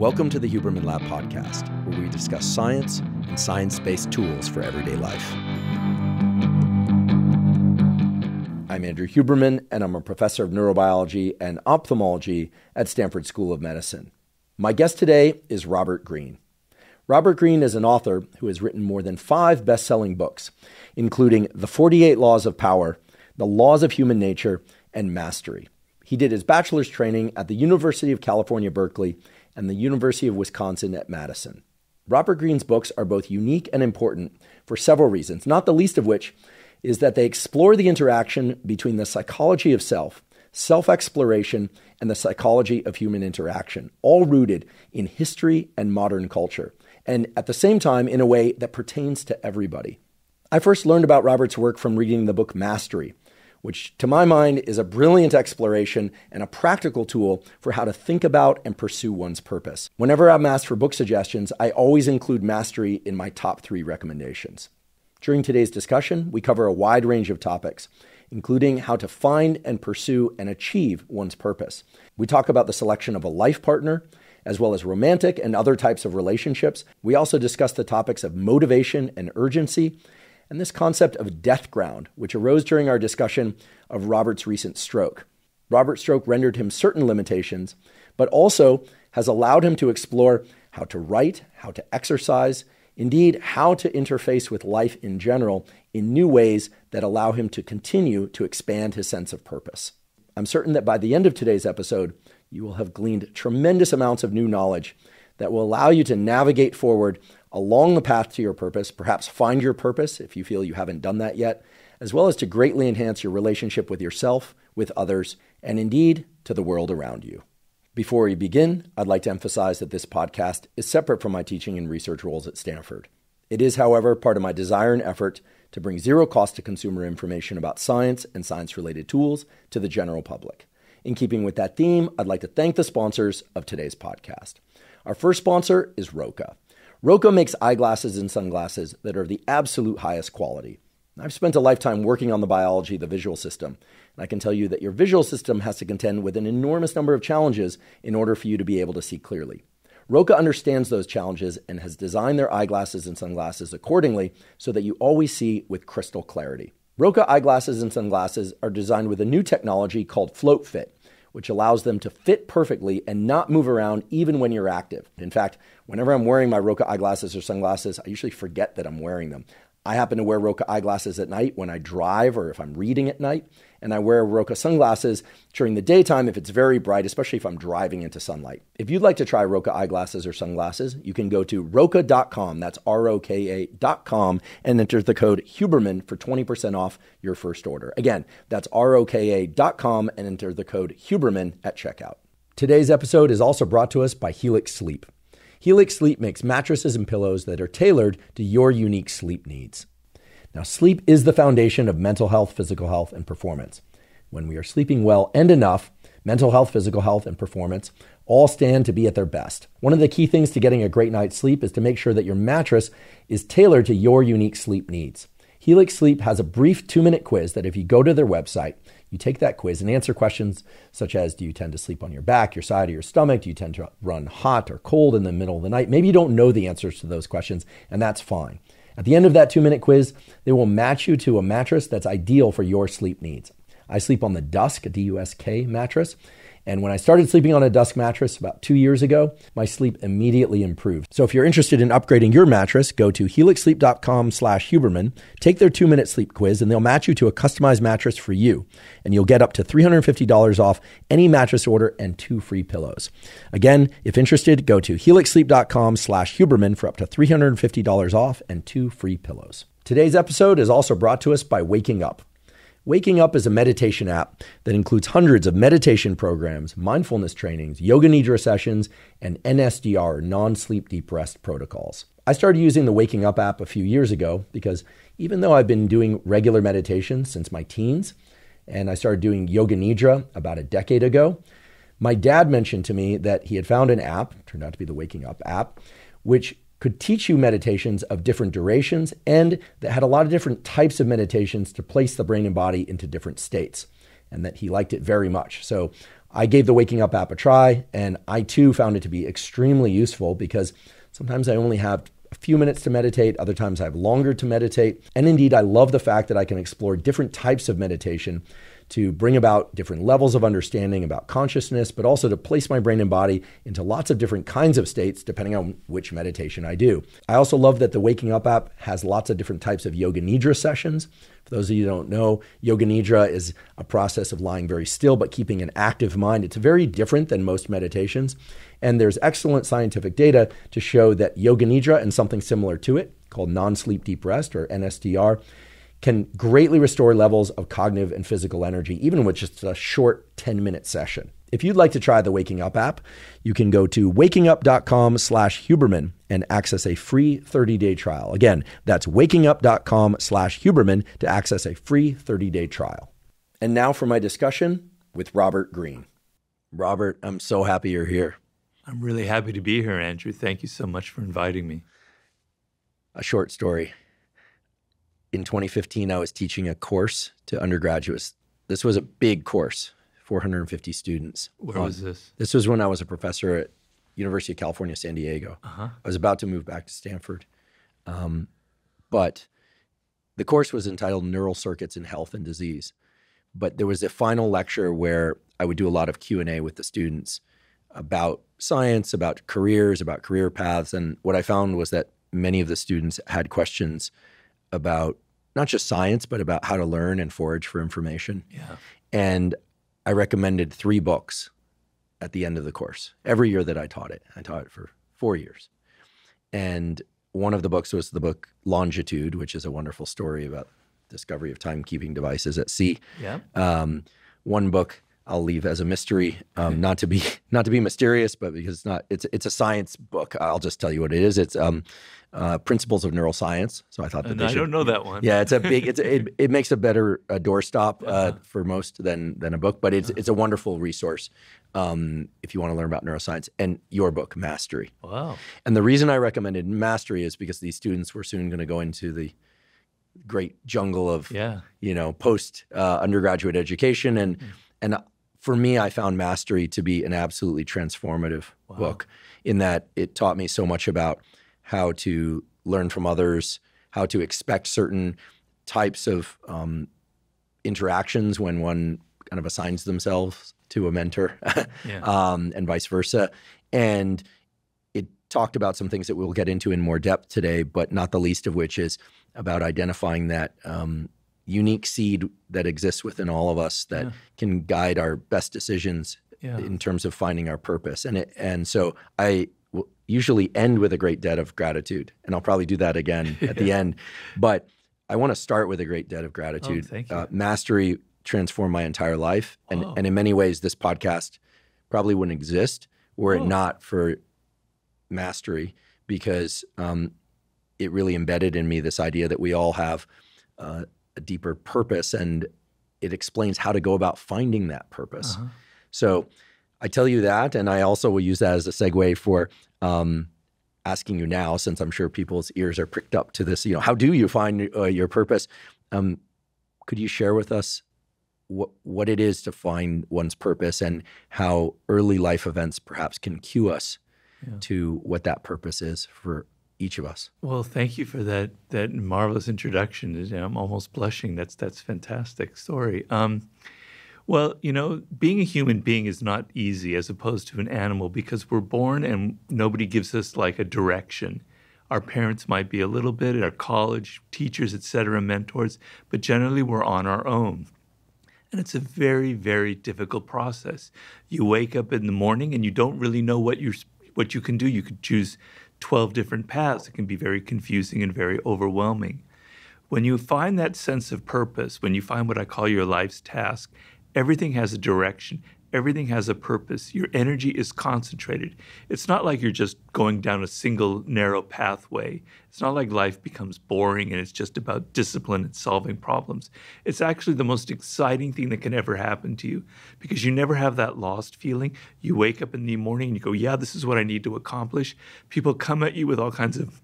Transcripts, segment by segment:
Welcome to the Huberman Lab podcast, where we discuss science and science-based tools for everyday life. I'm Andrew Huberman, and I'm a professor of neurobiology and ophthalmology at Stanford School of Medicine. My guest today is Robert Greene. Robert Greene is an author who has written more than 5 best-selling books, including The 48 Laws of Power, The Laws of Human Nature, and Mastery. He did his bachelor's training at the University of California, Berkeley, and the University of Wisconsin at Madison. Robert Greene's books are both unique and important for several reasons, not the least of which is that they explore the interaction between the psychology of self, self-exploration, and the psychology of human interaction, all rooted in history and modern culture, and at the same time in a way that pertains to everybody. I first learned about Robert's work from reading the book Mastery, which to my mind is a brilliant exploration and a practical tool for how to think about and pursue one's purpose. Whenever I'm asked for book suggestions, I always include Mastery in my top 3 recommendations. During today's discussion, we cover a wide range of topics, including how to find and pursue and achieve one's purpose. We talk about the selection of a life partner, as well as romantic and other types of relationships. We also discuss the topics of motivation and urgency, and this concept of death ground, which arose during our discussion of Robert's recent stroke. Robert's stroke rendered him certain limitations, but also has allowed him to explore how to write, how to exercise, indeed, how to interface with life in general in new ways that allow him to continue to expand his sense of purpose. I'm certain that by the end of today's episode, you will have gleaned tremendous amounts of new knowledge that will allow you to navigate forward along the path to your purpose, perhaps find your purpose if you feel you haven't done that yet, as well as to greatly enhance your relationship with yourself, with others, and indeed to the world around you. Before we begin, I'd like to emphasize that this podcast is separate from my teaching and research roles at Stanford. It is, however, part of my desire and effort to bring zero cost to consumer information about science and science-related tools to the general public. In keeping with that theme, I'd like to thank the sponsors of today's podcast. Our first sponsor is ROKA. ROKA makes eyeglasses and sunglasses that are of the absolute highest quality. I've spent a lifetime working on the biology of the visual system, and I can tell you that your visual system has to contend with an enormous number of challenges in order for you to be able to see clearly. ROKA understands those challenges and has designed their eyeglasses and sunglasses accordingly so that you always see with crystal clarity. ROKA eyeglasses and sunglasses are designed with a new technology called Float Fit, which allows them to fit perfectly and not move around even when you're active. In fact, whenever I'm wearing my ROKA eyeglasses or sunglasses, I usually forget that I'm wearing them. I happen to wear ROKA eyeglasses at night when I drive or if I'm reading at night, and I wear ROKA sunglasses during the daytime if it's very bright, especially if I'm driving into sunlight. If you'd like to try ROKA eyeglasses or sunglasses, you can go to ROKA.com, that's ROKA.com, and enter the code Huberman for 20% off your first order. Again, that's ROKA.com and enter the code Huberman at checkout. Today's episode is also brought to us by Helix Sleep. Helix Sleep makes mattresses and pillows that are tailored to your unique sleep needs. Now, sleep is the foundation of mental health, physical health, and performance. When we are sleeping well and enough, mental health, physical health, and performance all stand to be at their best. One of the key things to getting a great night's sleep is to make sure that your mattress is tailored to your unique sleep needs. Helix Sleep has a brief 2-minute quiz that if you go to their website, you take that quiz and answer questions such as, do you tend to sleep on your back, your side, or your stomach? Do you tend to run hot or cold in the middle of the night? Maybe you don't know the answers to those questions, and that's fine. At the end of that 2-minute quiz, they will match you to a mattress that's ideal for your sleep needs. I sleep on the Dusk, D-U-S-K mattress. And when I started sleeping on a Dusk mattress about 2 years ago, my sleep immediately improved. So if you're interested in upgrading your mattress, go to helixsleep.com/Huberman, take their 2-minute sleep quiz, and they'll match you to a customized mattress for you. And you'll get up to $350 off any mattress order and 2 free pillows. Again, if interested, go to helixsleep.com/Huberman for up to $350 off and 2 free pillows. Today's episode is also brought to us by Waking Up. Waking Up is a meditation app that includes hundreds of meditation programs, mindfulness trainings, yoga nidra sessions, and NSDR, non-sleep deep rest protocols. I started using the Waking Up app a few years ago because even though I've been doing regular meditation since my teens, and I started doing yoga nidra about a decade ago, my dad mentioned to me that he had found an app, turned out to be the Waking Up app, which could teach you meditations of different durations and that had a lot of different types of meditations to place the brain and body into different states, and that he liked it very much. So I gave the Waking Up app a try, and I too found it to be extremely useful because sometimes I only have a few minutes to meditate, other times I have longer to meditate. And indeed, I love the fact that I can explore different types of meditation to bring about different levels of understanding about consciousness, but also to place my brain and body into lots of different kinds of states depending on which meditation I do. I also love that the Waking Up app has lots of different types of yoga nidra sessions. For those of you who don't know, yoga nidra is a process of lying very still but keeping an active mind. It's very different than most meditations. And there's excellent scientific data to show that yoga nidra and something similar to it, called non-sleep deep rest or NSDR, can greatly restore levels of cognitive and physical energy, even with just a short 10-minute session. If you'd like to try the Waking Up app, you can go to wakingup.com/Huberman and access a free 30-day trial. Again, that's wakingup.com/Huberman to access a free 30-day trial. And now for my discussion with Robert Greene. Robert, I'm so happy you're here. I'm really happy to be here, Andrew. Thank you so much for inviting me. A short story. In 2015, I was teaching a course to undergraduates. This was a big course, 450 students. Where was this? This was when I was a professor at University of California, San Diego. I was about to move back to Stanford. But the course was entitled Neural Circuits in Health and Disease. But there was a final lecture where I would do a lot of Q&A with the students about science, about careers, about career paths. And what I found was that many of the students had questions about not just science, but about how to learn and forage for information. Yeah. And I recommended 3 books at the end of the course. Every year that I taught it for 4 years. And one of the books was the book Longitude, which is a wonderful story about discovery of timekeeping devices at sea. Yeah. One book I'll leave as a mystery, not to be mysterious, but because it's a science book. I'll just tell you what it is. It's Principles of Neuroscience. So I thought that I don't know that one. Yeah, it makes a better doorstop for most than a book, but it's a wonderful resource if you want to learn about neuroscience. And your book, Mastery. Wow. And the reason I recommended Mastery is because these students were soon going to go into the great jungle of post undergraduate education, and for me, I found Mastery to be an absolutely transformative book in that it taught me so much about how to learn from others, how to expect certain types of interactions when one kind of assigns themselves to a mentor and vice versa. And it talked about some things that we'll get into in more depth today, but not the least of which is about identifying that unique seed that exists within all of us that can guide our best decisions in terms of finding our purpose. And so I will usually end with a great debt of gratitude, and I'll probably do that again at the end. But I want to start with a great debt of gratitude. Thank you. Mastery transformed my entire life, and in many ways, this podcast probably wouldn't exist were it not for Mastery, because it really embedded in me this idea that we all have a deeper purpose, and it explains how to go about finding that purpose. So I tell you that, and I also will use that as a segue for asking you now, since I'm sure people's ears are pricked up to this, how do you find your purpose? Could you share with us what it is to find one's purpose and how early life events perhaps can cue us to what that purpose is for each of us? Well, thank you for that marvelous introduction. I'm almost blushing. That's fantastic story. Well, being a human being is not easy as opposed to an animal, because we're born and nobody gives us like a direction. Our parents might be a little bit, at our college, teachers, et cetera, mentors, but generally we're on our own. And it's a very, very difficult process. You wake up in the morning and you don't really know what you can do. You could choose 12 different paths. It can be very confusing and very overwhelming. When you find that sense of purpose, when you find what I call your life's task, everything has a direction. Everything has a purpose. Your energy is concentrated. It's not like you're just going down a single narrow pathway. It's not like life becomes boring and it's just about discipline and solving problems. It's actually the most exciting thing that can ever happen to you, because you never have that lost feeling. You wake up in the morning and you go, yeah, this is what I need to accomplish. People come at you with all kinds of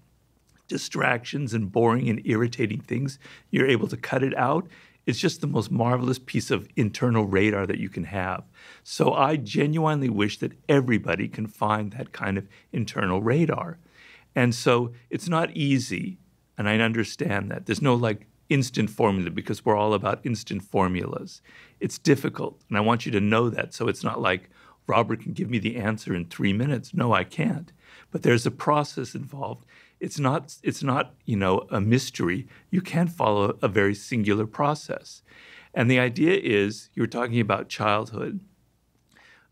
distractions and boring and irritating things. You're able to cut it out. It's just the most marvelous piece of internal radar that you can have. So I genuinely wish that everybody can find that kind of internal radar. And so it's not easy, and I understand that. There's no like instant formula because we're all about instant formulas. It's difficult, and I want you to know that. So it's not like Robert can give me the answer in 3 minutes. No, I can't. But there's a process involved. It's not, a mystery. You can't follow a very singular process. And the idea is, you were talking about childhood.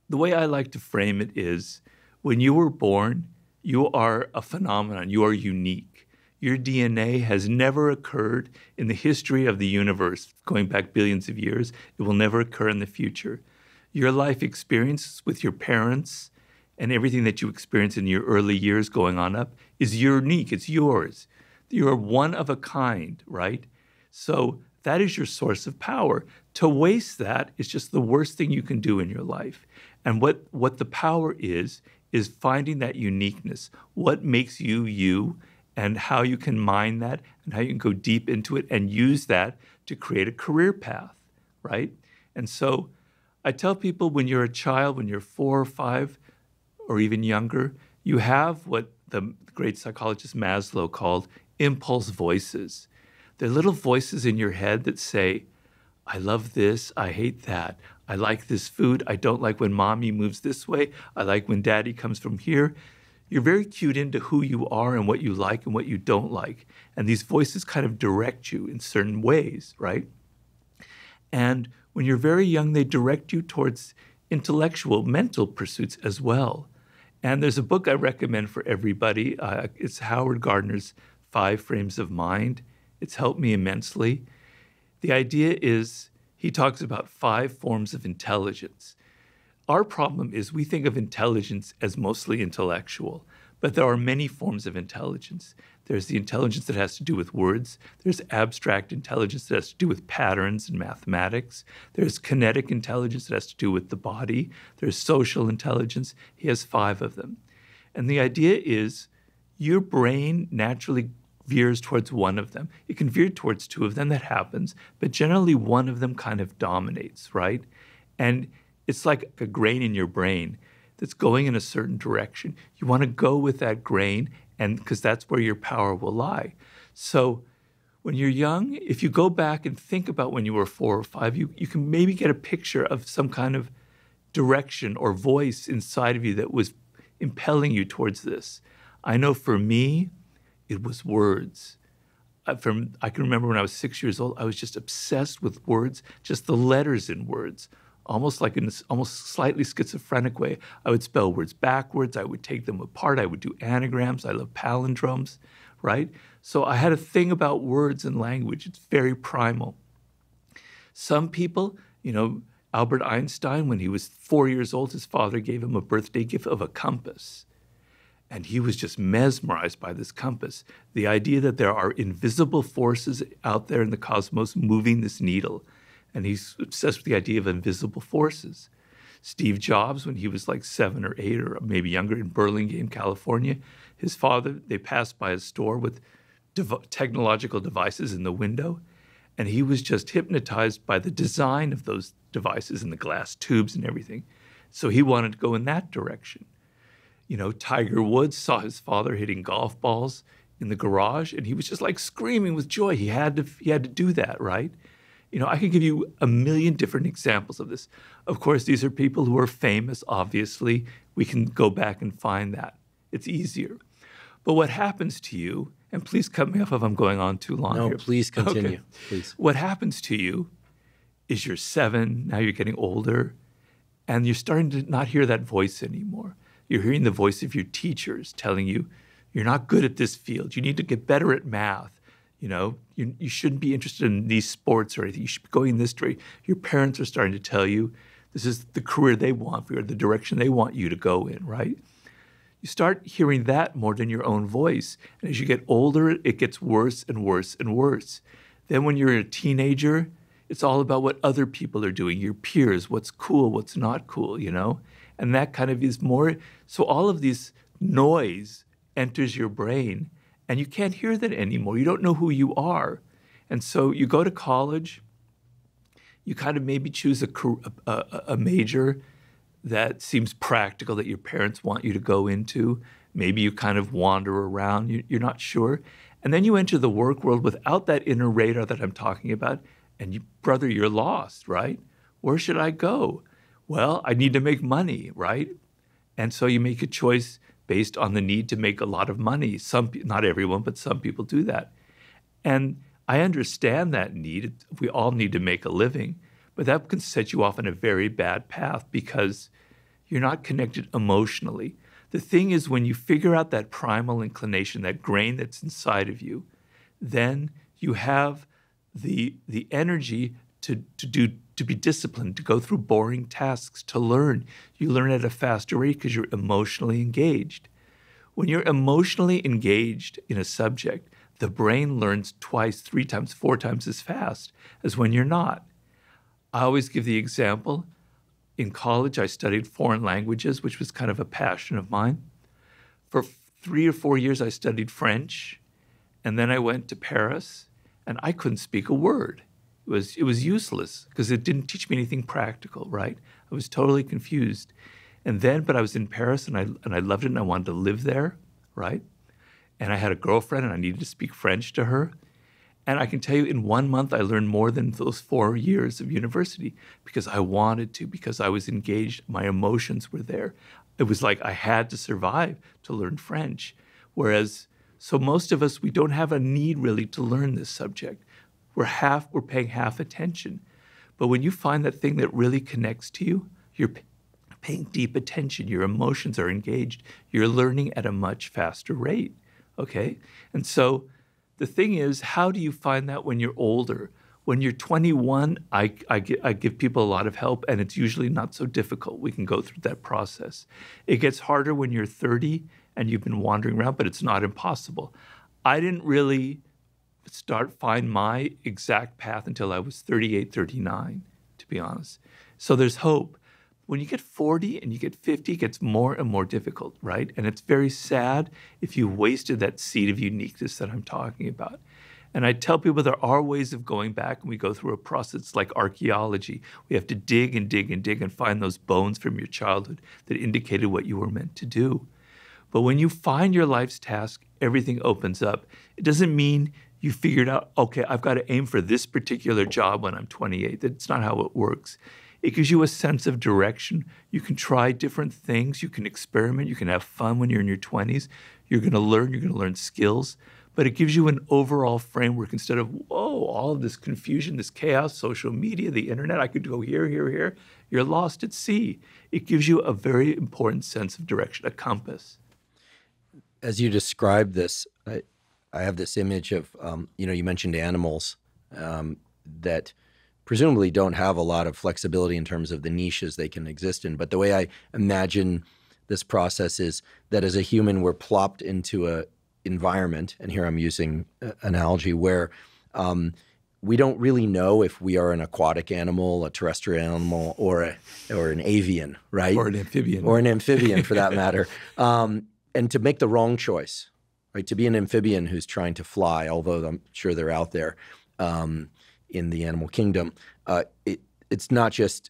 The way I like to frame it is, when you were born, you are a phenomenon. You are unique. Your DNA has never occurred in the history of the universe, going back billions of years. It will never occur in the future. Your life experiences with your parents and everything that you experience in your early years going on up is unique. It's yours. You're one of a kind, right? So that is your source of power. To waste that is just the worst thing you can do in your life. And what the power is finding that uniqueness. What makes you you, and how you can mine that, and how you can go deep into it and use that to create a career path, right? And so I tell people, when you're a child, when you're 4 or 5 or even younger, you have what the great psychologist Maslow called impulse voices. They're little voices in your head that say, I love this, I hate that. I like this food, I don't like when mommy moves this way, I like when daddy comes from here. You're very cued into who you are and what you like and what you don't like. And these voices kind of direct you in certain ways, right? And when you're very young, they direct you towards intellectual, mental pursuits as well. And there's a book I recommend for everybody. It's Howard Gardner's 5 Frames of Mind. It's helped me immensely. The idea is, he talks about 5 forms of intelligence. Our problem is we think of intelligence as mostly intellectual, but there are many forms of intelligence. There's the intelligence that has to do with words. There's abstract intelligence that has to do with patterns and mathematics. There's kinetic intelligence that has to do with the body. There's social intelligence. He has 5 of them. And the idea is, your brain naturally veers towards one of them. It can veer towards 2 of them, that happens, but generally one of them kind of dominates, right? And it's like a grain in your brain that's going in a certain direction. You want to go with that grain, and because that's where your power will lie. So when you're young, if you go back and think about when you were 4 or 5, you can maybe get a picture of some kind of direction or voice inside of you that was impelling you towards this. I know for me, it was words. I can remember when I was 6 years old, I was just obsessed with words, just the letters in words. Almost like in this almost slightly schizophrenic way. I would spell words backwards. I would take them apart. I would do anagrams. I love palindromes, right? So I had a thing about words and language. It's very primal. Some people, Albert Einstein, when he was 4 years old, his father gave him a birthday gift of a compass. And he was just mesmerized by this compass. The idea that there are invisible forces out there in the cosmos moving this needle. And he's obsessed with the idea of invisible forces. Steve Jobs, when he was like 7 or 8 or maybe younger in Burlingame, California, his father, they passed by a store with technological devices in the window, and he was just hypnotized by the design of those devices and the glass tubes and everything. So he wanted to go in that direction. Tiger Woods saw his father hitting golf balls in the garage, and he was just like screaming with joy. He had to do that, right? I could give you a million different examples of this. Of course, these are people who are famous, obviously. We can go back and find that. It's easier. But what happens to you, and please cut me off if I'm going on too long here. No, please continue. Okay. Please. What happens to you is you're 7, now you're getting older, and you're starting to not hear that voice anymore. You're hearing the voice of your teachers telling you, you're not good at this field. You need to get better at math. You shouldn't be interested in these sports or anything. You should be going this way. Your parents are starting to tell you this is the career they want for you, or the direction they want you to go in, right? You start hearing that more than your own voice. And as you get older, it gets worse and worse and worse. Then when you're a teenager, it's all about what other people are doing, your peers, what's cool, what's not cool, And that kind of is more, so all of this noise enters your brain, and you can't hear that anymore. You don't know who you are. And so you go to college, you kind of maybe choose a major that seems practical that your parents want you to go into. Maybe you kind of wander around, you're not sure. And then you enter the work world without that inner radar that I'm talking about, and brother, you're lost, right? Where should I go? Well, I need to make money, right? And so you make a choice based on the need to make a lot of money. Not everyone, but some people do that. And I understand that need. We all need to make a living, but that can set you off on a very bad path because you're not connected emotionally. The thing is, when you figure out that primal inclination, that grain that's inside of you, then you have the energy to be disciplined, to go through boring tasks, to learn. You learn at a faster rate because you're emotionally engaged. When you're emotionally engaged in a subject, the brain learns 2x, 3x, 4x as fast as when you're not. I always give the example. In college, I studied foreign languages, which was kind of a passion of mine. For 3 or 4 years, I studied French, and then I went to Paris, and I couldn't speak a word. It was useless because it didn't teach me anything practical, right? I was totally confused. But I was in Paris, and I loved it, and I wanted to live there, right? And I had a girlfriend, and I needed to speak French to her. And I can tell you in 1 month, I learned more than those 4 years of university because I wanted to, because I was engaged. My emotions were there. It was like I had to survive to learn French. So most of us, we don't have a need really to learn this subject. We're paying half attention. But when you find that thing that really connects to you, you're paying deep attention. Your emotions are engaged. You're learning at a much faster rate, okay? And so the thing is, how do you find that when you're older? When you're 21, I give people a lot of help, and it's usually not so difficult. We can go through that process. It gets harder when you're 30 and you've been wandering around, but it's not impossible. I didn't really find my exact path until I was 38, 39, to be honest. So there's hope. When you get 40 and you get 50, it gets more and more difficult, right? And it's very sad if you wasted that seed of uniqueness that I'm talking about. And I tell people there are ways of going back, and we go through a process like archaeology. We have to dig and dig and dig and find those bones from your childhood that indicated what you were meant to do. But when you find your life's task, everything opens up. It doesn't mean you figured out, okay, I've got to aim for this particular job when I'm 28. That's not how it works. It gives you a sense of direction. You can try different things. You can experiment. You can have fun when you're in your 20s. You're going to learn skills. But it gives you an overall framework instead of, whoa, all of this confusion, this chaos, social media, the internet, I could go here, here, here. You're lost at sea. It gives you a very important sense of direction, a compass. As you describe this, I have this image of, you mentioned animals that presumably don't have a lot of flexibility in terms of the niches they can exist in. But the way I imagine this process is that as a human, we're plopped into a environment, and here I'm using analogy, where we don't really know if we are an aquatic animal, a terrestrial animal, or an avian, right? Or an amphibian. Or an amphibian, for that matter. And to make the wrong choice, right? To be an amphibian who's trying to fly, although I'm sure they're out there in the animal kingdom, it's not just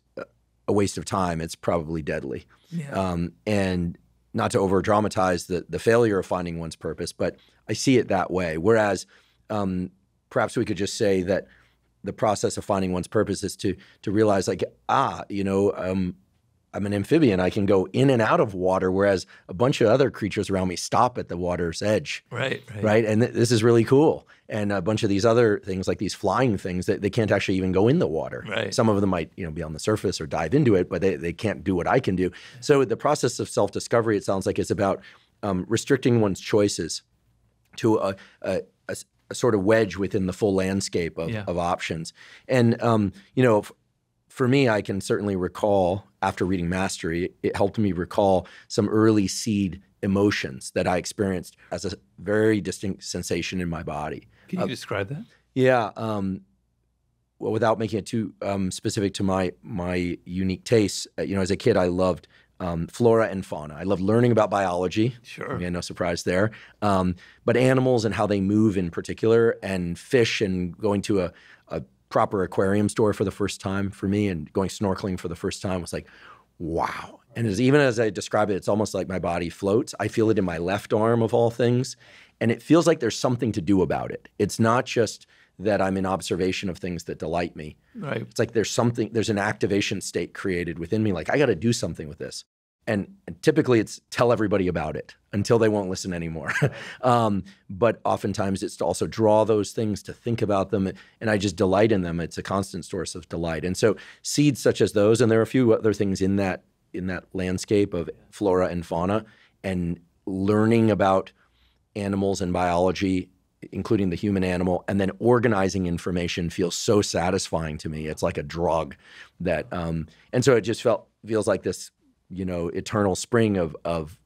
a waste of time, it's probably deadly. Yeah. And not to over-dramatize the failure of finding one's purpose, but I see it that way. Whereas perhaps we could just say that the process of finding one's purpose is to realize, like, I'm an amphibian. I can go in and out of water, whereas a bunch of other creatures around me stop at the water's edge. Right. And this is really cool. And a bunch of these other things, like these flying things, they can't actually even go in the water. Right. Some of them might, be on the surface or dive into it, but they can't do what I can do. So the process of self-discovery, it sounds like, is about restricting one's choices to a sort of wedge within the full landscape of options. And for me, I can certainly recall, after reading Mastery, it helped me recall some early seed emotions that I experienced as a very distinct sensation in my body. Can you describe that? Yeah. Well, without making it too specific to my unique tastes, as a kid, I loved flora and fauna. I loved learning about biology. Sure. Yeah, no surprise there. But animals and how they move in particular, and fish, and going to a proper aquarium store for the first time for me, and going snorkeling for the first time was like, wow. And even as I describe it, it's almost like my body floats. I feel it in my left arm of all things. And it feels like there's something to do about it. It's not just that I'm in observation of things that delight me. Right. It's like there's an activation state created within me. Like, I got to do something with this. And typically it's tell everybody about it until they won't listen anymore. But oftentimes it's to also draw those things, to think about them, and I just delight in them. It's a constant source of delight. And so seeds such as those, and there are a few other things in that landscape of flora and fauna, and learning about animals and biology, including the human animal, and then organizing information feels so satisfying to me. It's like a drug that, and so it just feels like this, eternal spring of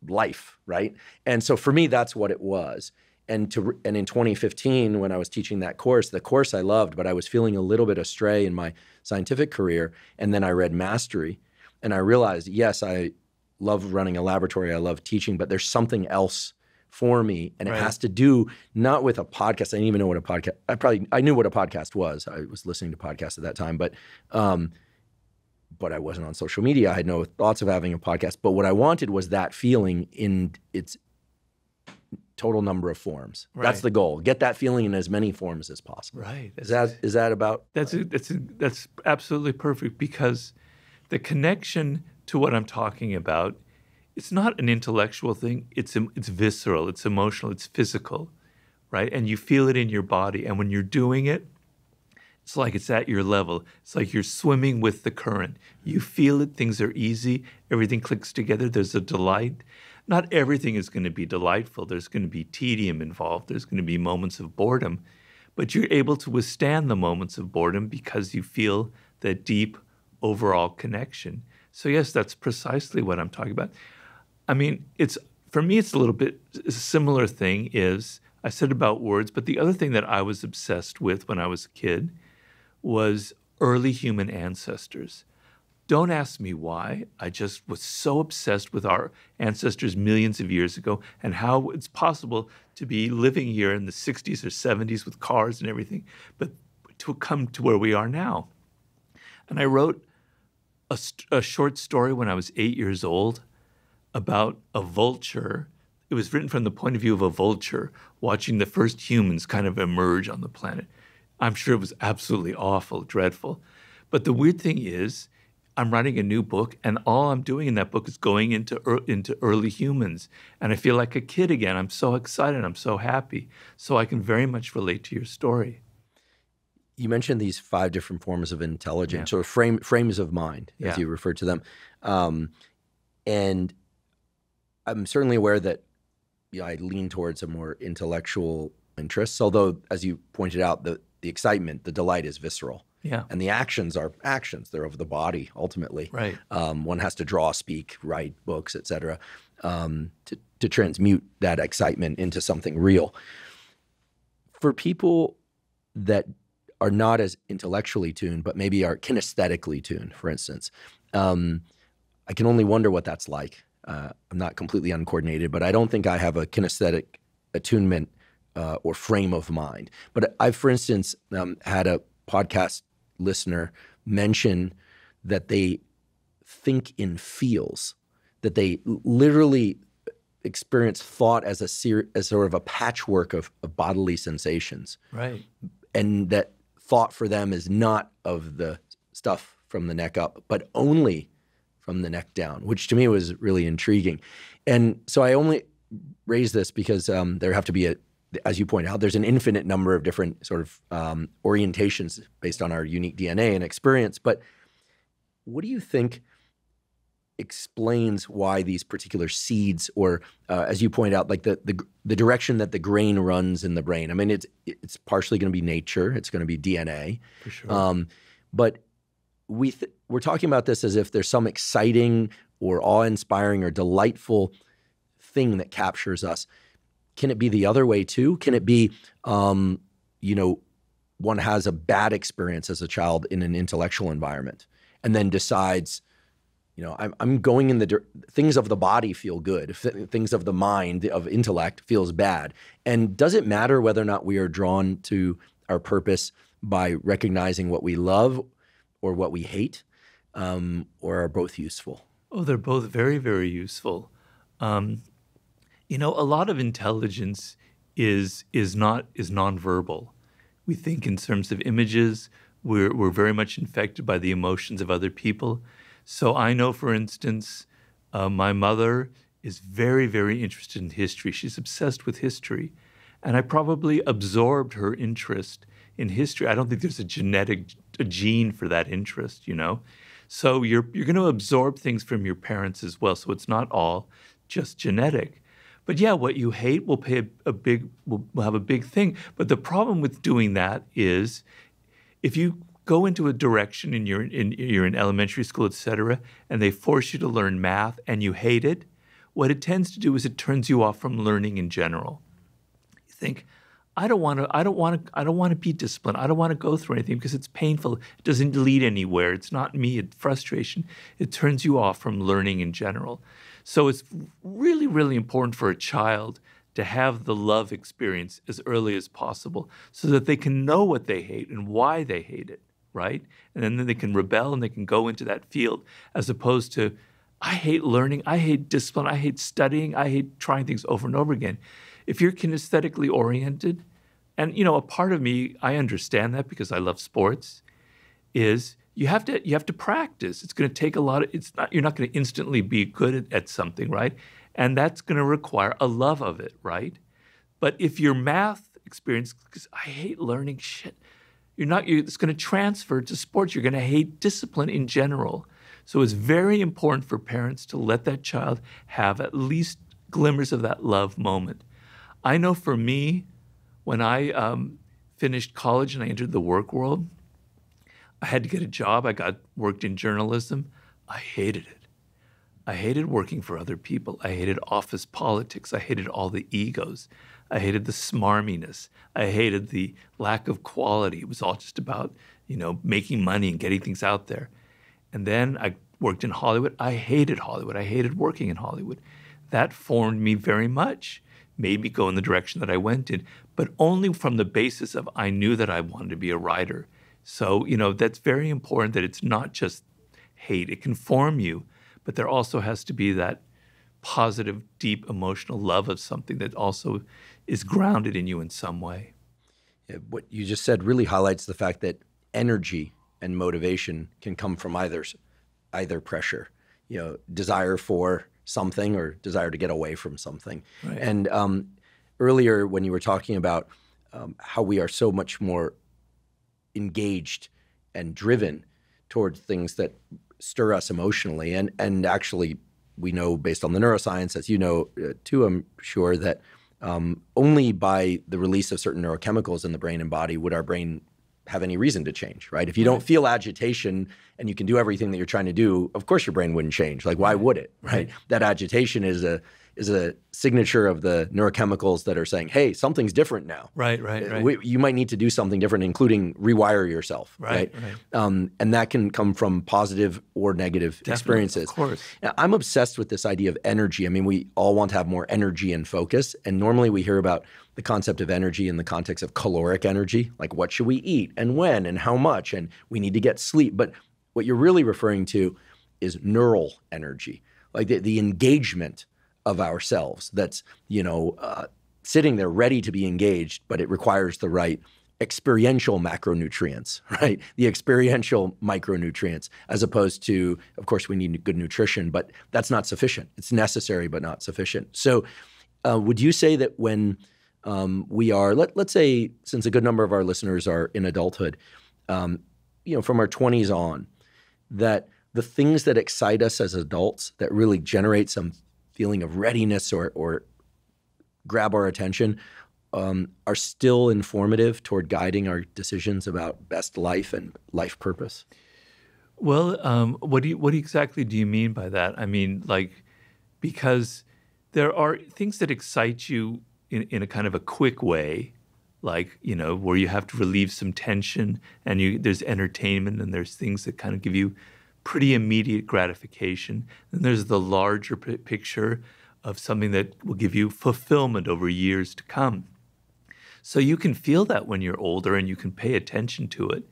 life, right? And so for me, that's what it was. And in 2015, when I was teaching that course, the course I loved, but I was feeling a little bit astray in my scientific career. And then I read Mastery, and I realized, yes, I love running a laboratory, I love teaching, but there's something else for me, and it has to do not with a podcast. I didn't even know what a podcast. I knew what a podcast was. I was listening to podcasts at that time, but I wasn't on social media. I had no thoughts of having a podcast. But what I wanted was that feeling in its total number of forms. Right. That's the goal. Get that feeling in as many forms as possible. Right. Is that about? That's absolutely perfect, because the connection to what I'm talking about, it's not an intellectual thing. It's visceral. It's emotional. It's physical, right? And you feel it in your body. And when you're doing it, it's like it's at your level. It's like you're swimming with the current. You feel it. Things are easy. Everything clicks together. There's a delight. Not everything is going to be delightful. There's going to be tedium involved. There's going to be moments of boredom. But you're able to withstand the moments of boredom because you feel that deep overall connection. So yes, that's precisely what I'm talking about. I mean, for me, it's a little bit a similar thing is, I said about words, but the other thing that I was obsessed with when I was a kid was early human ancestors. Don't ask me why. I just was so obsessed with our ancestors millions of years ago, and how it's possible to be living here in the 60s or 70s with cars and everything, but to come to where we are now. And I wrote a short story when I was 8 years old about a vulture. It was written from the point of view of a vulture watching the first humans kind of emerge on the planet. I'm sure it was absolutely awful, dreadful. But the weird thing is, I'm writing a new book, and all I'm doing in that book is going into early humans. And I feel like a kid again. I'm so excited. I'm so happy. So I can very much relate to your story. You mentioned these 5 different forms of intelligence, or frames of mind, as you refer to them. And I'm certainly aware that I lean towards a more intellectual interest, although, as you pointed out, the excitement, the delight is visceral. Yeah. And the actions are actions. They're of the body, ultimately. Right. One has to draw, speak, write books, et cetera, to transmute that excitement into something real. For people that are not as intellectually tuned, but maybe are kinesthetically tuned, for instance, I can only wonder what that's like. I'm not completely uncoordinated, but I don't think I have a kinesthetic attunement or frame of mind. But I've, for instance, had a podcast listener mention that they think in feels, that they literally experience thought as sort of a patchwork of bodily sensations. Right. And that thought for them is not of the stuff from the neck up, but only from the neck down, which to me was really intriguing. And so I only raise this because there have to be as you point out, there's an infinite number of different sort of orientations based on our unique DNA and experience. But what do you think explains why these particular seeds, or as you point out, like the direction that the grain runs in the brain? I mean, it's partially going to be nature. It's going to be DNA. For sure. But we're talking about this as if there's some exciting or awe-inspiring or delightful thing that captures us. Can it be the other way too? Can it be, one has a bad experience as a child in an intellectual environment and then decides, I'm going in things of the body feel good. Things of the mind, of intellect feels bad. And does it matter whether or not we are drawn to our purpose by recognizing what we love or what we hate, or are both useful? Oh, they're both very, very useful. A lot of intelligence is nonverbal. We think in terms of images. We're very much infected by the emotions of other people. So I know, for instance, my mother is very, very interested in history. She's obsessed with history. And I probably absorbed her interest in history. I don't think there's a gene for that interest, So you're going to absorb things from your parents as well. So it's not all just genetic. But yeah, what you hate will have a big thing. But the problem with doing that is, if you go into a direction and you're in elementary school, et cetera, and they force you to learn math and you hate it, what it tends to do is it turns you off from learning in general. You think, I don't want to be disciplined. I don't want to go through anything because it's painful. It doesn't lead anywhere. It's not me. It's frustration. It turns you off from learning in general. So it's really, really important for a child to have the love experience as early as possible so that they can know what they hate and why they hate it, right? And then they can rebel and they can go into that field, as opposed to, I hate learning, I hate discipline, I hate studying, I hate trying things over and over again. If you're kinesthetically oriented, and a part of me, I understand that because I love sports, is you have to practice. It's going to take a lot of, you're not going to instantly be good at something, right? And that's going to require a love of it, right? But if your math experience, because I hate learning shit, it's going to transfer to sports. You're going to hate discipline in general. So it's very important for parents to let that child have at least glimmers of that love moment. I know for me, when I finished college and I entered the work world, I had to get a job. I worked in journalism. I hated it. I hated working for other people. I hated office politics. I hated all the egos. I hated the smarminess. I hated the lack of quality. It was all just about, making money and getting things out there. And then I worked in Hollywood. I hated Hollywood. I hated working in Hollywood. That formed me very much, made me go in the direction that I went in, but only from the basis of I knew that I wanted to be a writer. So, that's very important, that it's not just hate. It can form you, but there also has to be that positive, deep emotional love of something that also is grounded in you in some way. Yeah, what you just said really highlights the fact that energy and motivation can come from either pressure, desire for something or desire to get away from something. Right. And earlier when you were talking about how we are so much more engaged and driven toward things that stir us emotionally, and actually we know, based on the neuroscience, as you know too, I'm sure, that only by the release of certain neurochemicals in the brain and body would our brain have any reason to change, right? If you don't feel agitation and you can do everything that you're trying to do, of course your brain wouldn't change. Like, why would it, right? That agitation is a signature of the neurochemicals that are saying, hey, something's different now. Right. You might need to do something different, including rewire yourself, right? And that can come from positive or negative experiences. Of course. Now, I'm obsessed with this idea of energy. I mean, we all want to have more energy and focus. And normally we hear about the concept of energy in the context of caloric energy, like what should we eat and when and how much, and we need to get sleep. But what you're really referring to is neural energy, like the engagement of ourselves that's, sitting there ready to be engaged, but it requires the right experiential macronutrients, right? The experiential micronutrients, as opposed to, of course, we need good nutrition, but that's not sufficient. It's necessary, but not sufficient. So would you say that when we are, let's say, since a good number of our listeners are in adulthood, from our 20s on, that the things that excite us as adults that really generate some feeling of readiness or grab our attention are still informative toward guiding our decisions about best life and life purpose? Well, what exactly do you mean by that? I mean, because there are things that excite you in a kind of a quick way, where you have to relieve some tension, and there's entertainment, and there's things that kind of give you pretty immediate gratification. And there's the larger picture of something that will give you fulfillment over years to come. So you can feel that when you're older and you can pay attention to it.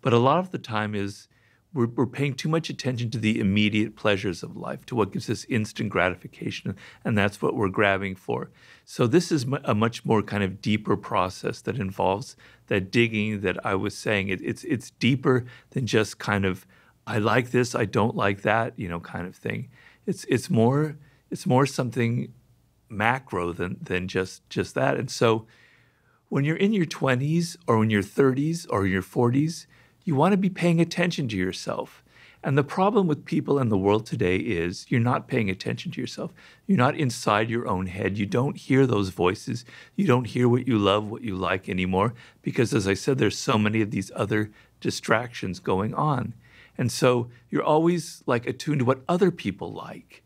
But a lot of the time is we're paying too much attention to the immediate pleasures of life, to what gives us instant gratification, and that's what we're grabbing for. So this is a much more kind of deeper process that involves that digging that I was saying. It's deeper than just kind of, I like this, I don't like that, kind of thing. It's more something macro than just that. And so when you're in your 20s or in your 30s or your 40s, you want to be paying attention to yourself. And the problem with people in the world today is you're not paying attention to yourself. You're not inside your own head. You don't hear those voices. You don't hear what you love, what you like anymore, because as I said, there's so many of these other distractions going on. And so you're always like attuned to what other people like,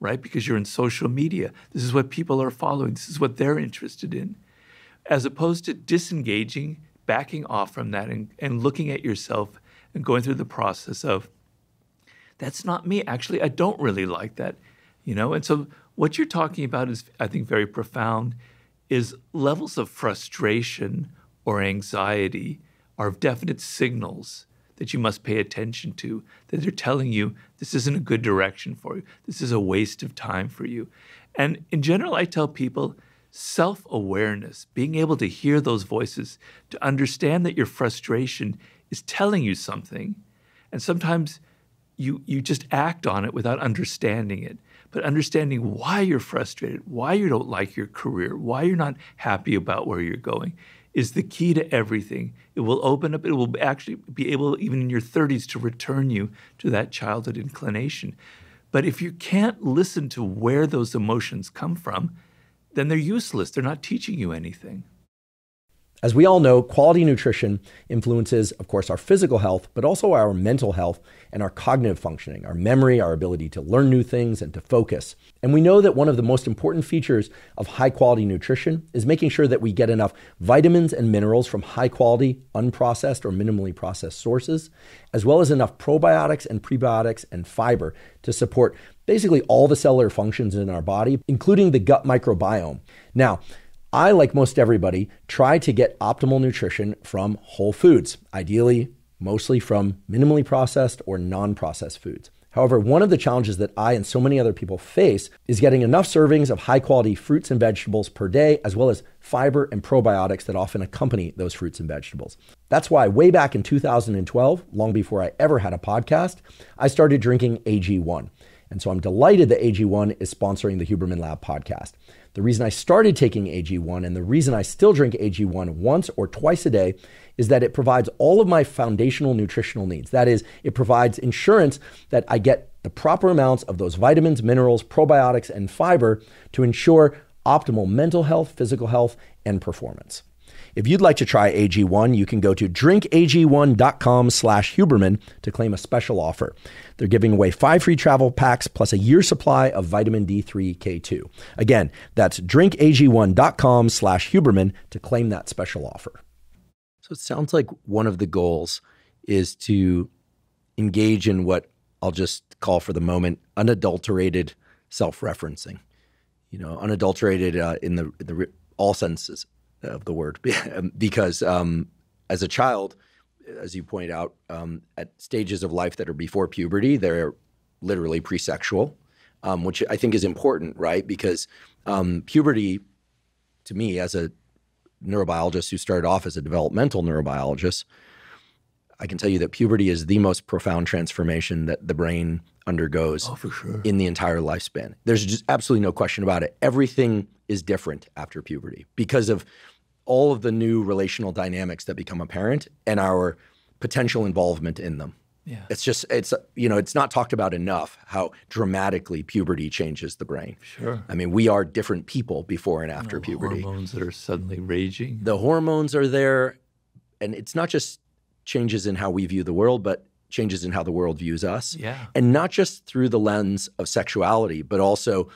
right? Because you're in social media. This is what people are following. This is what they're interested in. As opposed to disengaging, backing off from that and looking at yourself and going through the process of, that's not me. Actually, I don't really like that, And so what you're talking about is, I think, very profound, is levels of frustration or anxiety are definite signals that you must pay attention to, that they're telling you this isn't a good direction for you. This is a waste of time for you. And in general, I tell people, self-awareness, being able to hear those voices, to understand that your frustration is telling you something. And sometimes you just act on it without understanding it. But understanding why you're frustrated, why you don't like your career, why you're not happy about where you're going is the key to everything. It will open up, it will actually be able, even in your 30s, to return you to that childhood inclination. But if you can't listen to where those emotions come from, then they're useless. They're not teaching you anything. As we all know, quality nutrition influences, of course, our physical health, but also our mental health and our cognitive functioning, our memory, our ability to learn new things and to focus. And we know that one of the most important features of high-quality nutrition is making sure that we get enough vitamins and minerals from high-quality, unprocessed or minimally processed sources, as well as enough probiotics and prebiotics and fiber to support basically all the cellular functions in our body, including the gut microbiome. Now, I, like most everybody, try to get optimal nutrition from whole foods, ideally mostly from minimally processed or non-processed foods. However, one of the challenges that I and so many other people face is getting enough servings of high-quality fruits and vegetables per day, as well as fiber and probiotics that often accompany those fruits and vegetables. That's why way back in 2012, long before I ever had a podcast, I started drinking AG1. And so I'm delighted that AG1 is sponsoring the Huberman Lab podcast. The reason I started taking AG1 and the reason I still drink AG1 once or twice a day is that it provides all of my foundational nutritional needs. That is, it provides insurance that I get the proper amounts of those vitamins, minerals, probiotics, and fiber to ensure optimal mental health, physical health, and performance. If you'd like to try AG1, you can go to drinkag1.com/Huberman to claim a special offer. They're giving away 5 free travel packs plus a year's supply of vitamin D3 K2. Again, that's drinkag1.com/Huberman to claim that special offer. So it sounds like one of the goals is to engage in what I'll just call for the moment unadulterated self-referencing. Unadulterated in the all senses of the word, because as a child, as you point out, at stages of life that are before puberty, they're literally pre-sexual, which I think is important, right? Because puberty, to me, as a neurobiologist who started off as a developmental neurobiologist, I can tell you that puberty is the most profound transformation that the brain undergoes in the entire lifespan. There's just absolutely no question about it. Everything is different after puberty because of all of the new relational dynamics that become apparent and our potential involvement in them. Yeah. It's not talked about enough how dramatically puberty changes the brain. Sure. I mean, we are different people before and after puberty. Hormones that are suddenly raging. The hormones are there, and it's not just changes in how we view the world, but changes in how the world views us. Yeah. And not just through the lens of sexuality, but also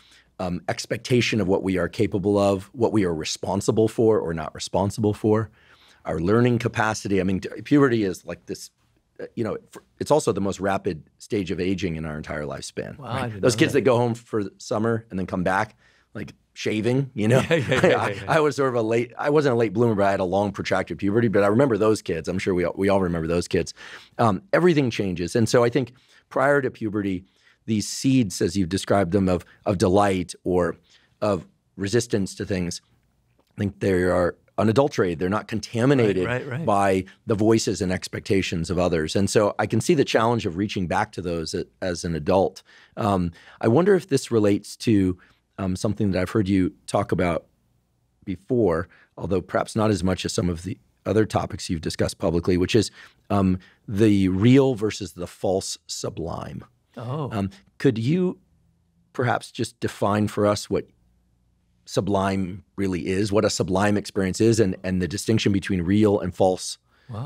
expectation of what we are capable of, what we are responsible for or not responsible for, our learning capacity. I mean, puberty is like this, it's also the most rapid stage of aging in our entire lifespan. Wow, right? Those kids that go home for summer and then come back, like shaving, Yeah. I was sort of I wasn't a late bloomer, but I had a long protracted puberty. But I remember those kids. I'm sure we all remember those kids. Everything changes. And so I think prior to puberty, these seeds, as you've described them, of delight or of resistance to things, I think they are unadulterated. They're not contaminated right. by the voices and expectations of others. And so I can see the challenge of reaching back to those as an adult. I wonder if this relates to something that I've heard you talk about before, although perhaps not as much as some of the other topics you've discussed publicly, which is the real versus the false sublime. Oh. Could you perhaps just define for us what sublime really is, what a sublime experience is, and the distinction between real and false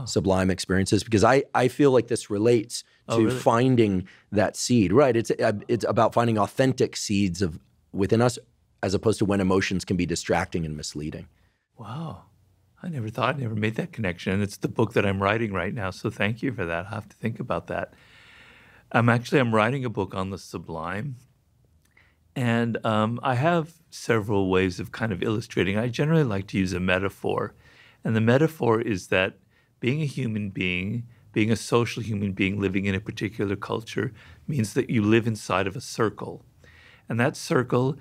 sublime experiences? Because I feel like this relates to finding that seed, right? It's about finding authentic seeds within us, as opposed to when emotions can be distracting and misleading. Wow. I never made that connection. And it's the book that I'm writing right now. So thank you for that. I have to think about that. I'm writing a book on the sublime. And I have several ways of kind of illustrating. I generally like to use a metaphor. And the metaphor is that being a human being, being a social human being living in a particular culture, means that you live inside of a circle. And that circle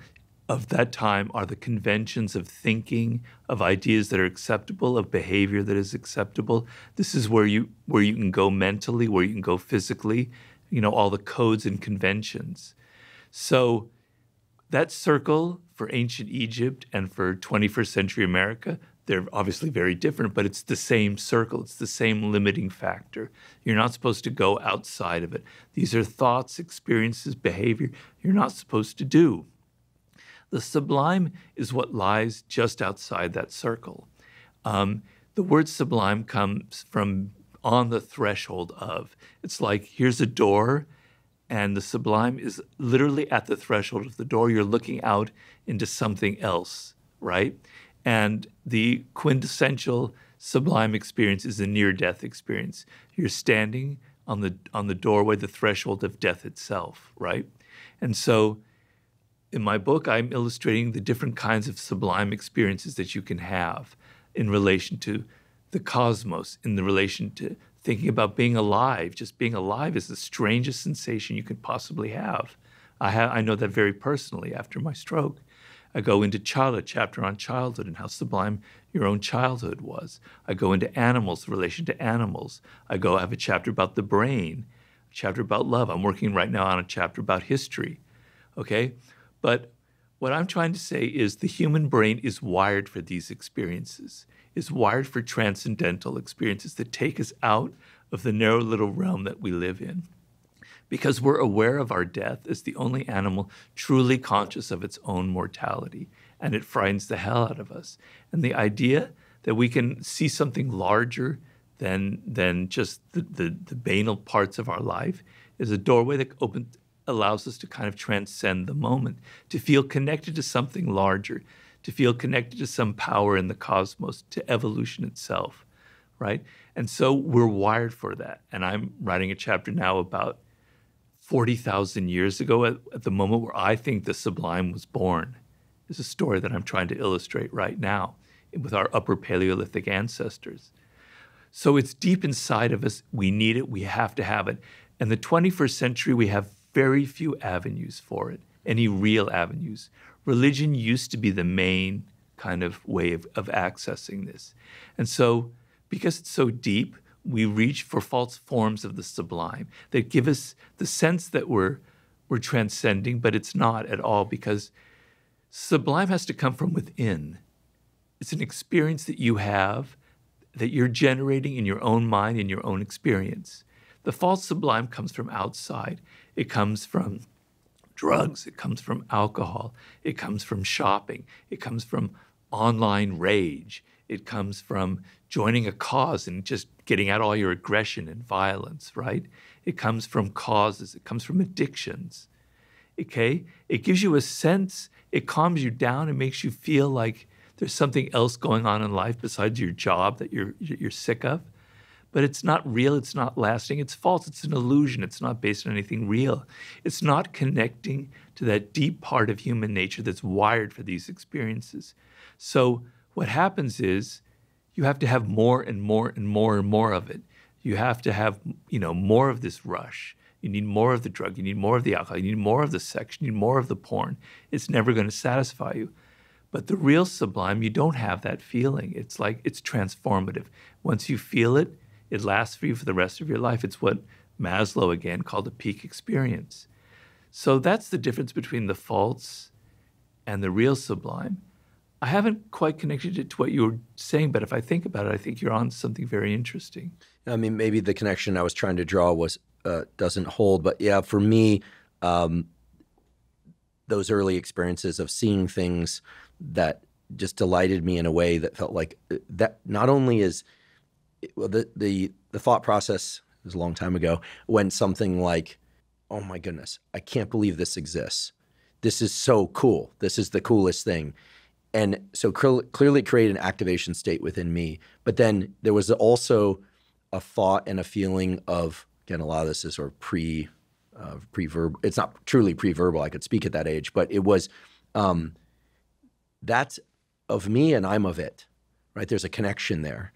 of that time are the conventions of thinking, of ideas that are acceptable, of behavior that is acceptable. This is where you can go mentally, where you can go physically, all the codes and conventions. So that circle for ancient Egypt and for 21st century America, they're obviously very different, but it's the same circle. It's the same limiting factor. You're not supposed to go outside of it. These are thoughts, experiences, behavior you're not supposed to do. The sublime is what lies just outside that circle. The word sublime comes from on the threshold of. It's like, here's a door, and the sublime is literally at the threshold of the door. You're looking out into something else, right? And the quintessential sublime experience is a near-death experience. You're standing on the doorway, the threshold of death itself, right? And so in my book, I'm illustrating the different kinds of sublime experiences that you can have in relation to the cosmos, in the relation to thinking about being alive. Just being alive is the strangest sensation you could possibly have. I know that very personally after my stroke. I go into childhood, chapter on childhood and how sublime your own childhood was. I go into animals, the relation to animals. I have a chapter about the brain, a chapter about love. I'm working right now on a chapter about history, okay? But what I'm trying to say is the human brain is wired for these experiences, is wired for transcendental experiences that take us out of the narrow little realm that we live in. Because we're aware of our death as the only animal truly conscious of its own mortality, and it frightens the hell out of us. And the idea that we can see something larger than just the banal parts of our life is a doorway that allows us to kind of transcend the moment, to feel connected to something larger, to feel connected to some power in the cosmos, to evolution itself, right? And so we're wired for that. And I'm writing a chapter now about 40,000 years ago at the moment where I think the sublime was born. Is a story that I'm trying to illustrate right now with our upper Paleolithic ancestors. So it's deep inside of us. We need it. We have to have it. In the 21st century, we have very few avenues for it, any real avenues. Religion used to be the main kind of way of accessing this. And so because it's so deep, we reach for false forms of the sublime that give us the sense that we're transcending, but it's not at all, because sublime has to come from within. It's an experience that you have, that you're generating in your own mind, in your own experience. The false sublime comes from outside. It comes from drugs. It comes from alcohol. It comes from shopping. It comes from online rage. It comes from joining a cause and just getting out all your aggression and violence, right? It comes from causes. It comes from addictions, okay? It gives you a sense. It calms you down and makes you feel like there's something else going on in life besides your job that you're sick of. but it's not real, it's not lasting, it's false, it's an illusion, it's not based on anything real. It's not connecting to that deep part of human nature that's wired for these experiences. So what happens is you have to have more and more and more and more of it. You have to have, more of this rush. You need more of the drug, you need more of the alcohol, you need more of the sex, you need more of the porn. It's never going to satisfy you. But the real sublime, you don't have that feeling. It's like, it's transformative. Once you feel it, it lasts for you for the rest of your life. It's what Maslow, again, called a peak experience. So that's the difference between the false and the real sublime. I haven't quite connected it to what you were saying, but if I think about it, I think you're on something very interesting. I mean, maybe the connection I was trying to draw was doesn't hold. But yeah, for me, those early experiences of seeing things that just delighted me in a way that felt like that not only is the thought process was a long time ago when something like, oh my goodness, I can't believe this exists. This is so cool. This is the coolest thing. And so clearly create an activation state within me. But then there was also a thought and a feeling of, again, a lot of this is sort of pre-verbal. It's not truly pre-verbal. I could speak at that age, but it was, that's of me and I'm of it, right? There's a connection there.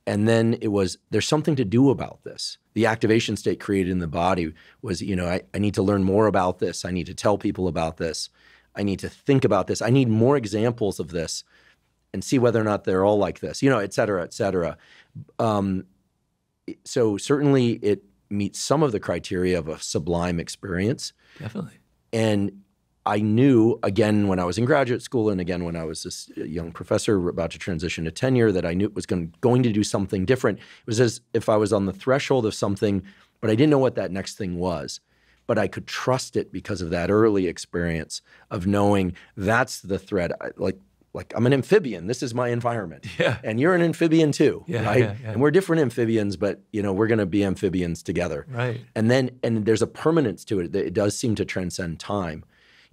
And then it was, there's something to do about this. The activation state created in the body was, I need to learn more about this. I need to tell people about this. I need to think about this. I need more examples of this and see whether or not they're all like this, et cetera, et cetera. So certainly it meets some of the criteria of a sublime experience. Definitely. And I knew, again, when I was in graduate school and again when I was this young professor about to transition to tenure, that I knew it was going to do something different. It was as if I was on the threshold of something, but I didn't know what that next thing was. But I could trust it because of that early experience of knowing that's the thread. Like I'm an amphibian. This is my environment. Yeah. And you're an amphibian too, right? Yeah. And we're different amphibians, but we're going to be amphibians together. Right. And there's a permanence to it. It does seem to transcend time.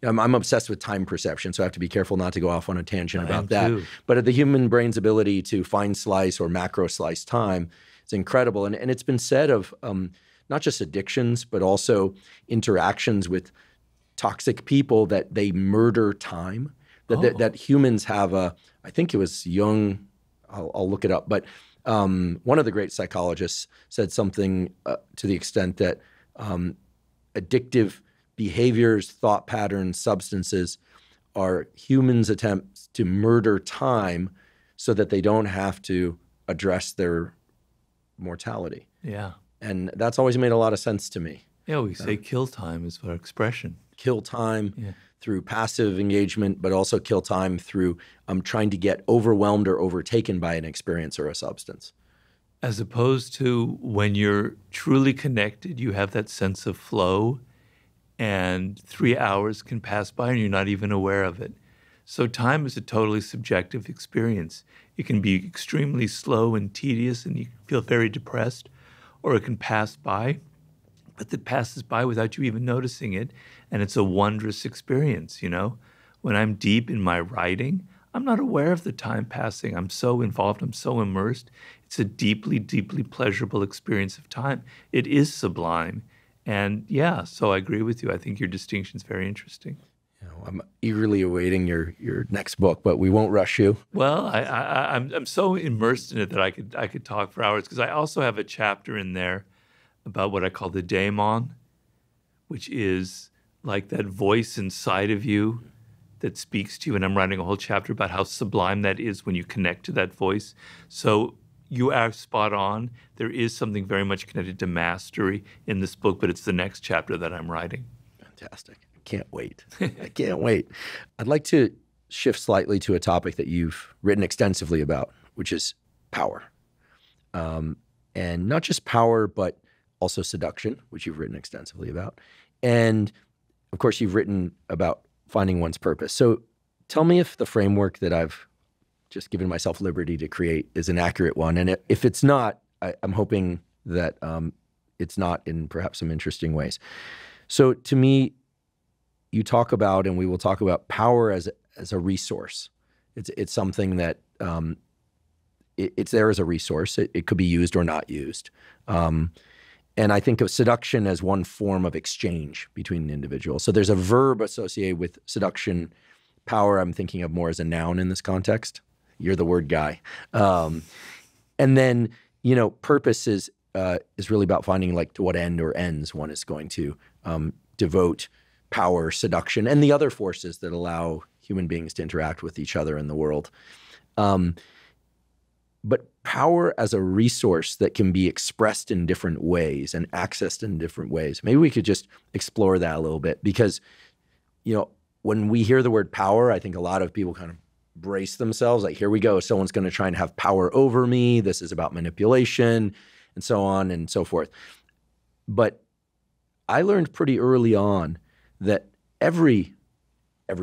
I'm obsessed with time perception, so I have to be careful not to go off on a tangent about that. Too. But the human brain's ability to fine slice or macro slice time is incredible. And it's been said of not just addictions, but also interactions with toxic people that they murder time. That humans have I think it was Jung, I'll look it up, but one of the great psychologists said something to the extent that addictive behaviors, thought patterns, substances are humans' attempts to murder time so that they don't have to address their mortality. Yeah. And that's always made a lot of sense to me. Yeah, we say kill time is our expression. Kill time through passive engagement, but also kill time through trying to get overwhelmed or overtaken by an experience or a substance. As opposed to when you're truly connected, you have that sense of flow, and 3 hours can pass by and you're not even aware of it. So time is a totally subjective experience. It can be extremely slow and tedious and you feel very depressed, or it can pass by, but it passes by without you even noticing it, and it's a wondrous experience, When I'm deep in my writing, I'm not aware of the time passing. I'm so involved, I'm so immersed. It's a deeply, deeply pleasurable experience of time. It is sublime. And so I agree with you. I think your distinction is very interesting. I'm eagerly awaiting your next book, but we won't rush you. Well, I'm so immersed in it that I could talk for hours, because I also have a chapter in there about what I call the daemon, which is like that voice inside of you that speaks to you. And I'm writing a whole chapter about how sublime that is when you connect to that voice. So you are spot on. There is something very much connected to mastery in this book, but it's the next chapter that I'm writing. Fantastic. I can't wait. I can't wait. I'd like to shift slightly to a topic that you've written extensively about, which is power. And not just power, but also seduction, which you've written extensively about. And of course, you've written about finding one's purpose. So tell me if the framework that I've just given myself liberty to create is an accurate one. And if it's not, I'm hoping that it's not in perhaps some interesting ways. So to me, you talk about, and we will talk about, power as a resource. It's something that it's there as a resource. It could be used or not used. And I think of seduction as one form of exchange between an individual. So there's a verb associated with seduction. Power, I'm thinking of more as a noun in this context. You're the word guy. And then, purpose is really about finding like to what end or ends one is going to devote power, seduction, and the other forces that allow human beings to interact with each other in the world. But power as a resource that can be expressed in different ways and accessed in different ways. Maybe we could just explore that a little bit because, when we hear the word power, I think a lot of people kind of brace themselves like, here we go. Someone's going to try and have power over me. This is about manipulation and so on and so forth. But I learned pretty early on that every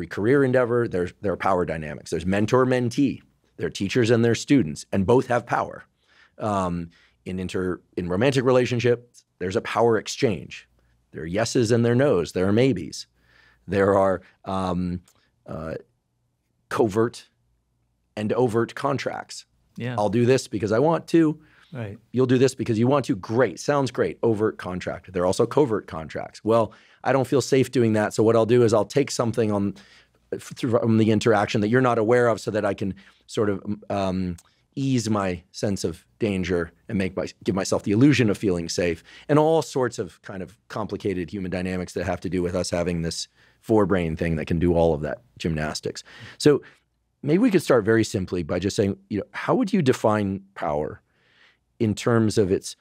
career endeavor, there are power dynamics. There's mentor-mentee. There are teachers and their students, and both have power. In romantic relationships, there's a power exchange. There are yeses and there are nos. There are maybes. There are covert and overt contracts. Yeah. I'll do this because I want to. Right. You'll do this because you want to. Great. Sounds great. Overt contract. There are also covert contracts. Well, I don't feel safe doing that. So what I'll do is I'll take something from the interaction that you're not aware of so that I can sort of ease my sense of danger and give myself the illusion of feeling safe, and all sorts of kind of complicated human dynamics that have to do with us having this forebrain thing that can do all of that gymnastics. So maybe we could start very simply by just saying, how would you define power in terms of its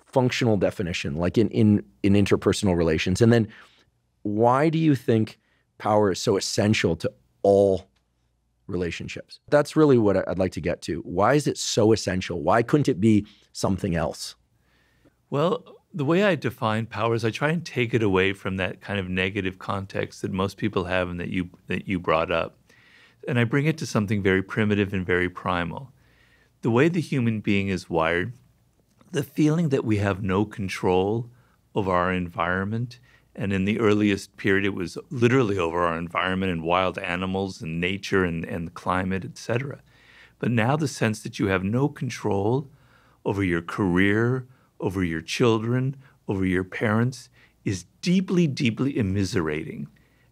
functional definition, like in interpersonal relations? And then why do you think power is so essential to all relationships? That's really what I'd like to get to. Why is it so essential? Why couldn't it be something else? Well, the way I define power is I try and take it away from that kind of negative context that most people have and that you brought up. And I bring it to something very primitive and very primal. The way the human being is wired, the feeling that we have no control over our environment, and in the earliest period, it was literally over our environment and wild animals and nature and the climate, etc. But now the sense that you have no control over your career, over your children, over your parents is deeply, deeply immiserating.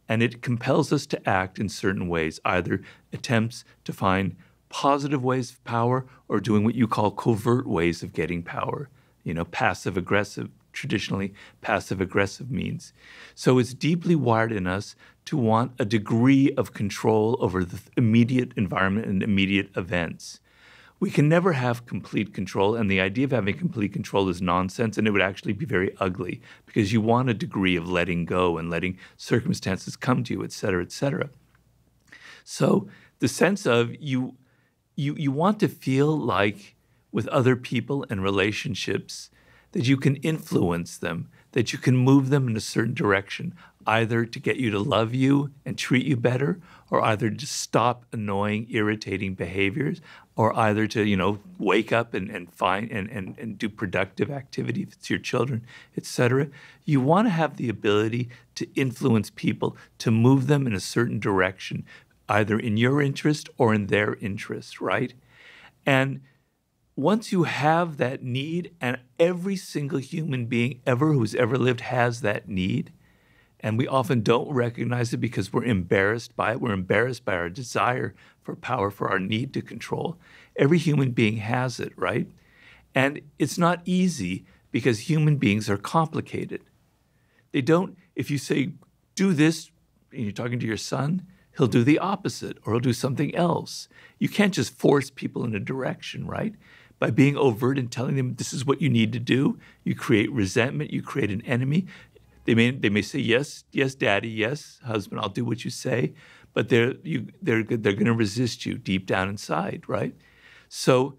And it compels us to act in certain ways, either attempts to find positive ways of power or doing what you call covert ways of getting power, passive-aggressive, traditionally passive-aggressive means. So it's deeply wired in us to want a degree of control over the immediate environment and immediate events. We can never have complete control, and the idea of having complete control is nonsense, and it would actually be very ugly because you want a degree of letting go and letting circumstances come to you, et cetera, et cetera. So the sense of you want to feel like with other people and relationships that you can influence them, that you can move them in a certain direction, either to get you to love you and treat you better, or either to stop annoying, irritating behaviors, or either to, wake up and find and do productive activity if it's your children, et cetera. You want to have the ability to influence people, to move them in a certain direction, either in your interest or in their interest, right? And once you have that need, and every single human being who's ever lived has that need, and we often don't recognize it because we're embarrassed by it. We're embarrassed by our desire for power, for our need to control. Every human being has it, right? And it's not easy because human beings are complicated. If you say, do this, and you're talking to your son, he'll do the opposite, or he'll do something else. You can't just force people in a direction, right? By being overt and telling them this is what you need to do, you create resentment, you create an enemy. They may say, yes, daddy, yes, husband, I'll do what you say, but they're going to resist you deep down inside, right? So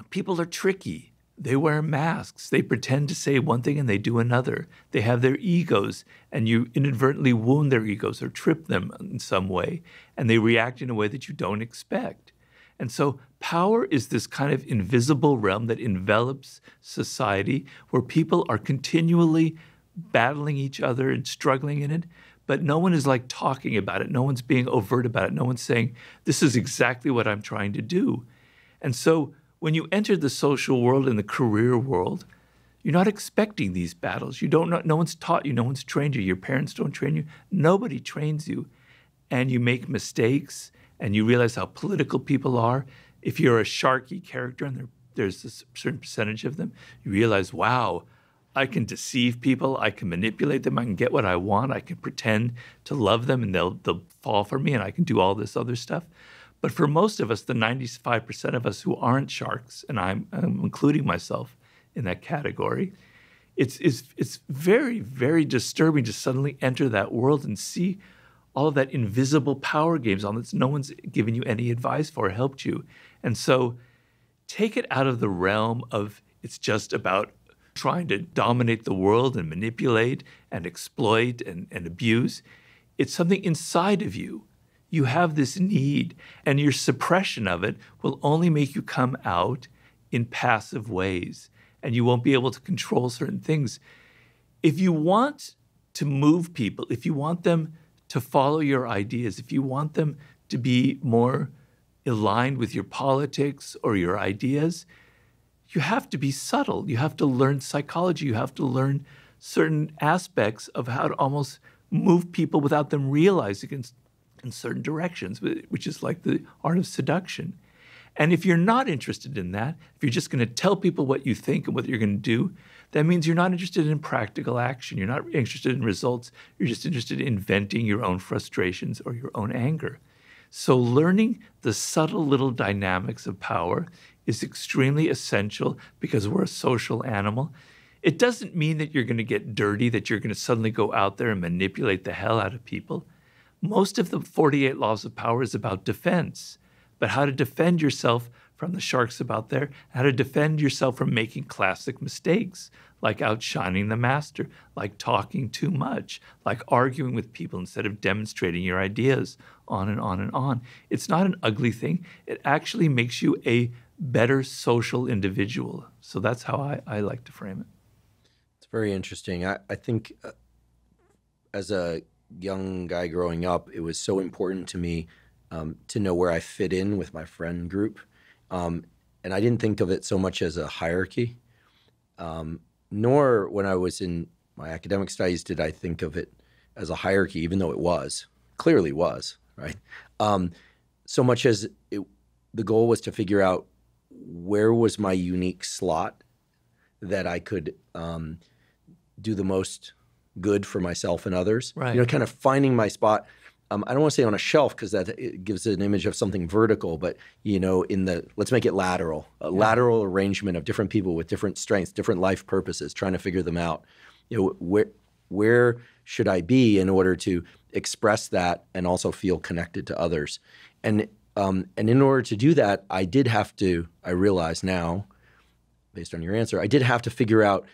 people are tricky. They wear masks. They pretend to say one thing and they do another. They have their egos, and you inadvertently wound their egos or trip them in some way, and they react in a way that you don't expect. And so power is this kind of invisible realm that envelops society where people are continually battling each other and struggling in it, but no one is like talking about it. No one's being overt about it. No one's saying, this is exactly what I'm trying to do. And so when you enter the social world and the career world, you're not expecting these battles. You don't know, no one's taught you, no one's trained you. Your parents don't train you. Nobody trains you. And you make mistakes, and you realize how political people are. If you're a sharky character, and there's a certain percentage of them, you realize, wow, I can deceive people, I can manipulate them, I can get what I want, I can pretend to love them, and they'll fall for me, and I can do all this other stuff. But for most of us, the 95% of us who aren't sharks, and I'm including myself in that category, it's very, very disturbing to suddenly enter that world and see all of that invisible power games on that no one's given you any advice for or helped you. And so take it out of the realm of it's just about trying to dominate the world and manipulate and exploit and abuse. It's something inside of you. You have this need, and your suppression of it will only make you come out in passive ways, and you won't be able to control certain things. If you want to move people, if you want them to follow your ideas, if you want them to be more aligned with your politics or your ideas, you have to be subtle. You have to learn psychology. You have to learn certain aspects of how to almost move people without them realizing in certain directions, which is like the art of seduction. And if you're not interested in that, if you're just going to tell people what you think and what you're going to do, that means you're not interested in practical action. You're not interested in results. You're just interested in venting your own frustrations or your own anger. So learning the subtle little dynamics of power is extremely essential because we're a social animal. It doesn't mean that you're going to get dirty, that you're going to suddenly go out there and manipulate the hell out of people. Most of the 48 laws of power is about defense, but how to defend yourself from the sharks out there, how to defend yourself from making classic mistakes, like outshining the master, like talking too much, like arguing with people instead of demonstrating your ideas, on and on and on. It's not an ugly thing. It actually makes you a better social individual. So that's how I like to frame it. It's very interesting. I think as a young guy growing up, it was so important to me to know where I fit in with my friend group. And I didn't think of it so much as a hierarchy, nor when I was in my academic studies did I think of it as a hierarchy, even though it clearly was, right? So much as the goal was to figure out where was my unique slot that I could do the most good for myself and others. Right. Kind of finding my spot. I don't want to say on a shelf because it gives an image of something vertical, but let's make it lateral, lateral arrangement of different people with different strengths, different life purposes, trying to figure them out. Where should I be in order to express that and also feel connected to others? And in order to do that, I realize now, based on your answer, I did have to figure out,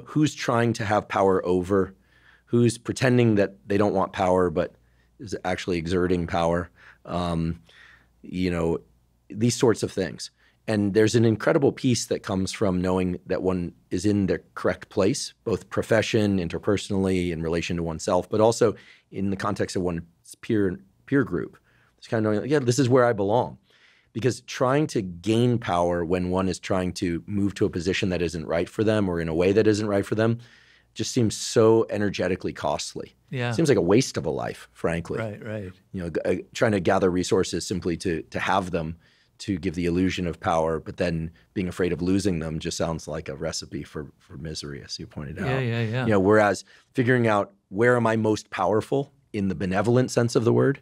who's trying to have power over, who's pretending that they don't want power but is actually exerting power, these sorts of things. And there's an incredible peace that comes from knowing that one is in the correct place, both profession, interpersonally, in relation to oneself, but also in the context of one's peer group. It's kind of knowing, this is where I belong. Because trying to gain power when one is trying to move to a position that isn't right for them or in a way that isn't right for them just seems so energetically costly. Yeah. It seems like a waste of a life, frankly. Right. Trying to gather resources simply to have them, to give the illusion of power, but then being afraid of losing them just sounds like a recipe for misery, as you pointed out. Yeah. Whereas figuring out where am I most powerful in the benevolent sense of the word,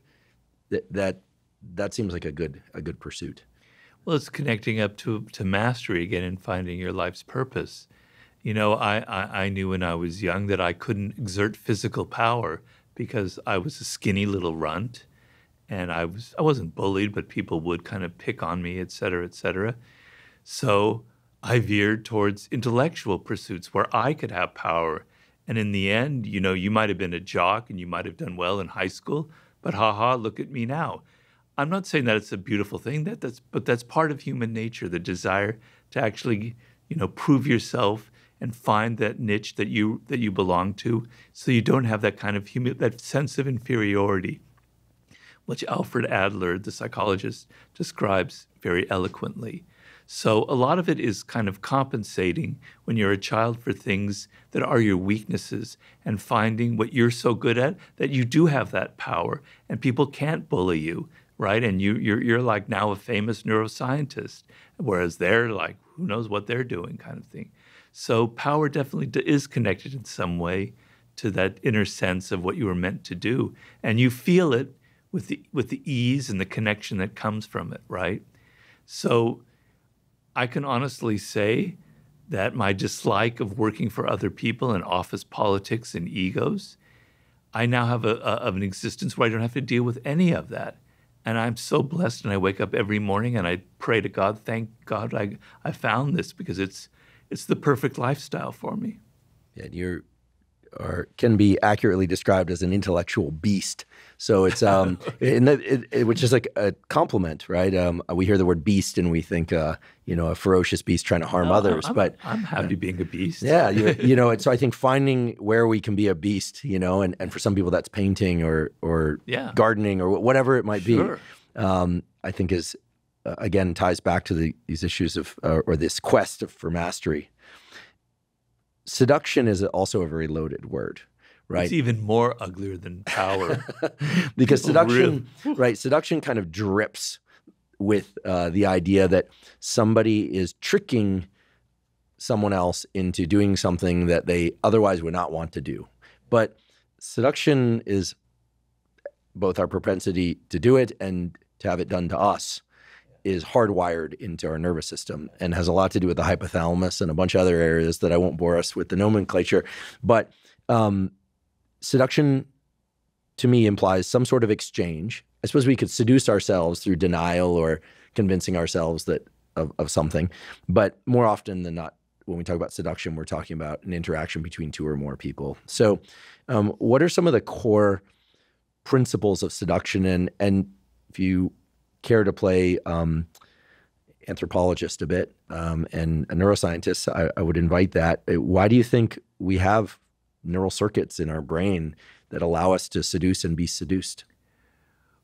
that seems like a good pursuit. Well, it's connecting up to mastery again and finding your life's purpose. I knew when I was young that I couldn't exert physical power because I was a skinny little runt, and I wasn't bullied, but people would kind of pick on me, et cetera, et cetera. So I veered towards intellectual pursuits where I could have power. And in the end, you might have been a jock and you might have done well in high school, but look at me now. I'm not saying that it's a beautiful thing, but that's part of human nature, the desire to actually, prove yourself and find that niche that you belong to, so you don't have that kind of that sense of inferiority. which Alfred Adler, the psychologist, describes very eloquently. So a lot of it is kind of compensating when you're a child for things that are your weaknesses and finding what you're so good at that you do have that power and people can't bully you, right? And you're like now a famous neuroscientist, whereas they're like, who knows what they're doing kind of thing. So power definitely is connected in some way to that inner sense of what you were meant to do. And you feel it with the ease and the connection that comes from it, right? So I can honestly say that my dislike of working for other people and office politics and egos, I now have an existence where I don't have to deal with any of that. And I'm so blessed, and I wake up every morning and I pray to God, thank God I found this, because it's the perfect lifestyle for me. Yeah, can be accurately described as an intellectual beast. So it's which is like a compliment, right? We hear the word beast and we think a ferocious beast trying to harm others. But I'm happy being a beast. Yeah, so I think finding where we can be a beast, and for some people that's painting or gardening or whatever it might be. I think is again ties back to these issues of or this quest for mastery. Seduction is also a very loaded word, right? It's even more uglier than power. Because seduction kind of drips with the idea that somebody is tricking someone else into doing something that they otherwise would not want to do. But seduction is both our propensity to do it and to have it done to us is hardwired into our nervous system and has a lot to do with the hypothalamus and a bunch of other areas that I won't bore us with the nomenclature. But seduction, to me, implies some sort of exchange. I suppose we could seduce ourselves through denial or convincing ourselves of something. But more often than not, when we talk about seduction, we're talking about an interaction between two or more people. So what are some of the core principles of seduction? And if you care to play anthropologist a bit and a neuroscientist, I would invite that. Why do you think we have neural circuits in our brain that allow us to seduce and be seduced?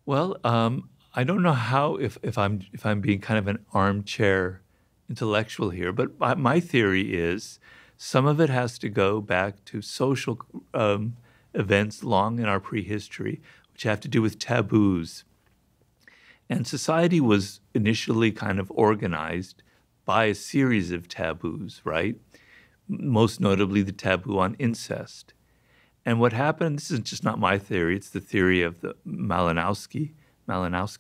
Well, I don't know how if I'm being kind of an armchair intellectual here, but my theory is some of it has to go back to social events long in our prehistory, which have to do with taboos. And society was initially kind of organized by a series of taboos, right? Most notably the taboo on incest. And what happened, this is just not my theory, it's the theory of the Malinowski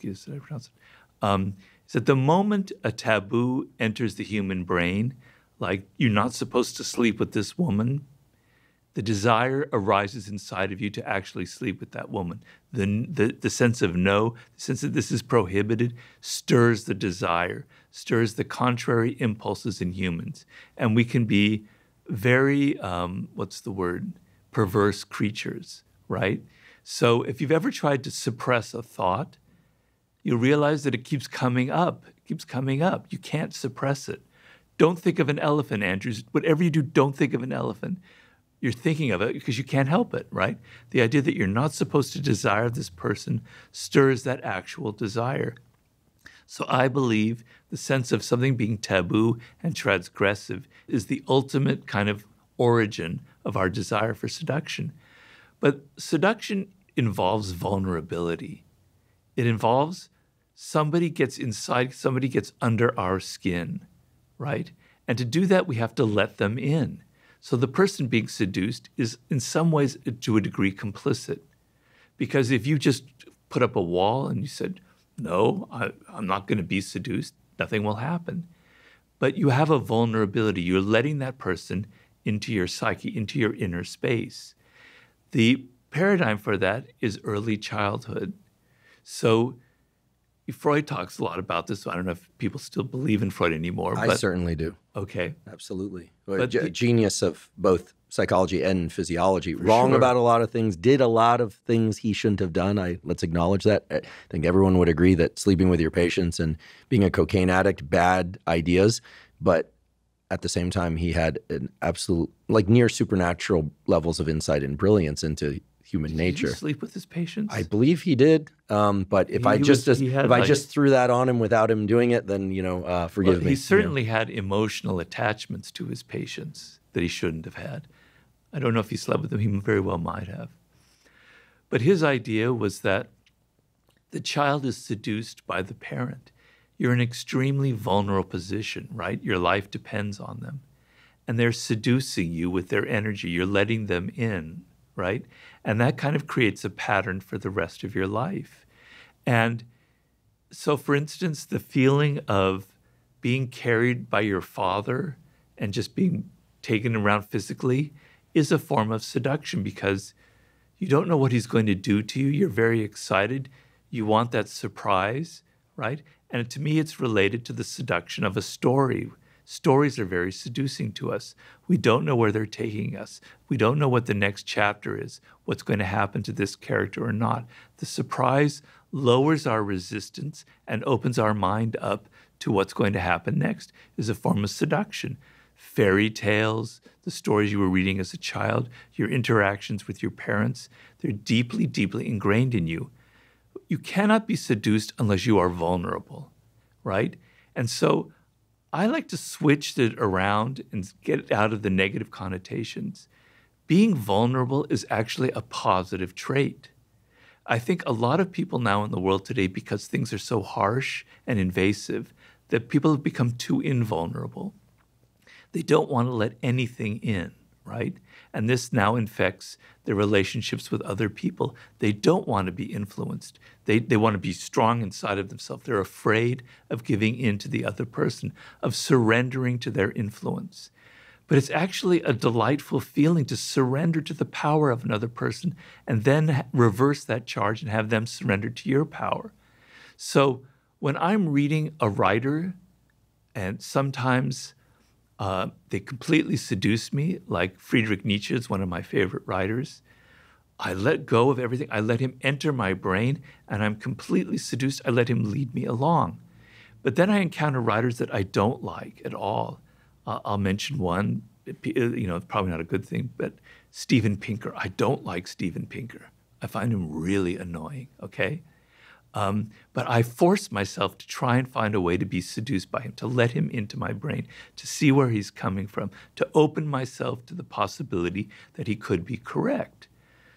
is that I pronounce it, is that the moment a taboo enters the human brain, like you're not supposed to sleep with this woman, the desire arises inside of you to actually sleep with that woman. The sense of no, the sense that this is prohibited, stirs the desire, stirs the contrary impulses in humans. And we can be very, perverse creatures, right? So if you've ever tried to suppress a thought, you'll realize that it keeps coming up. It keeps coming up. You can't suppress it. Don't think of an elephant, Andrews. Whatever you do, don't think of an elephant. You're thinking of it because you can't help it, right? The idea that you're not supposed to desire this person stirs that actual desire. So I believe the sense of something being taboo and transgressive is the ultimate kind of origin of our desire for seduction. But seduction involves vulnerability. It involves somebody gets inside, somebody gets under our skin, right? And to do that, we have to let them in. So the person being seduced is in some ways, to a degree, complicit. Because if you just put up a wall and you said, no, I'm not going to be seduced, nothing will happen. But you have a vulnerability. You're letting that person into your psyche, into your inner space. The paradigm for that is early childhood. So Freud talks a lot about this. So I don't know if people still believe in Freud anymore. I certainly do. Okay. Absolutely. Genius of both psychology and physiology. Wrong about a lot of things, did a lot of things he shouldn't have done. Let's acknowledge that. I think everyone would agree that sleeping with your patients and being a cocaine addict, bad ideas. But at the same time, he had an absolute, like near supernatural levels of insight and brilliance into human Did nature. he sleep with his patients? I believe he did. But if I just threw that on him without him doing it, then forgive me. He certainly had emotional attachments to his patients that he shouldn't have had. I don't know if he slept with them. He very well might have. But his idea was that the child is seduced by the parent. You're in an extremely vulnerable position, right? Your life depends on them. And they're seducing you with their energy. You're letting them in, right? And that kind of creates a pattern for the rest of your life. And so, for instance, the feeling of being carried by your father and just being taken around physically is a form of seduction because you don't know what he's going to do to you. You're very excited. You want that surprise, right? And to me, it's related to the seduction of a story. Stories are very seducing to us. We don't know where they're taking us. We don't know what the next chapter is, what's going to happen to this character or not. The surprise lowers our resistance and opens our mind up to what's going to happen next is a form of seduction. Fairy tales, the stories you were reading as a child, your interactions with your parents, they're deeply, deeply ingrained in you. You cannot be seduced unless you are vulnerable, right? And so I like to switch it around and get out of the negative connotations. Being vulnerable is actually a positive trait. I think a lot of people now in the world today, because things are so harsh and invasive, that people have become too invulnerable. They don't want to let anything in, right? And this now infects their relationships with other people. They don't want to be influenced. They want to be strong inside of themselves. They're afraid of giving in to the other person, of surrendering to their influence. But it's actually a delightful feeling to surrender to the power of another person and then reverse that charge and have them surrender to your power. So when I'm reading a writer, and sometimes they completely seduce me, like Friedrich Nietzsche is one of my favorite writers. I let go of everything. I let him enter my brain, and I'm completely seduced. I let him lead me along. But then I encounter writers that I don't like at all. I'll mention one, it's probably not a good thing, but Steven Pinker. I don't like Steven Pinker. I find him really annoying, okay? But I force myself to try and find a way to be seduced by him, to let him into my brain, to see where he's coming from, to open myself to the possibility that he could be correct.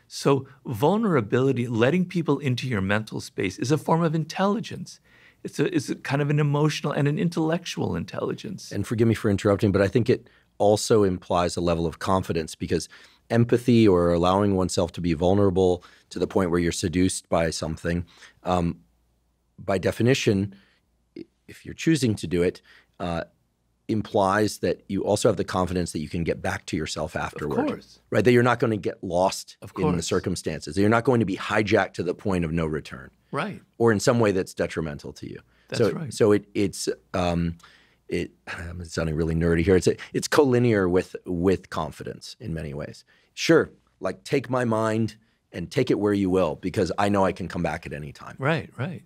So vulnerability, letting people into your mental space, is a form of intelligence. It's a kind of an emotional and an intellectual intelligence. And forgive me for interrupting, but I think it also implies a level of confidence because empathy or allowing oneself to be vulnerable to the point where you're seduced by something, by definition, if you're choosing to do it, implies that you also have the confidence that you can get back to yourself afterward. Of course. Right? That you're not going to get lost in the circumstances. That you're not going to be hijacked to the point of no return. Right. Or in some way that's detrimental to you. That's right. So it's I'm sounding really nerdy here. It's collinear with confidence in many ways. Sure, like take my mind and take it where you will because I know I can come back at any time. Right, right.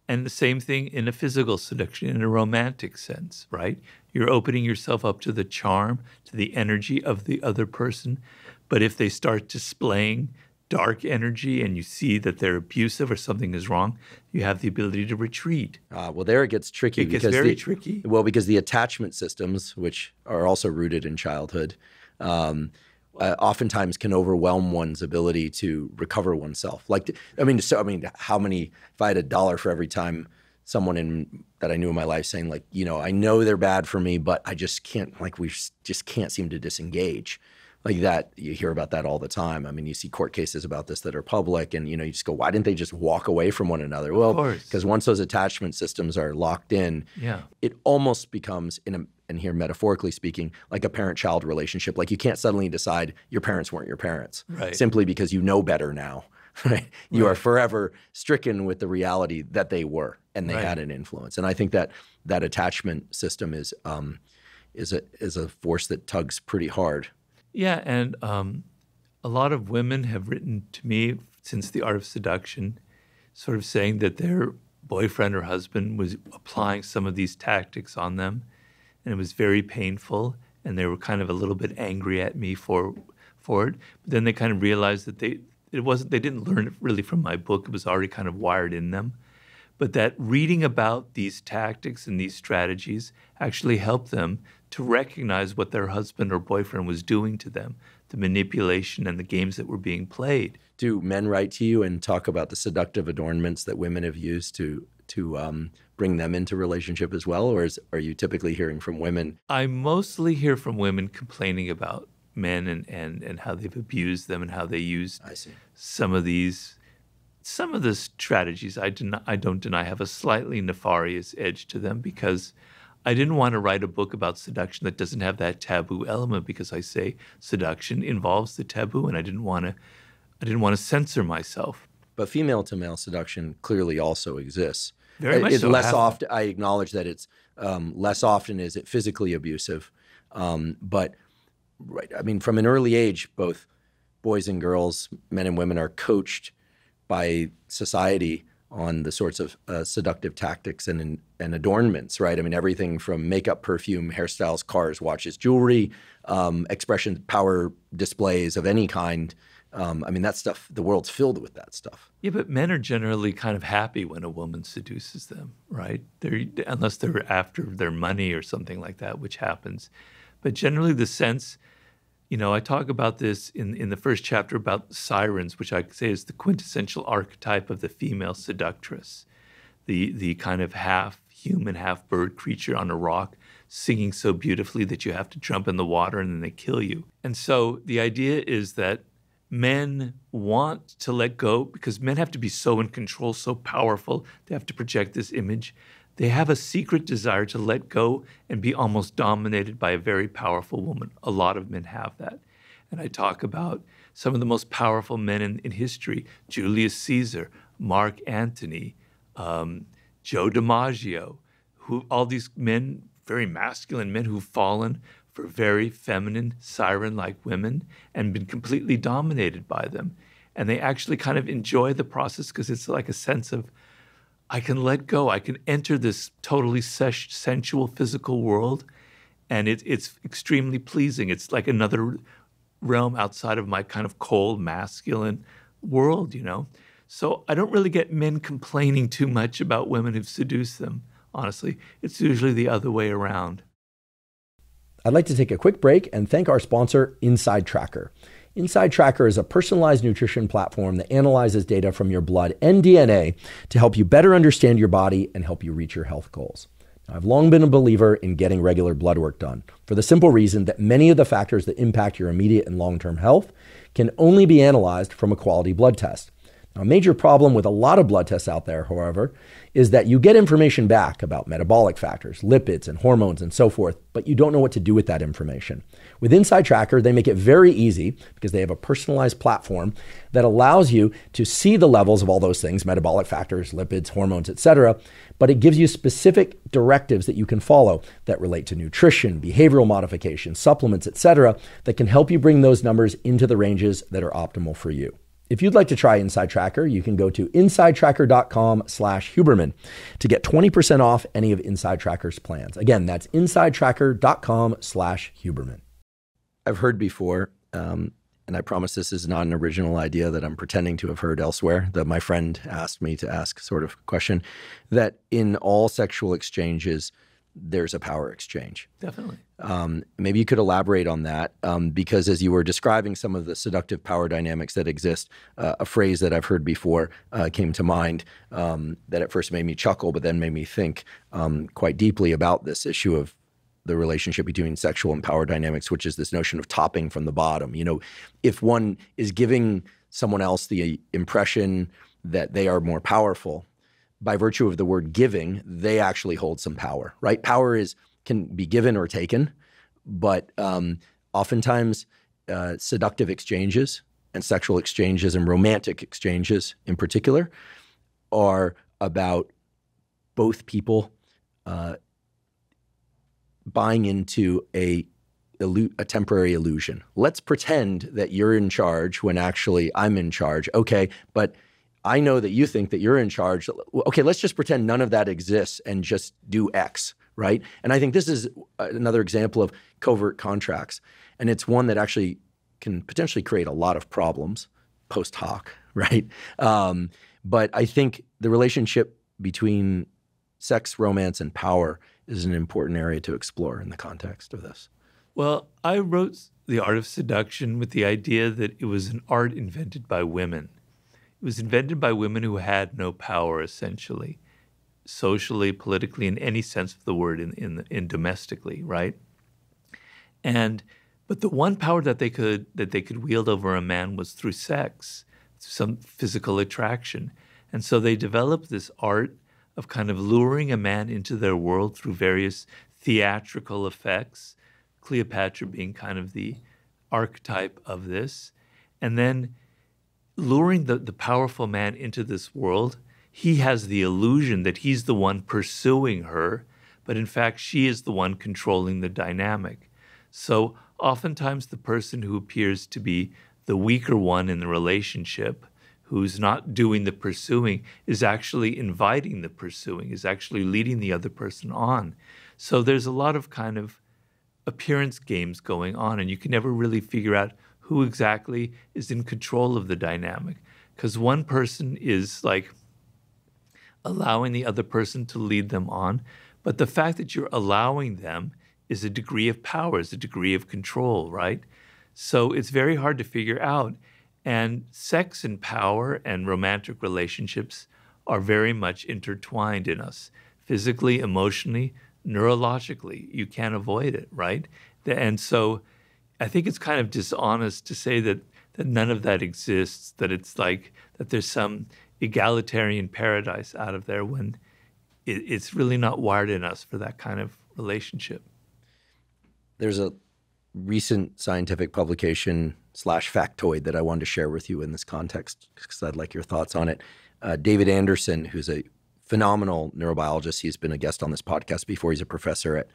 And the same thing in a physical seduction, in a romantic sense, right? You're opening yourself up to the charm, to the energy of the other person. But if they start displaying dark energy and you see that they're abusive or something is wrong, you have the ability to retreat. Well, there it gets tricky. It gets very tricky. Well, because the attachment systems, which are also rooted in childhood, oftentimes can overwhelm one's ability to recover oneself. How many? If I had $1 for every time someone that I knew in my life saying, like, I know they're bad for me, but I just can't. Like, we just can't seem to disengage. Like that, you hear about that all the time. I mean, you see court cases about this that are public, and you just go, why didn't they just walk away from one another? Well, because once those attachment systems are locked in, it almost becomes and here metaphorically speaking, like a parent-child relationship. Like you can't suddenly decide your parents weren't your parents, right, simply because you know better now. Right? You are forever stricken with the reality that they were and they had an influence. And I think that attachment system is a force that tugs pretty hard. Yeah, and a lot of women have written to me since The Art of Seduction, sort of saying that their boyfriend or husband was applying some of these tactics on them, and it was very painful, and they were kind of a little bit angry at me for it. But then they kind of realized that they didn't learn it really from my book. It was already kind of wired in them. But that reading about these tactics and these strategies actually helped them to recognize what their husband or boyfriend was doing to them, the manipulation and the games that were being played. Do men write to you and talk about the seductive adornments that women have used to bring them into relationship as well? Or are you typically hearing from women? I mostly hear from women complaining about men and how they've abused them and how they used some of the strategies. I don't deny have a slightly nefarious edge to them, because I didn't want to write a book about seduction that doesn't have that taboo element, because I say seduction involves the taboo, and I didn't want to censor myself. But female to male seduction clearly also exists. Very much it's so. Less often. I acknowledge that it's less often is it physically abusive, but right. I mean, from an early age, both boys and girls, men and women, are coached by society on the sorts of seductive tactics and adornments, right? I mean, everything from makeup, perfume, hairstyles, cars, watches, jewelry, expression, power displays of any kind. I mean, that stuff, the world's filled with that stuff. Yeah, but men are generally kind of happy when a woman seduces them, right? Unless they're after their money or something like that, which happens. But generally the sense, I talk about this in the first chapter about sirens, which I say is the quintessential archetype of the female seductress, the kind of half human, half bird creature on a rock singing so beautifully that you have to jump in the water and then they kill you. And so the idea is that men want to let go because men have to be so in control, so powerful. They have to project this image. They have a secret desire to let go and be almost dominated by a very powerful woman. A lot of men have that. And I talk about some of the most powerful men in history: Julius Caesar, Mark Antony, Joe DiMaggio, all these men, very masculine men who've fallen for very feminine, siren-like women and been completely dominated by them. And they actually kind of enjoy the process because it's like a sense of, I can let go. I can enter this totally sensual physical world, and it's extremely pleasing. It's like another realm outside of my kind of cold, masculine world, So I don't really get men complaining too much about women who've seduced them, honestly. It's usually the other way around. I'd like to take a quick break and thank our sponsor, InsideTracker. InsideTracker is a personalized nutrition platform that analyzes data from your blood and DNA to help you better understand your body and help you reach your health goals. Now, I've long been a believer in getting regular blood work done for the simple reason that many of the factors that impact your immediate and long-term health can only be analyzed from a quality blood test. Now, a major problem with a lot of blood tests out there, however, is that you get information back about metabolic factors, lipids, and hormones, and so forth, but you don't know what to do with that information. With InsideTracker, they make it very easy because they have a personalized platform that allows you to see the levels of all those things, metabolic factors, lipids, hormones, etc., but it gives you specific directives that you can follow that relate to nutrition, behavioral modification, supplements, etc., that can help you bring those numbers into the ranges that are optimal for you. If you'd like to try InsideTracker, you can go to InsideTracker.com/Huberman to get 20% off any of InsideTracker's plans. Again, that's InsideTracker.com/Huberman. I've heard before, and I promise this is not an original idea that I'm pretending to have heard elsewhere, that my friend asked me to ask sort of question, that in all sexual exchanges, there's a power exchange. Definitely. Maybe you could elaborate on that, because as you were describing some of the seductive power dynamics that exist, a phrase that I've heard before came to mind that at first made me chuckle, but then made me think quite deeply about this issue of the relationship between sexual and power dynamics, which is this notion of topping from the bottom. If one is giving someone else the impression that they are more powerful, by virtue of the word giving, they actually hold some power, right? Power can be given or taken, but oftentimes seductive exchanges and sexual exchanges and romantic exchanges in particular are about both people buying into a temporary illusion. Let's pretend that you're in charge when actually I'm in charge. Okay, but I know that you think that you're in charge. Okay, let's just pretend none of that exists and just do X, right? And I think this is another example of covert contracts. And it's one that actually can potentially create a lot of problems post hoc, right? But I think the relationship between sex, romance, and power is an important area to explore in the context of this. Well, I wrote The Art of Seduction with the idea that it was an art invented by women. It was invented by women who had no power, essentially, socially, politically, in any sense of the word, in domestically, right? But the one power that they could wield over a man was through sex, some physical attraction. And so they developed this art of kind of luring a man into their world through various theatrical effects, Cleopatra being kind of the archetype of this, and then luring the powerful man into this world. He has the illusion that he's the one pursuing her, but in fact, she is the one controlling the dynamic. So oftentimes the person who appears to be the weaker one in the relationship, who's not doing the pursuing, is actually inviting the pursuing, is actually leading the other person on. So there's a lot of kind of appearance games going on, and you can never really figure out who exactly is in control of the dynamic, because one person is like allowing the other person to lead them on, but the fact that you're allowing them is a degree of power, is a degree of control, right? So it's very hard to figure out. And sex and power and romantic relationships are very much intertwined in us, physically, emotionally, neurologically. You can't avoid it, right? And so I think it's kind of dishonest to say that none of that exists, that it's like that there's some egalitarian paradise out of there when it's really not wired in us for that kind of relationship. There's a recent scientific publication / factoid that I wanted to share with you in this context because I'd like your thoughts on it. David Anderson, who's a phenomenal neurobiologist, he's been a guest on this podcast before. He's a professor at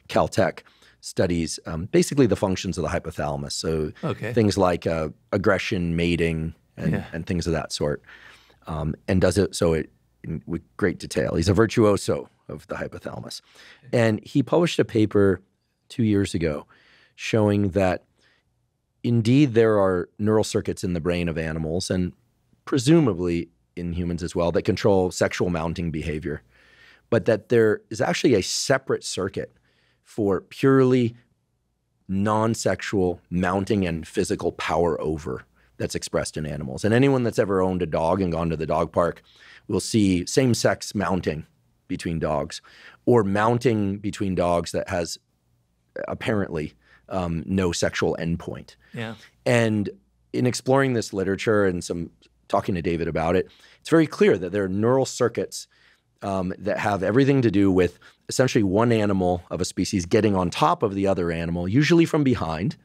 Caltech, studies basically the functions of the hypothalamus. So things like aggression, mating, and things of that sort, and does it with great detail. He's a virtuoso of the hypothalamus. And he published a paper 2 years ago showing that indeed there are neural circuits in the brain of animals and presumably in humans as well that control sexual mounting behavior, but that there is actually a separate circuit for purely non-sexual mounting and physical power over that's expressed in animals. And anyone that's ever owned a dog and gone to the dog park will see same-sex mounting between dogs or mounting between dogs that has apparently no sexual endpoint. Yeah. And in exploring this literature and some talking to David about it, it's very clear that there are neural circuits that have everything to do with essentially one animal of a species getting on top of the other animal, usually from behind,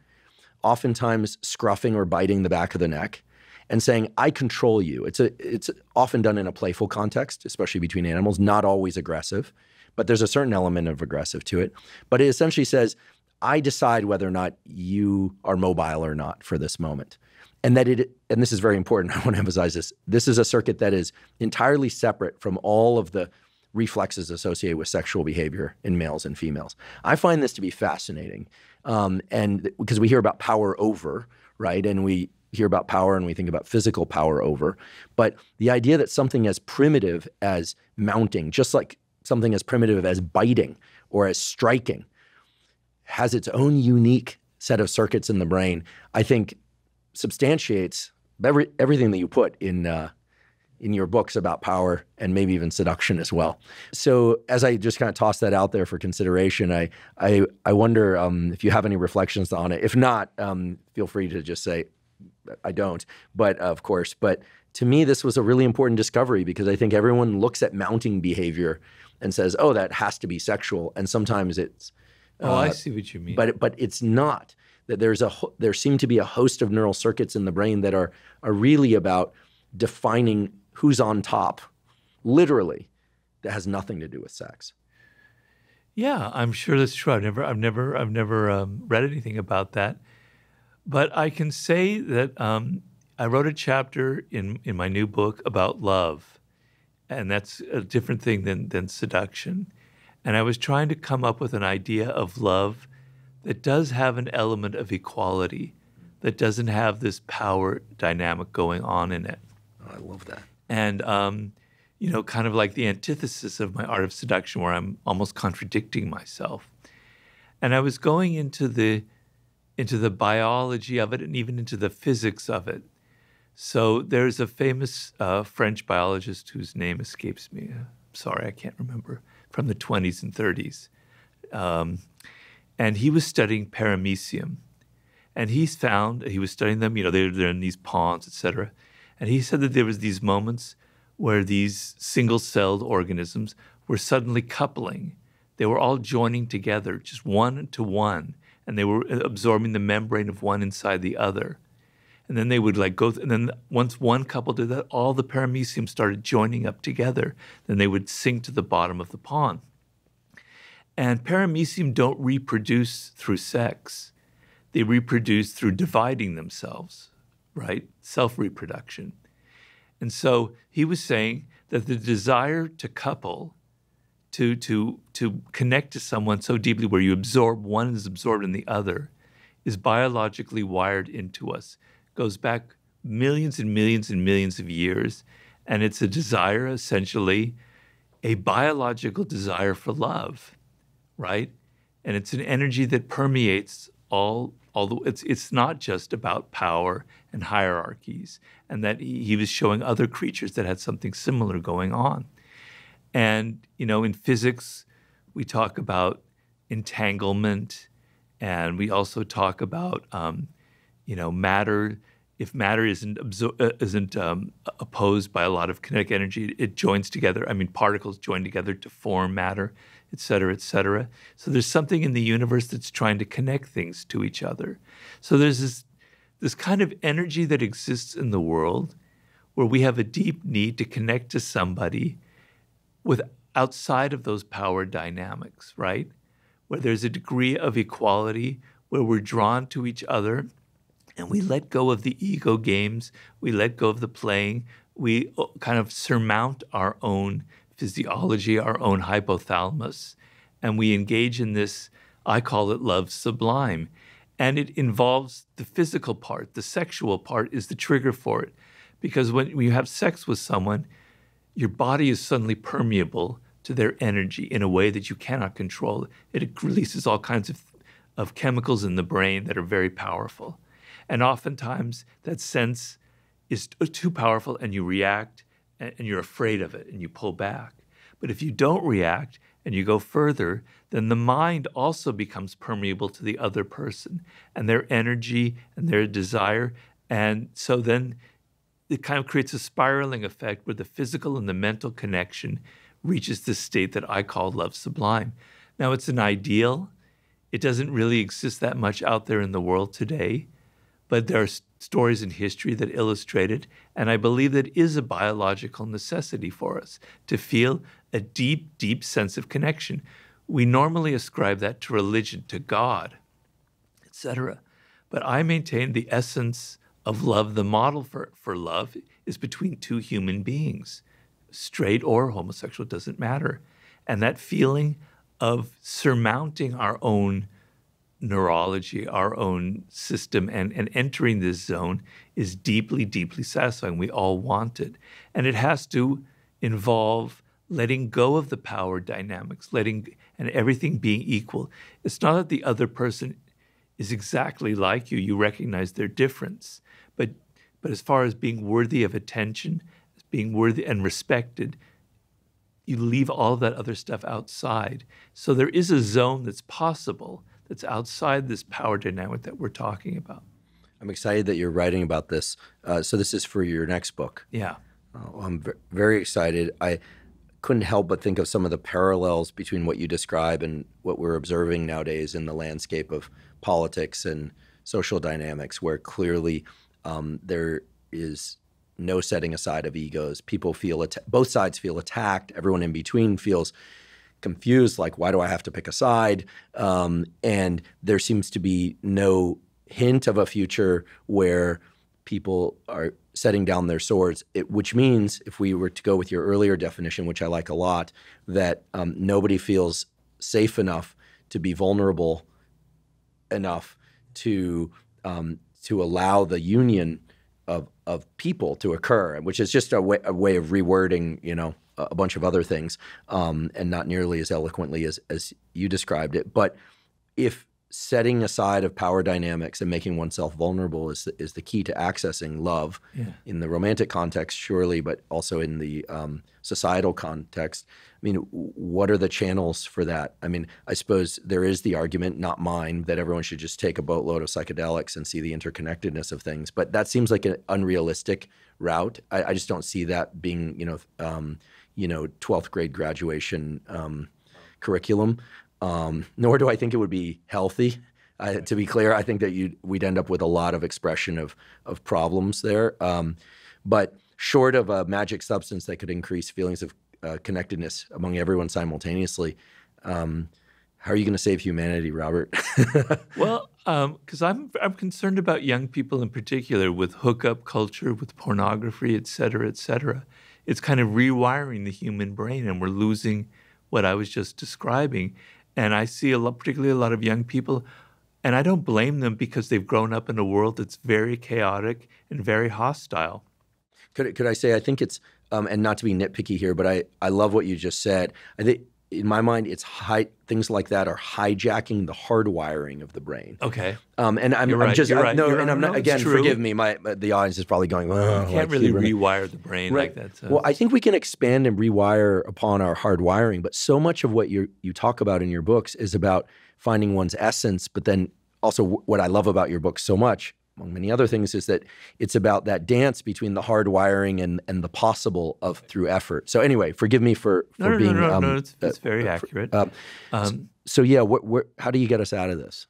oftentimes scruffing or biting the back of the neck, and saying, I control you. It's often done in a playful context, especially between animals, not always aggressive, but there's a certain element of aggressive to it. But it essentially says, I decide whether or not you are mobile or not for this moment. And and this is very important, I want to emphasize this is a circuit that is entirely separate from all of the reflexes associated with sexual behavior in males and females. I find this to be fascinating. And because we hear about power over, right? And we hear about power and we think about physical power over. But the idea that something as primitive as mounting, just like something as primitive as biting or as striking, has its own unique set of circuits in the brain, I think substantiates everything that you put in your books about power and maybe even seduction as well. So as I just kind of toss that out there for consideration, I wonder if you have any reflections on it. If not, feel free to just say, I don't, but of course. But to me, this was a really important discovery because I think everyone looks at mounting behavior and says, oh, that has to be sexual. And sometimes it's I see what you mean. But it's not. That there seem to be a host of neural circuits in the brain that are really about defining who's on top, literally, that has nothing to do with sex. Yeah, I'm sure that's true. I've never read anything about that, but I can say that I wrote a chapter in my new book about love, and that's a different thing than seduction. And I was trying to come up with an idea of love that does have an element of equality, that doesn't have this power dynamic going on in it. Oh, I love that. And, kind of like the antithesis of my art of seduction, where I'm almost contradicting myself. And I was going into the biology of it and even into the physics of it. So there's a famous French biologist whose name escapes me. Sorry, I can't remember, from the 20s and 30s. And he was studying paramecium. And he was studying them, they're in these ponds, et cetera. And he said that there was these moments where these single-celled organisms were suddenly coupling. They were all joining together, just one to one, and they were absorbing the membrane of one inside the other. And then they would and then once one couple did that, all the paramecium started joining up together. Then they would sink to the bottom of the pond. And paramecium don't reproduce through sex. They reproduce through dividing themselves, right? Self-reproduction. And so he was saying that the desire to couple, to connect to someone so deeply where one is absorbed in the other, is biologically wired into us. Goes back millions and millions and millions of years, and it's a desire, essentially, a biological desire for love, right? And it's an energy that permeates it's not just about power and hierarchies, and that he was showing other creatures that had something similar going on. And, in physics, we talk about entanglement, and we also talk about, matter. If matter isn't opposed by a lot of kinetic energy, it joins together. Particles join together to form matter, et cetera, et cetera. So there's something in the universe that's trying to connect things to each other. So there's this kind of energy that exists in the world where we have a deep need to connect to somebody outside of those power dynamics, right? Where there's a degree of equality, where we're drawn to each other, and we let go of the ego games, we let go of the playing, we kind of surmount our own physiology, our own hypothalamus, and we engage in this, I call it love sublime. And it involves the physical part. The sexual part is the trigger for it. Because when you have sex with someone, your body is suddenly permeable to their energy in a way that you cannot control. It releases all kinds of chemicals in the brain that are very powerful. And oftentimes that sense is too powerful and you react and you're afraid of it and you pull back. But if you don't react and you go further, then the mind also becomes permeable to the other person and their energy and their desire. And so then it kind of creates a spiraling effect where the physical and the mental connection reaches this state that I call love sublime. Now, it's an ideal. It doesn't really exist that much out there in the world today, but there are stories in history that illustrate it, and I believe that it is a biological necessity for us to feel a deep, deep sense of connection. We normally ascribe that to religion, to God, etc. But I maintain the essence of love, the model for love, is between two human beings. Straight or homosexual, doesn't matter. And that feeling of surmounting our own neurology, our own system, and entering this zone is deeply, deeply satisfying. We all want it. And it has to involve letting go of the power dynamics, and everything being equal. It's not that the other person is exactly like you. You recognize their difference. But as far as being worthy of attention, being worthy and respected, you leave all of that other stuff outside. So there is a zone that's possible that's outside this power dynamic that we're talking about. I'm excited that you're writing about this. So this is for your next book. Yeah. I'm very excited. I couldn't help but think of some of the parallels between what you describe and what we're observing nowadays in the landscape of politics and social dynamics, where clearly there is no setting aside of egos. People feel both sides feel attacked. Everyone in between feels confused, like, why do I have to pick a side? And there seems to be no hint of a future where people are setting down their swords, which means, if we were to go with your earlier definition, which I like a lot, that nobody feels safe enough to be vulnerable enough to to allow the union of people to occur, which is just a way of rewording, a bunch of other things, and not nearly as eloquently as you described it. But if setting aside of power dynamics and making oneself vulnerable is the key to accessing love in the romantic context, surely, but also in the societal context, I mean, what are the channels for that? I mean, I suppose there is the argument, not mine, that everyone should just take a boatload of psychedelics and see the interconnectedness of things. But that seems like an unrealistic route. I just don't see that being, 12th grade graduation curriculum. Nor do I think it would be healthy. To be clear, I think that we'd end up with a lot of expression of problems there. But short of a magic substance that could increase feelings of connectedness among everyone simultaneously, how are you going to save humanity, Robert? Well, because I'm concerned about young people in particular with hookup culture, with pornography, et cetera, et cetera. It's kind of rewiring the human brain, and we're losing what I was just describing. And I see particularly a lot of young people, and I don't blame them because they've grown up in a world that's very chaotic and very hostile. Could I say, I think it's, and not to be nitpicky here, but I love what you just said. I think in my mind, things like that are hijacking the hardwiring of the brain. Okay. And I'm right, just, right. no, and I'm not, again, true. Forgive me, the audience is probably going, oh, you can't really rewire the brain like that. So. Well, I think we can expand and rewire upon our hardwiring, but so much of what you talk about in your books is about finding one's essence, but then also what I love about your book so much, among many other things, is that it's about that dance between the hardwiring and the possible of through effort. So anyway, forgive me for being... No, it's very accurate. How do you get us out of this?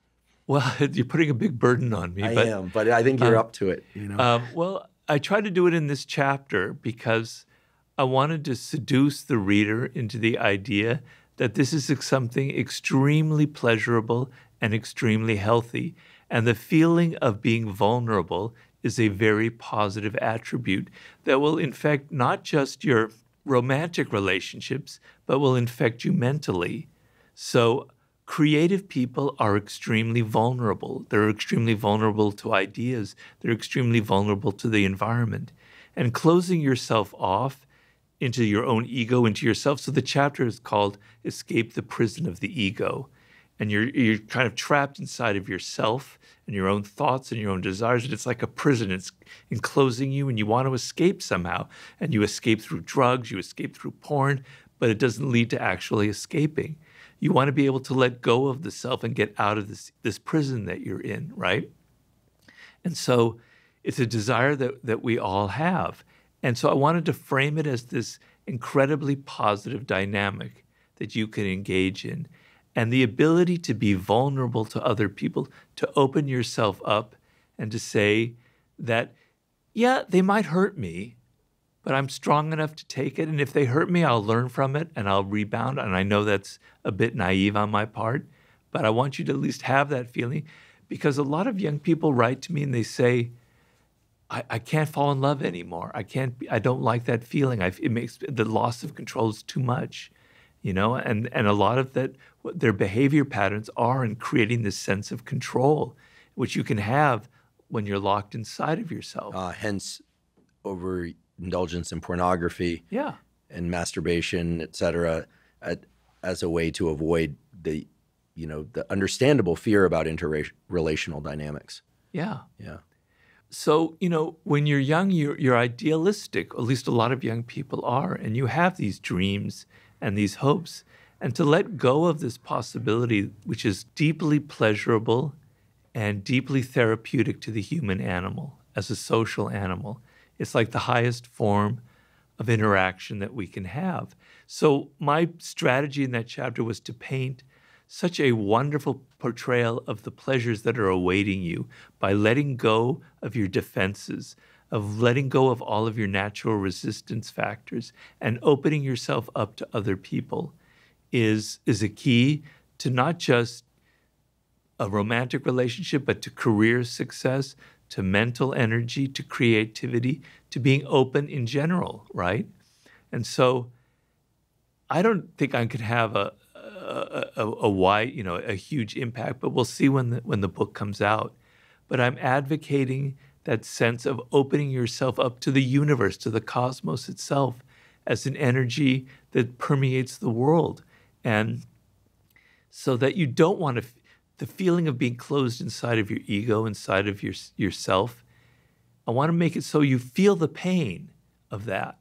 Well, you're putting a big burden on me. I am, but I think you're up to it. Well, I try to do it in this chapter because I wanted to seduce the reader into the idea that this is something extremely pleasurable and extremely healthy. And the feeling of being vulnerable is a very positive attribute that will infect not just your romantic relationships, but will infect you mentally. So creative people are extremely vulnerable. They're extremely vulnerable to ideas. They're extremely vulnerable to the environment. And closing yourself off into your own ego, into yourself. So the chapter is called Escape the Prison of the Ego. And you're kind of trapped inside of yourself and your own thoughts and your own desires. And it's like a prison. It's enclosing you, and you want to escape somehow. And you escape through drugs, you escape through porn, but it doesn't lead to actually escaping. You want to be able to let go of the self and get out of this prison that you're in, right? And so it's a desire that we all have. And so I wanted to frame it as this incredibly positive dynamic that you can engage in. And the ability to be vulnerable to other people, to open yourself up and to say that, yeah, they might hurt me, but I'm strong enough to take it. And if they hurt me, I'll learn from it and I'll rebound. And I know that's a bit naive on my part, but I want you to at least have that feeling, because a lot of young people write to me and they say, I can't fall in love anymore. I don't like that feeling. It makes the loss of control is too much. And a lot of that, their behavior patterns are in creating this sense of control, which you can have when you're locked inside of yourself. Hence, overindulgence in pornography, and masturbation, et cetera, as a way to avoid the understandable fear about interrelational dynamics. Yeah. So, when you're young, you're idealistic, at least a lot of young people are, and you have these dreams and these hopes. And to let go of this possibility, which is deeply pleasurable and deeply therapeutic to the human animal as a social animal, it's like the highest form of interaction that we can have. So my strategy in that chapter was to paint such a wonderful portrayal of the pleasures that are awaiting you by letting go of your defenses, of letting go of all of your natural resistance factors and opening yourself up to other people is a key to not just a romantic relationship, but to career success, to mental energy, to creativity, to being open in general, right? And so I don't think I could have a wide, a huge impact, but we'll see when the book comes out. but I'm advocating that sense of opening yourself up to the universe, to the cosmos itself, as an energy that permeates the world. And so that you don't want to, the feeling of being closed inside of your ego, inside of yourself, I want to make it so you feel the pain of that,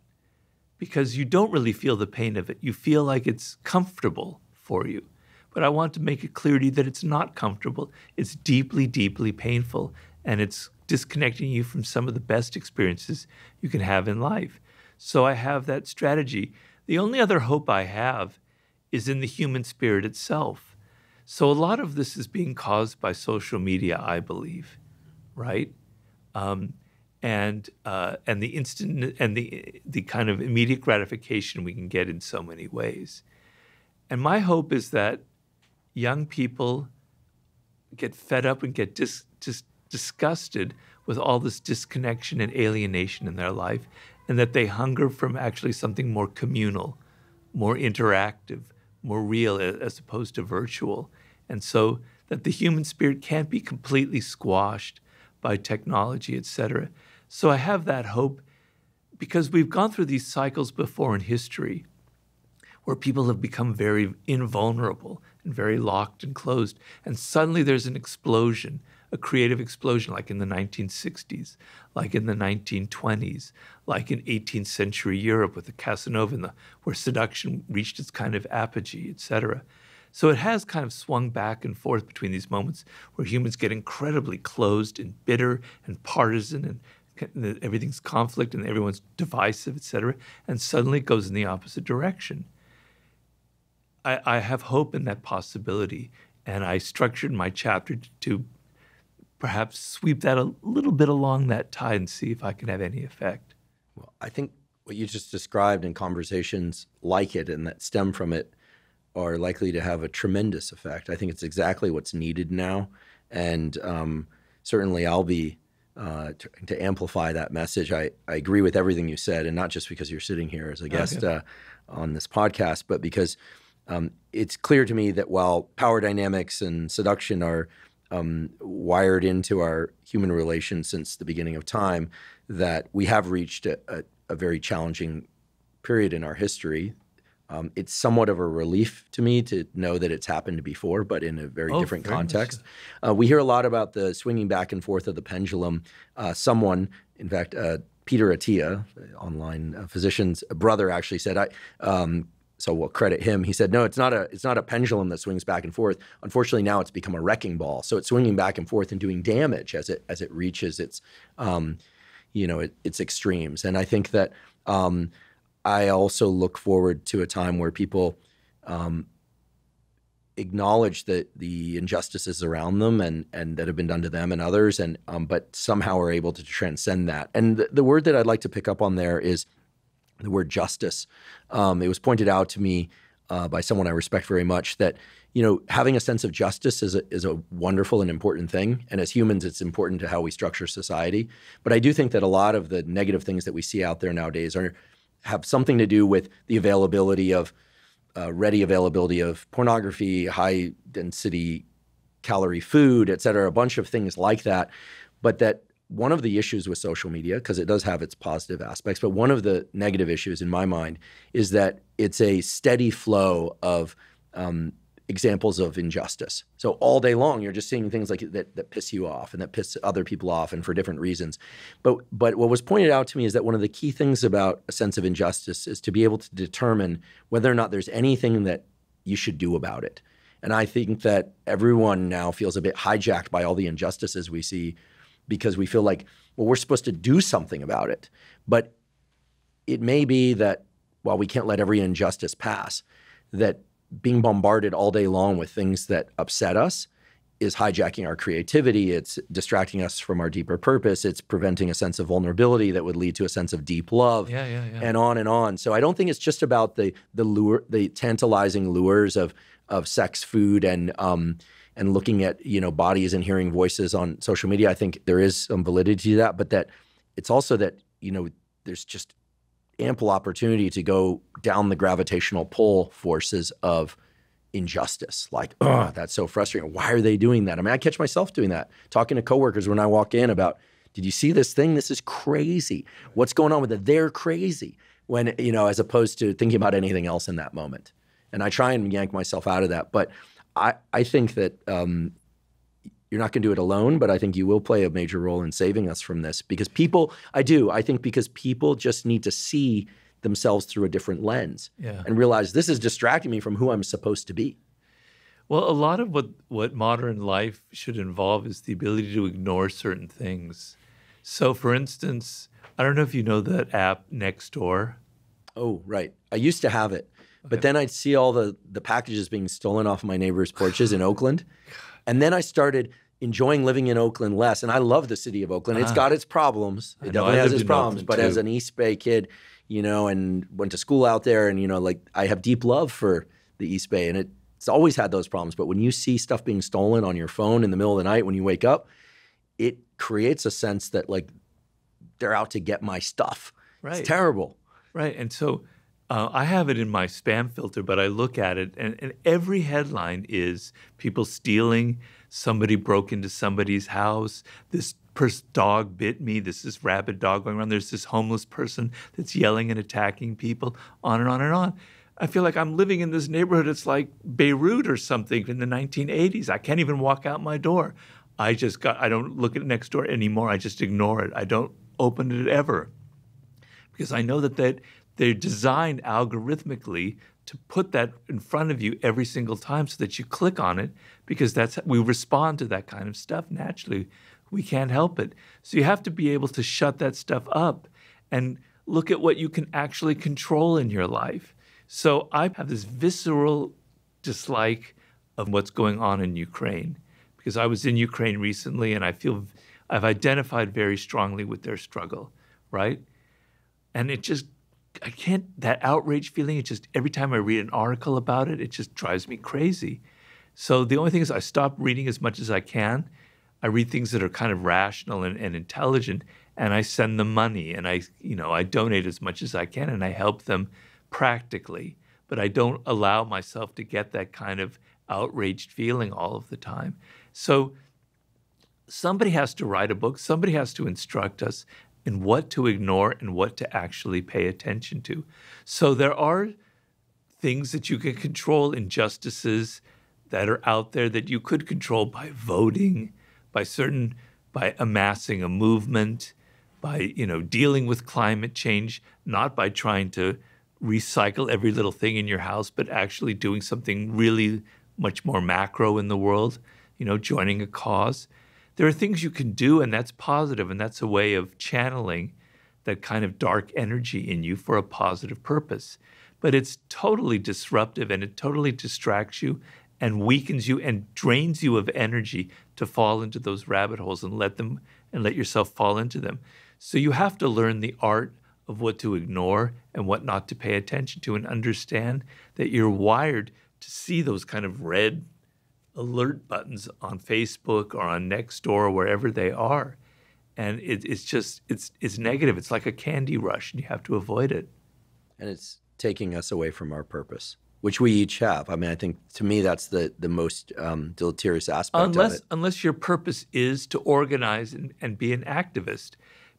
because you don't really feel the pain of it. You feel like it's comfortable for you. But I want to make it clear to you that it's not comfortable. It's deeply, deeply painful, and it's disconnecting you from some of the best experiences you can have in life. So I have that strategy. The only other hope I have is in the human spirit itself. So a lot of this is being caused by social media, I believe, right? And the instant and the kind of immediate gratification we can get in so many ways. And my hope is that young people get fed up and get just disgusted with all this disconnection and alienation in their life, and that they hunger from actually something more communal, more interactive, more real, as opposed to virtual. And so that the human spirit can't be completely squashed by technology, et cetera. So I have that hope because we've gone through these cycles before in history where people have become very invulnerable and very locked and closed. And suddenly there's an explosion, a creative explosion, like in the 1960s, like in the 1920s, like in 18th century Europe with the Casanova, where seduction reached its kind of apogee, et cetera. So it has kind of swung back and forth between these moments where humans get incredibly closed and bitter and partisan, and everything's conflict and everyone's divisive, et cetera, and suddenly it goes in the opposite direction. I have hope in that possibility, and I structured my chapter to perhaps sweep that a little bit along that tide and see if I can have any effect. Well, I think what you just described in conversations like it and that stem from it are likely to have a tremendous effect. I think it's exactly what's needed now, and certainly I'll be to amplify that message. I agree with everything you said, and not just because you're sitting here as a guest on this podcast, but because it's clear to me that while power dynamics and seduction are wired into our human relations since the beginning of time, that we have reached a very challenging period in our history. It's somewhat of a relief to me to know that it's happened before, but in a very different context. We hear a lot about the swinging back and forth of the pendulum. Someone, in fact, Peter Attia, online physician's brother, actually said, so we'll credit him. He said, no, it's not a pendulum that swings back and forth. Unfortunately, now it's become a wrecking ball. So it's swinging back and forth and doing damage as it reaches its extremes. And I think that I also look forward to a time where people acknowledge the injustices around them and that have been done to them and others, and but somehow are able to transcend that. And the word that I'd like to pick up on there is the word justice. It was pointed out to me by someone I respect very much that, having a sense of justice is a wonderful and important thing. And as humans, it's important to how we structure society. But I do think that a lot of the negative things that we see out there nowadays have something to do with the availability of ready availability of pornography, high density calorie food, et cetera, a bunch of things like that. But that one of the issues with social media, because it does have its positive aspects, but one of the negative issues in my mind is that it's a steady flow of examples of injustice. So all day long, you're just seeing things like that piss you off and that piss other people off, and for different reasons. But what was pointed out to me is that one of the key things about a sense of injustice is to be able to determine whether or not there's anything that you should do about it. And I think that everyone now feels a bit hijacked by all the injustices we see, because we feel like, well, we're supposed to do something about it. But it may be that while we can't let every injustice pass, that being bombarded all day long with things that upset us is hijacking our creativity. It's distracting us from our deeper purpose. It's preventing a sense of vulnerability that would lead to a sense of deep love, and on and on. So I don't think it's just about the tantalizing lures of sex, food, and looking at bodies and hearing voices on social media. I think there is some validity to that, but that it's also that there's just ample opportunity to go down the gravitational pull forces of injustice. Like, oh, that's so frustrating. Why are they doing that? I mean, I catch myself doing that, talking to coworkers when I walk in about, did you see this thing? This is crazy. What's going on with it? They're crazy. When, you know, as opposed to thinking about anything else in that moment. And I try and yank myself out of that. But I think that you're not going to do it alone, but I think you will play a major role in saving us from this. Because I think because people just need to see themselves through a different lens and realize this is distracting me from who I'm supposed to be. Well, a lot of what modern life should involve is the ability to ignore certain things. So, for instance, I don't know if you know that app Nextdoor. Oh, right. I used to have it, but then I'd see all the packages being stolen off my neighbors' porches in Oakland. And then I started enjoying living in Oakland less. And I love the city of Oakland. It's got its problems. It definitely has its problems. But as an East Bay kid, you know, and went to school out there, and, you know, like, I have deep love for the East Bay, and it's always had those problems. But when you see stuff being stolen on your phone in the middle of the night when you wake up, it creates a sense that, like, they're out to get my stuff. Right. It's terrible. Right. And so I have it in my spam filter, but I look at it, and every headline is people stealing, somebody broke into somebody's house, this dog bit me, this is rabid dog going around, there's this homeless person that's yelling and attacking people, on and on and on. I feel like I'm living in this neighborhood. It's like Beirut or something in the 1980s. I can't even walk out my door. I don't look at Nextdoor anymore. I just ignore it. I don't open it ever. Because I know that they're designed algorithmically to put that in front of you every single time so that you click on it, because we respond to that kind of stuff naturally. We can't help it. So you have to be able to shut that stuff up and look at what you can actually control in your life. So I have this visceral dislike of what's going on in Ukraine, because I was in Ukraine recently and I feel I've identified very strongly with their struggle, right? And that outrage feeling, it just, every time I read an article about it, it just drives me crazy. So the only thing is I stop reading as much as I can. I read things that are kind of rational and intelligent, and I send them money, and I donate as much as I can, and I help them practically. But I don't allow myself to get that kind of outraged feeling all of the time. So somebody has to write a book. Somebody has to instruct us in what to ignore and what to actually pay attention to. So there are things that you can control, injustices that are out there that you could control by voting, by amassing a movement, by, dealing with climate change, not by trying to recycle every little thing in your house, but actually doing something really much more macro in the world, joining a cause. There are things you can do, and that's positive, and that's a way of channeling that kind of dark energy in you for a positive purpose. But it's totally disruptive, and it totally distracts you and weakens you and drains you of energy to fall into those rabbit holes and let yourself fall into them. So you have to learn the art of what to ignore and what not to pay attention to, and understand that you're wired to see those kind of red alert buttons on Facebook or on Nextdoor or wherever they are. And it's negative. It's like a candy rush, and you have to avoid it. And it's taking us away from our purpose, which we each have. I mean, I think, to me, that's the most deleterious aspect of it. Unless your purpose is to organize and be an activist.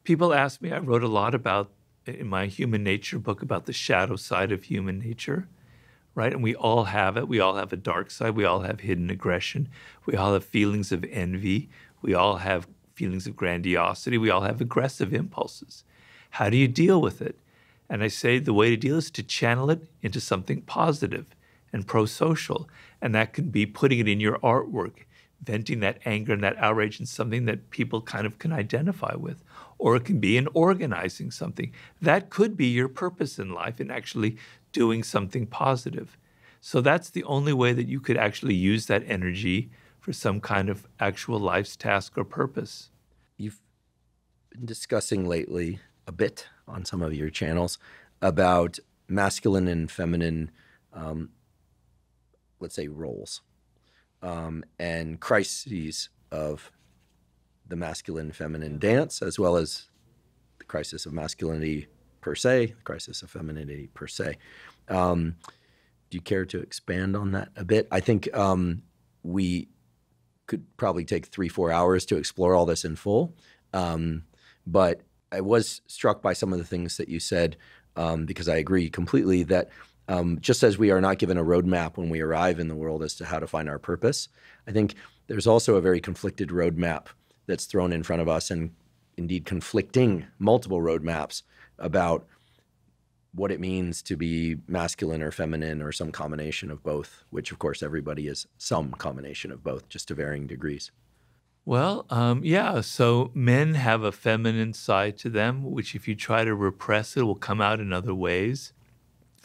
People ask me, I wrote a lot about, in my Human Nature book, about the shadow side of human nature. Right? And we all have it. We all have a dark side. We all have hidden aggression. We all have feelings of envy. We all have feelings of grandiosity. We all have aggressive impulses. How do you deal with it? And I say the way to deal is to channel it into something positive and pro-social. And that can be putting it in your artwork, venting that anger and that outrage in something that people kind of can identify with. Or it can be in organizing something. That could be your purpose in life, in actually doing something positive. So that's the only way that you could actually use that energy for some kind of actual life's task or purpose. You've been discussing lately a bit on some of your channels about masculine and feminine, let's say, roles, and crises of the masculine-feminine dance, as well as the crisis of masculinity per se, the crisis of femininity per se. Do you care to expand on that a bit? I think we could probably take 3-4 hours to explore all this in full. But I was struck by some of the things that you said, because I agree completely that just as we are not given a roadmap when we arrive in the world as to how to find our purpose, I think there's also a very conflicted roadmap that's thrown in front of us, and indeed conflicting multiple roadmaps about what it means to be masculine or feminine or some combination of both, which of course everybody is some combination of both, just to varying degrees. Well, yeah, so men have a feminine side to them, which if you try to repress it will come out in other ways.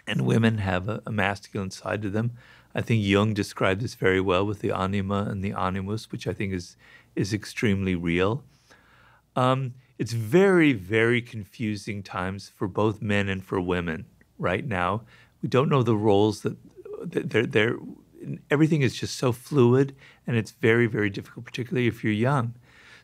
And women have a masculine side to them. I think Jung described this very well with the anima and the animus, which I think is extremely real. It's very, very confusing times for both men and for women right now. We don't know the roles that they're everything is just so fluid, and it's very, very difficult, particularly if you're young.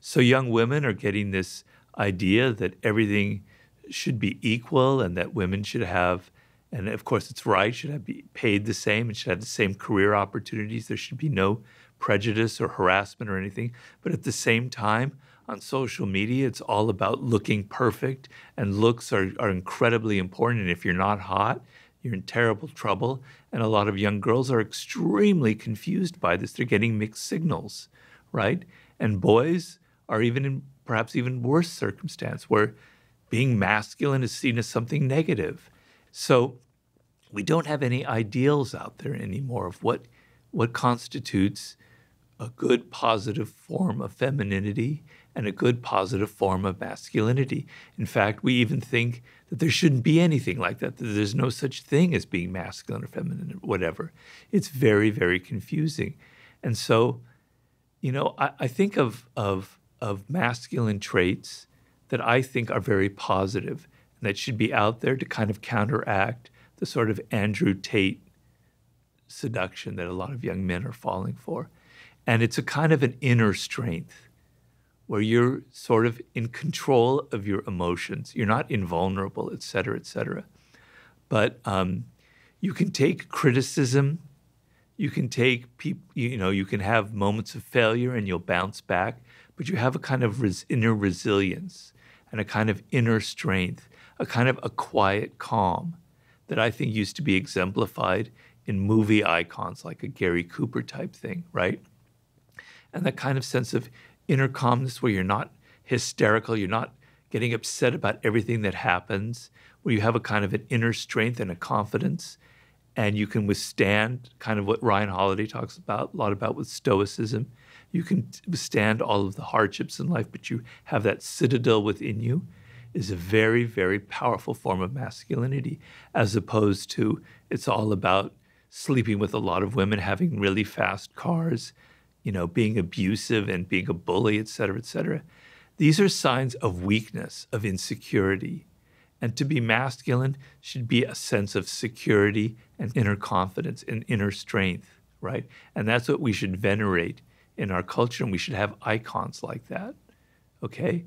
So young women are getting this idea that everything should be equal and that women should have, and of course it's right, should be paid the same and should have the same career opportunities. There should be no prejudice or harassment or anything. But at the same time, on social media, it's all about looking perfect, and looks are incredibly important. And if you're not hot, you're in terrible trouble. And a lot of young girls are extremely confused by this. They're getting mixed signals, right? And boys are even in perhaps even worse circumstance where being masculine is seen as something negative. So we don't have any ideals out there anymore of what constitutes a good positive form of femininity and a good positive form of masculinity. In fact, we even think that there shouldn't be anything like that there's no such thing as being masculine or feminine or whatever. It's very, very confusing. And so, I think of masculine traits that I think are very positive and that should be out there to kind of counteract the sort of Andrew Tate seduction that a lot of young men are falling for. And it's a kind of an inner strength where you're sort of in control of your emotions. You're not invulnerable, et cetera, et cetera. But you can take criticism. You can take you can have moments of failure and you'll bounce back. But you have a kind of inner resilience and a kind of inner strength, a kind of a quiet calm that I think used to be exemplified in movie icons like a Gary Cooper type thing, right? And that kind of sense of inner calmness where you're not hysterical, you're not getting upset about everything that happens, where you have a kind of an inner strength and a confidence, and you can withstand kind of what Ryan Holiday talks about, a lot about with stoicism. You can withstand all of the hardships in life, but you have that citadel within you, is a very, very powerful form of masculinity, as opposed to it's all about sleeping with a lot of women, having really fast cars, being abusive and being a bully, et cetera, et cetera. These are signs of weakness, of insecurity. And to be masculine should be a sense of security and inner confidence and inner strength, right? And that's what we should venerate in our culture, and we should have icons like that, okay?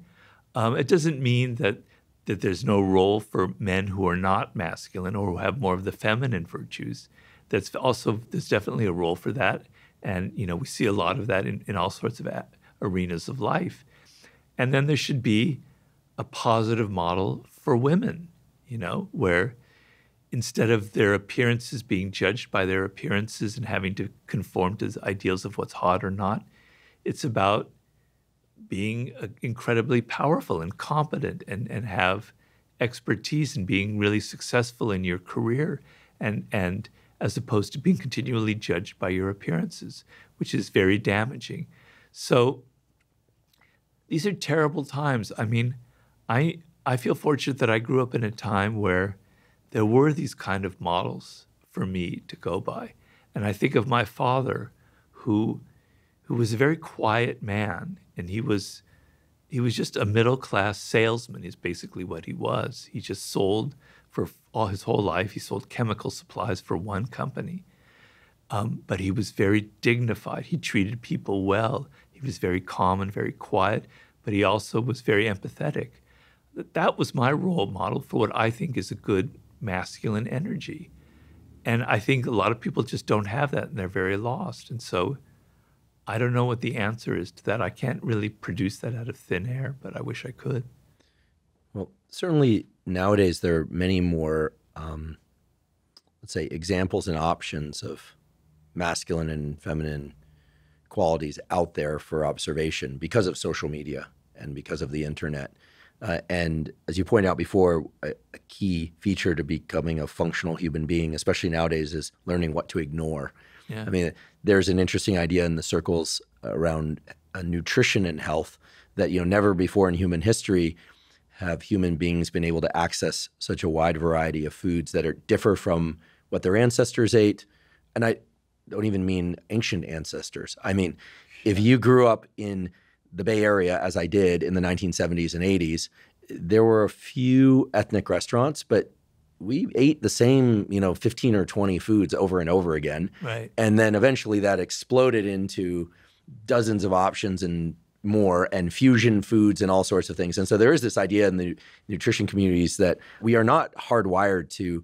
It doesn't mean that there's no role for men who are not masculine or who have more of the feminine virtues. There's definitely a role for that. And, we see a lot of that in all sorts of arenas of life. And then there should be a positive model for women, where instead of their appearances being judged by their appearances and having to conform to the ideals of what's hot or not, it's about being incredibly powerful and competent and have expertise and being really successful in your career and as opposed to being continually judged by your appearances, which is very damaging. So these are terrible times. I mean, I feel fortunate that I grew up in a time where there were these kind of models for me to go by. And I think of my father, who was a very quiet man, and he was just a middle-class salesman is basically what he was. He just sold for all his whole life. He sold chemical supplies for one company. But he was very dignified. He treated people well. He was very calm and very quiet, but he also was very empathetic. That was my role model for what I think is a good masculine energy. And I think a lot of people just don't have that, and they're very lost. And so I don't know what the answer is to that. I can't really produce that out of thin air, but I wish I could. Well, certainly nowadays there are many more, let's say, examples and options of masculine and feminine qualities out there for observation because of social media and because of the internet. And as you pointed out before, a key feature to becoming a functional human being, especially nowadays, is learning what to ignore. Yeah. I mean, there's an interesting idea in the circles around nutrition and health that, never before in human history have human beings been able to access such a wide variety of foods that differ from what their ancestors ate. And I don't even mean ancient ancestors. I mean, if you grew up in the Bay Area, as I did in the 1970s and 80s, there were a few ethnic restaurants, but we ate the same, 15 or 20 foods over and over again. Right. And then eventually that exploded into dozens of options and more, and fusion foods and all sorts of things. And so there is this idea in the nutrition communities that we are not hardwired to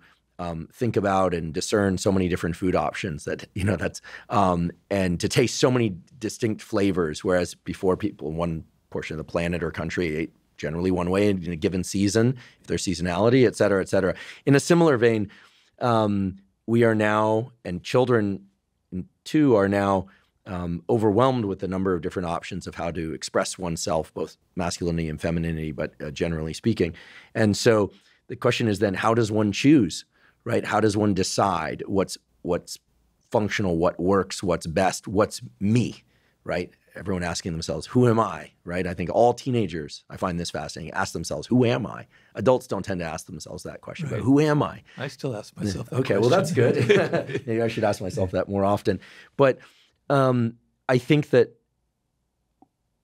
think about and discern so many different food options and to taste so many distinct flavors, whereas before people in one portion of the planet or country ate generally one way in a given season, if there's seasonality, et cetera, et cetera. In a similar vein, we are now, and children too are now overwhelmed with the number of different options of how to express oneself, both masculinity and femininity, but generally speaking. And so the question is then, how does one choose, right? How does one decide what's functional, what works, what's best, what's me, right? Everyone asking themselves, who am I, right? I think all teenagers, I find this fascinating, ask themselves, who am I? Adults don't tend to ask themselves that question, right. But who am I? I still ask myself that Okay, question. well, that's good. Maybe I should ask myself that more often. But I think that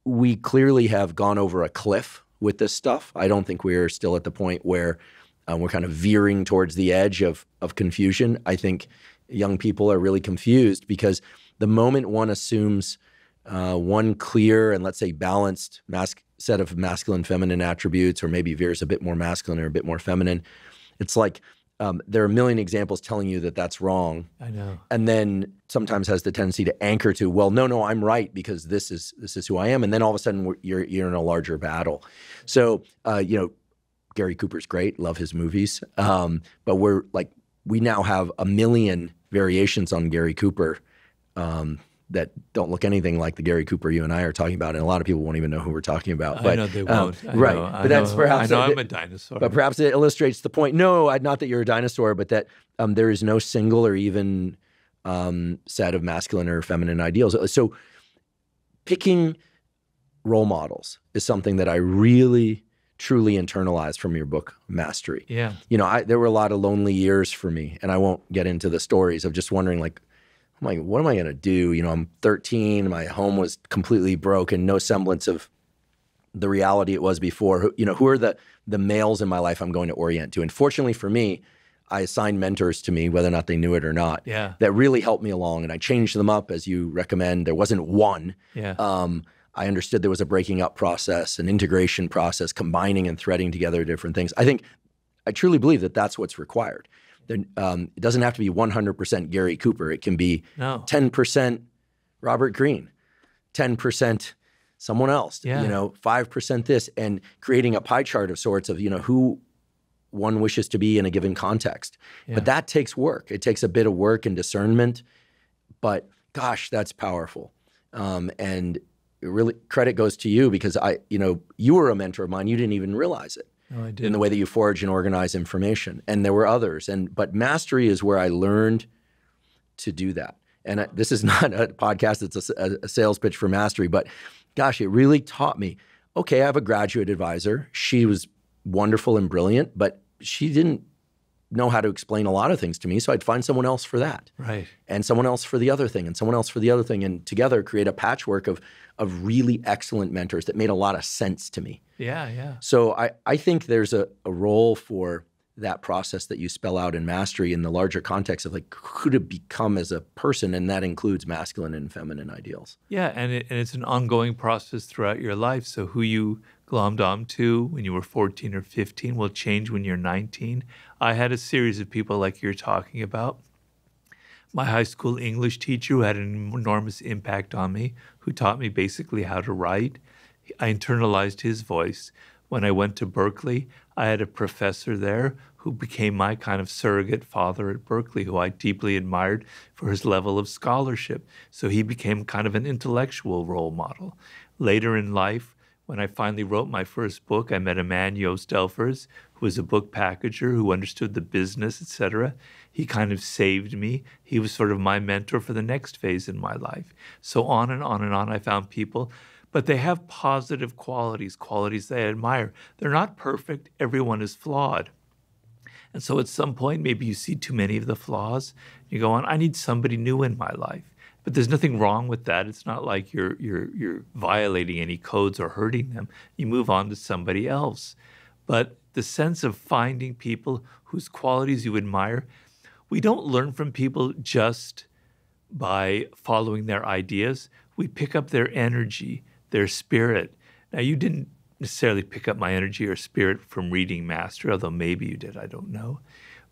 we clearly have gone over a cliff with this stuff. I don't think we're still at the point where we're kind of veering towards the edge of confusion. I think young people are really confused because the moment one assumes one clear and, let's say, balanced set of masculine, feminine attributes, or maybe veers a bit more masculine or a bit more feminine, it's like there are a million examples telling you that that's wrong. I know. And then sometimes has the tendency to anchor to, well, no, I'm right because this is who I am. And then all of a sudden you're in a larger battle. So, Gary Cooper's great, love his movies. But we now have a million variations on Gary Cooper that don't look anything like the Gary Cooper you and I are talking about, and a lot of people won't even know who we're talking about. I know they won't. Right. But that's perhaps. I know I'm a dinosaur. But perhaps it illustrates the point. No, not that you're a dinosaur, but that there is no single or even set of masculine or feminine ideals. So picking role models is something that I really, truly internalized from your book, Mastery. Yeah. There were a lot of lonely years for me, and I won't get into the stories of just wondering, what am I going to do? I'm 13. My home was completely broken, no semblance of the reality it was before. Who are the males in my life I'm going to orient to? And fortunately for me, I assigned mentors to me, whether or not they knew it or not, that really helped me along. And I changed them up, as you recommend. There wasn't one. Yeah. I understood there was a breaking up process, an integration process, combining and threading together different things. I truly believe that that's what's required. It doesn't have to be 100% Gary Cooper. It can be 10% Robert Greene, 10% someone else, 5% this, and creating a pie chart of sorts of, who one wishes to be in a given context. Yeah. But that takes work. It takes a bit of work and discernment, but gosh, that's powerful. And really credit goes to you because you were a mentor of mine. You didn't even realize it. No, I did. In the way that you forge and organize information. And there were others. But Mastery is where I learned to do that. And this is not a podcast, it's a sales pitch for Mastery. But gosh, it really taught me, okay, I have a graduate advisor. She was wonderful and brilliant, but she didn't know how to explain a lot of things to me. So I'd find someone else for that. Right. And someone else for the other thing, and someone else for the other thing. And together create a patchwork of really excellent mentors that made a lot of sense to me. Yeah. So I think there's a role for that process that you spell out in Mastery in the larger context of who to become as a person, and that includes masculine and feminine ideals. Yeah, and it's an ongoing process throughout your life. So who you glommed onto when you were 14 or 15 will change when you're 19. I had a series of people like you're talking about My high school English teacher who had an enormous impact on me, who taught me basically how to write. I internalized his voice. When I went to Berkeley, I had a professor there who became my kind of surrogate father at Berkeley, who I deeply admired for his level of scholarship. So he became kind of an intellectual role model. Later in life, when I finally wrote my first book, I met a man, Joost Elfers, who was a book packager, who understood the business, etc. He kind of saved me. He was sort of my mentor for the next phase in my life. So on and on and on, I found people. But they have positive qualities, qualities that I admire. They're not perfect. Everyone is flawed. And so at some point, maybe you see too many of the flaws. You go on, I need somebody new in my life. But there's nothing wrong with that. It's not like you're violating any codes or hurting them. You move on to somebody else. But the sense of finding people whose qualities you admire, we don't learn from people just by following their ideas. We pick up their energy, their spirit. Now, you didn't necessarily pick up my energy or spirit from reading Mastery, although maybe you did, I don't know.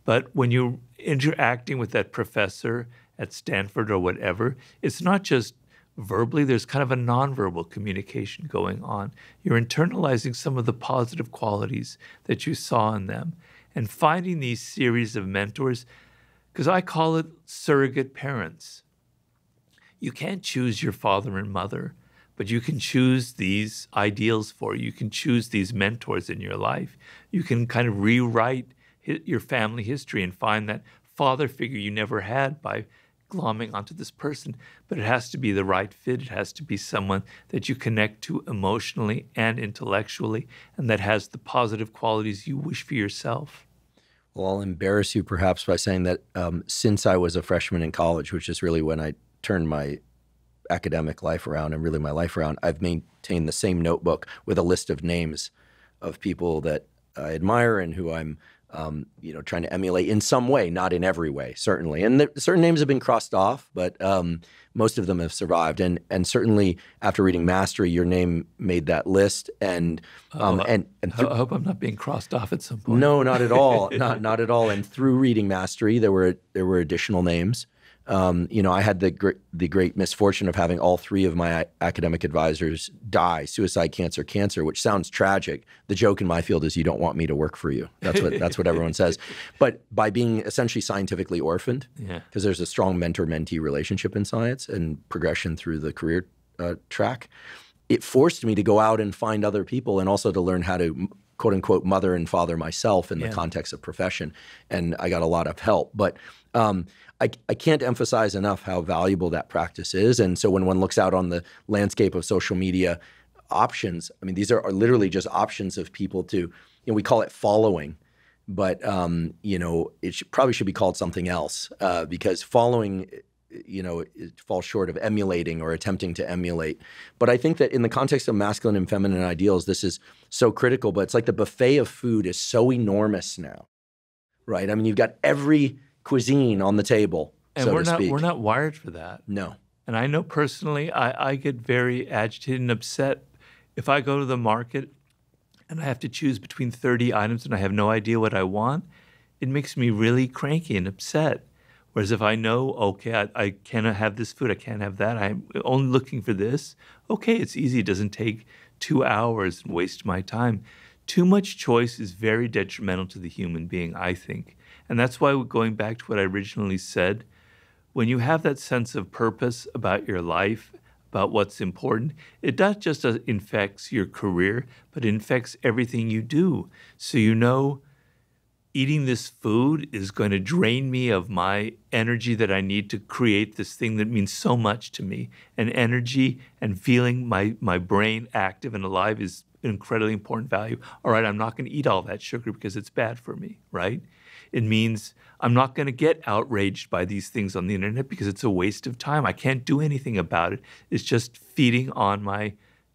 But when you're interacting with that professor at Stanford or whatever, it's not just verbally, there's kind of a nonverbal communication going on. You're internalizing some of the positive qualities that you saw in them and finding these series of mentors, because I call it surrogate parents. You can't choose your father and mother, but you can choose these ideals for you. You can choose these mentors in your life. You can kind of rewrite your family history and find that father figure you never had by glomming onto this person. But it has to be the right fit. It has to be someone that you connect to emotionally and intellectually, and that has the positive qualities you wish for yourself. Well, I'll embarrass you perhaps by saying that since I was a freshman in college, which is really when I turned my academic life around and really my life around, I've maintained the same notebook with a list of names of people that I admire and who I'm trying to emulate in some way, not in every way, certainly. And certain names have been crossed off, but most of them have survived. And certainly after reading Mastery, your name made that list. And I hope I'm not being crossed off at some point. No, not at all, not at all. And through reading Mastery, there were additional names. I had the great misfortune of having all three of my academic advisors die: suicide, cancer, which sounds tragic. The joke in my field is you don't want me to work for you. That's what everyone says. But by being essentially scientifically orphaned, because there's a strong mentor-mentee relationship in science and progression through the career track, it forced me to go out and find other people and also to learn how to quote unquote mother and father myself in the context of profession. And I got a lot of help. But I can't emphasize enough how valuable that practice is. And so when one looks out on the landscape of social media options, I mean, these are literally just options of people to, we call it following, but, it probably should be called something else because following, it falls short of emulating or attempting to emulate. But I think that in the context of masculine and feminine ideals, this is so critical, but it's like the buffet of food is so enormous now, right? I mean, you've got every cuisine on the table, and so to speak. We're not wired for that. No. And I know personally, I get very agitated and upset if I go to the market and I have to choose between 30 items and I have no idea what I want. It makes me really cranky and upset. Whereas if I know, okay, I cannot have this food, I can't have that, I'm only looking for this, okay, it's easy. It doesn't take 2 hours and waste my time. Too much choice is very detrimental to the human being, I think. And that's why, going back to what I originally said, when you have that sense of purpose about your life, about what's important, it not just infects your career, but it infects everything you do. So eating this food is going to drain me of my energy that I need to create this thing that means so much to me. And energy and feeling my brain active and alive is an incredibly important value. All right, I'm not going to eat all that sugar because it's bad for me, right? It means I'm not going to get outraged by these things on the internet because it's a waste of time. I can't do anything about it. It's just feeding on my,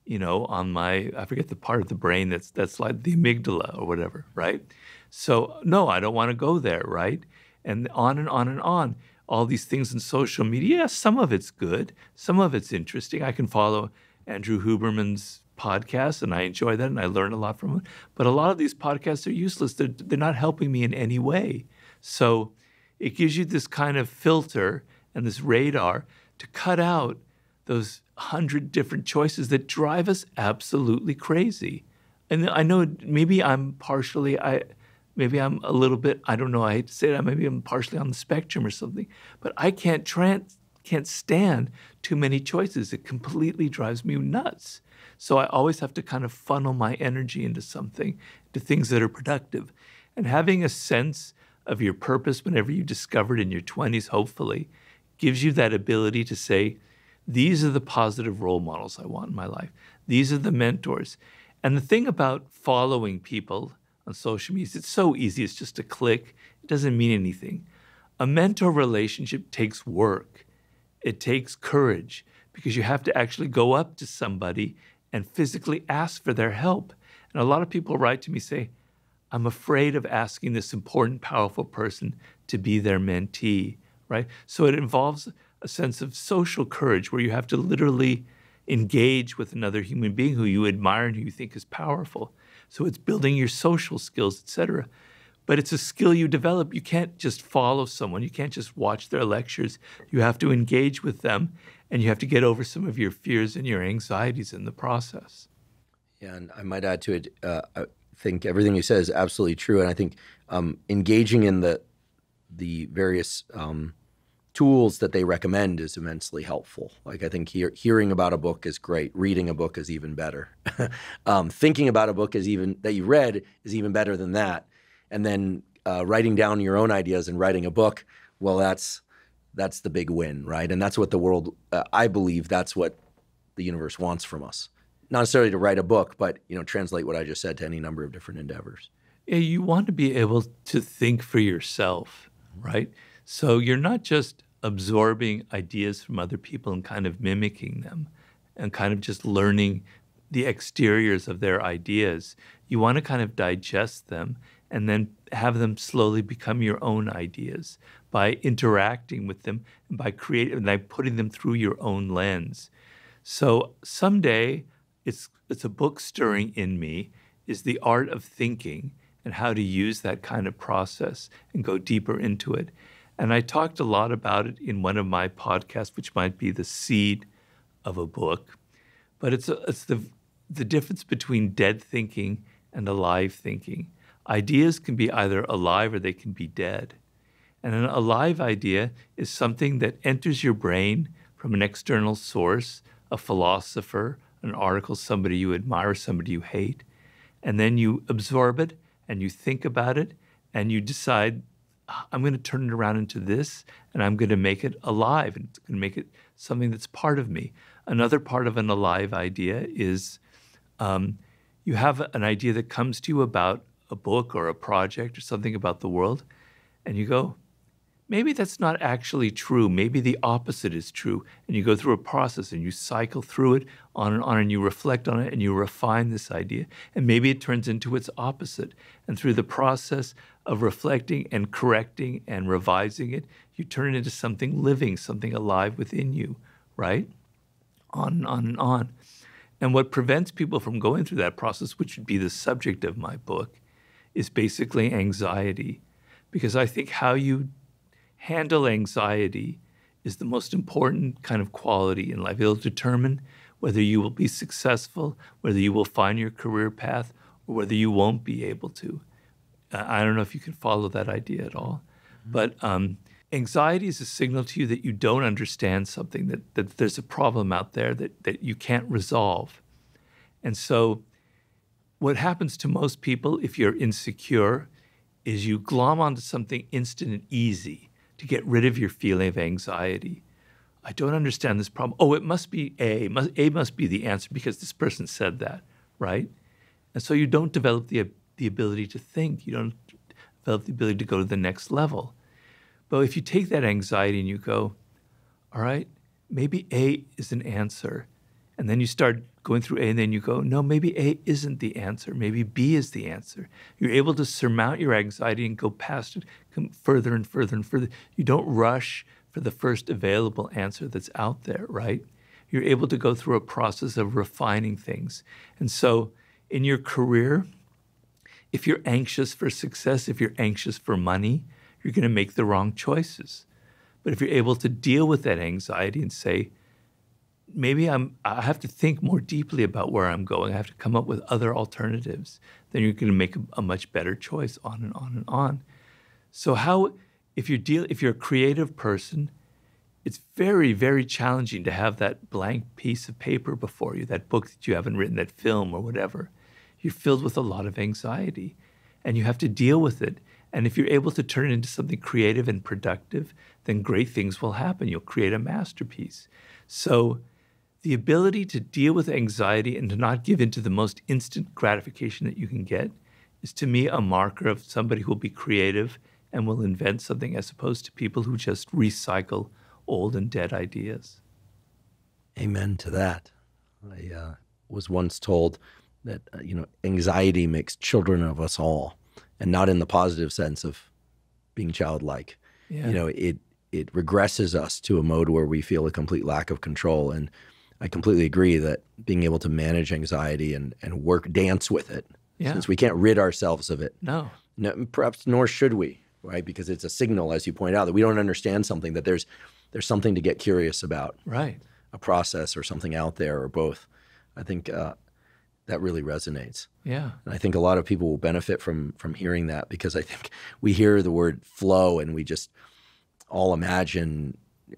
I forget the part of the brain that's like the amygdala or whatever, right? So no, I don't want to go there, right? And on and on and on. All these things in social media, yeah, some of it's good. Some of it's interesting. I can follow Andrew Huberman's podcast, and I enjoy that, and I learn a lot from it. But a lot of these podcasts are useless. They're not helping me in any way. So it gives you this kind of filter, and this radar to cut out those 100 different choices that drive us absolutely crazy. And I know maybe I'm a little bit, I don't know, I hate to say that, maybe I'm partially on the spectrum or something, but I can't stand too many choices. It completely drives me nuts. So I always have to kind of funnel my energy into something, to things that are productive. And having a sense of your purpose whenever you discover it in your 20s, hopefully, gives you that ability to say, these are the positive role models I want in my life. These are the mentors. And the thing about following people on social media is it's so easy. It's just a click. It doesn't mean anything. A mentor relationship takes work. It takes courage because you have to actually go up to somebody and physically ask for their help. And a lot of people write to me, say, I'm afraid of asking this important, powerful person to be their mentee, right? So it involves a sense of social courage where you have to literally engage with another human being who you admire and who you think is powerful. So it's building your social skills, et cetera. But it's a skill you develop. You can't just follow someone. You can't just watch their lectures. You have to engage with them, and you have to get over some of your fears and your anxieties in the process. Yeah, and I might add to it, I think everything you said is absolutely true. And I think engaging in the various tools that they recommend is immensely helpful. Like I think hearing about a book is great. Reading a book is even better. Thinking about a book that you read is even better than that. And then writing down your own ideas and writing a book, well, that's the big win, right? And that's what the world, I believe that's what the universe wants from us. Not necessarily to write a book, but translate what I just said to any number of different endeavors. Yeah, you want to be able to think for yourself, right? So you're not just absorbing ideas from other people and kind of mimicking them and kind of just learning the exteriors of their ideas. You want to kind of digest them and then have them slowly become your own ideas by interacting with them and by putting them through your own lens. So someday it's a book stirring in me is the art of thinking and how to use that kind of process and go deeper into it. And I talked a lot about it in one of my podcasts, which might be the seed of a book. But it's the difference between dead thinking and alive thinking. Ideas can be either alive or they can be dead. And an alive idea is something that enters your brain from an external source, a philosopher, an article, somebody you admire, somebody you hate. And then you absorb it and you think about it and you decide, I'm going to turn it around into this and I'm going to make it alive and it's going to make it something that's part of me. Another part of an alive idea is you have an idea that comes to you about a book or a project or something about the world, and you go, maybe that's not actually true. Maybe the opposite is true. And you go through a process and you cycle through it on and on and you reflect on it and you refine this idea. And maybe it turns into its opposite. And through the process of reflecting and correcting and revising it, you turn it into something living, something alive within you, right? On and on and on. And what prevents people from going through that process, which would be the subject of my book, is basically anxiety. Because I think how you handle anxiety is the most important kind of quality in life. It'll determine whether you will be successful, whether you will find your career path, or whether you won't be able to. I don't know if you can follow that idea at all. But anxiety is a signal to you that you don't understand something, that there's a problem out there that you can't resolve. And so what happens to most people if you're insecure is you glom onto something instant and easy to get rid of your feeling of anxiety. I don't understand this problem. Oh, it must be A. A must be the answer because this person said that, right? And so you don't develop the ability to think. You don't develop the ability to go to the next level. But if you take that anxiety and you go, all right, maybe A is an answer. And then you start going through A and then you go, no, maybe A isn't the answer. Maybe B is the answer. You're able to surmount your anxiety and go past it, come further and further and further. You don't rush for the first available answer that's out there, right? You're able to go through a process of refining things. And so in your career, if you're anxious for success, if you're anxious for money, you're going to make the wrong choices But if you're able to deal with that anxiety and say, maybe I have to think more deeply about where I'm going, I have to come up with other alternatives, then you're going to make a much better choice, on and on and on. So if you're a creative person, it's very, very challenging to have that blank piece of paper before you, that book that you haven't written, that film or whatever. You're filled with a lot of anxiety, and you have to deal with it. And if you're able to turn it into something creative and productive, then great things will happen. You'll create a masterpiece. So the ability to deal with anxiety and to not give in to the most instant gratification that you can get is, to me, a marker of somebody who will be creative and will invent something, as opposed to people who just recycle old and dead ideas. Amen to that. I was once told that, anxiety makes children of us all, and not in the positive sense of being childlike. Yeah. It regresses us to a mode where we feel a complete lack of control. And I completely agree that being able to manage anxiety and dance with it, since we can't rid ourselves of it. No, perhaps nor should we, right? Because it's a signal, as you point out, that we don't understand something, that there's something to get curious about. Right. A process or something out there, or both. I think that really resonates. Yeah. And I think a lot of people will benefit from hearing that, because I think we hear the word flow and we just all imagine.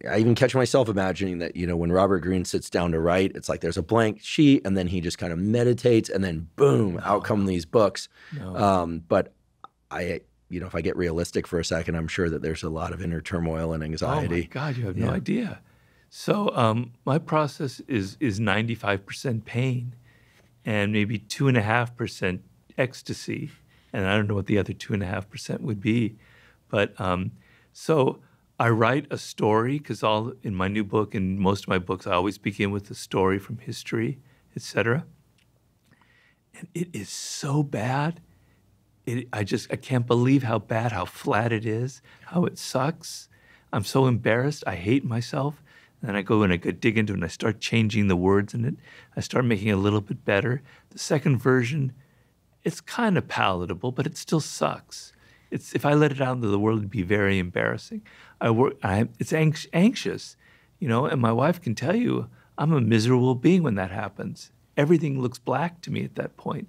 I even catch myself imagining that, when Robert Greene sits down to write, it's like there's a blank sheet and then he just kind of meditates and then boom, out come these books. No. But if I get realistic for a second, I'm sure that there's a lot of inner turmoil and anxiety. Oh my God, you have no idea. So my process is 95% pain and maybe 2.5% ecstasy. And I don't know what the other 2.5% would be. But so I write a story, because in my new book and most of my books, I always begin with a story from history, etc. And it is so bad. I can't believe how bad, how flat it is, how it sucks. I'm so embarrassed. I hate myself. And then I go and I dig into it and I start changing the words in it. I start making it a little bit better. The second version, it's kind of palatable, but it still sucks. If I let it out into the world, it'd be very embarrassing. It's anxious, and my wife can tell you I'm a miserable being when that happens. Everything looks black to me at that point,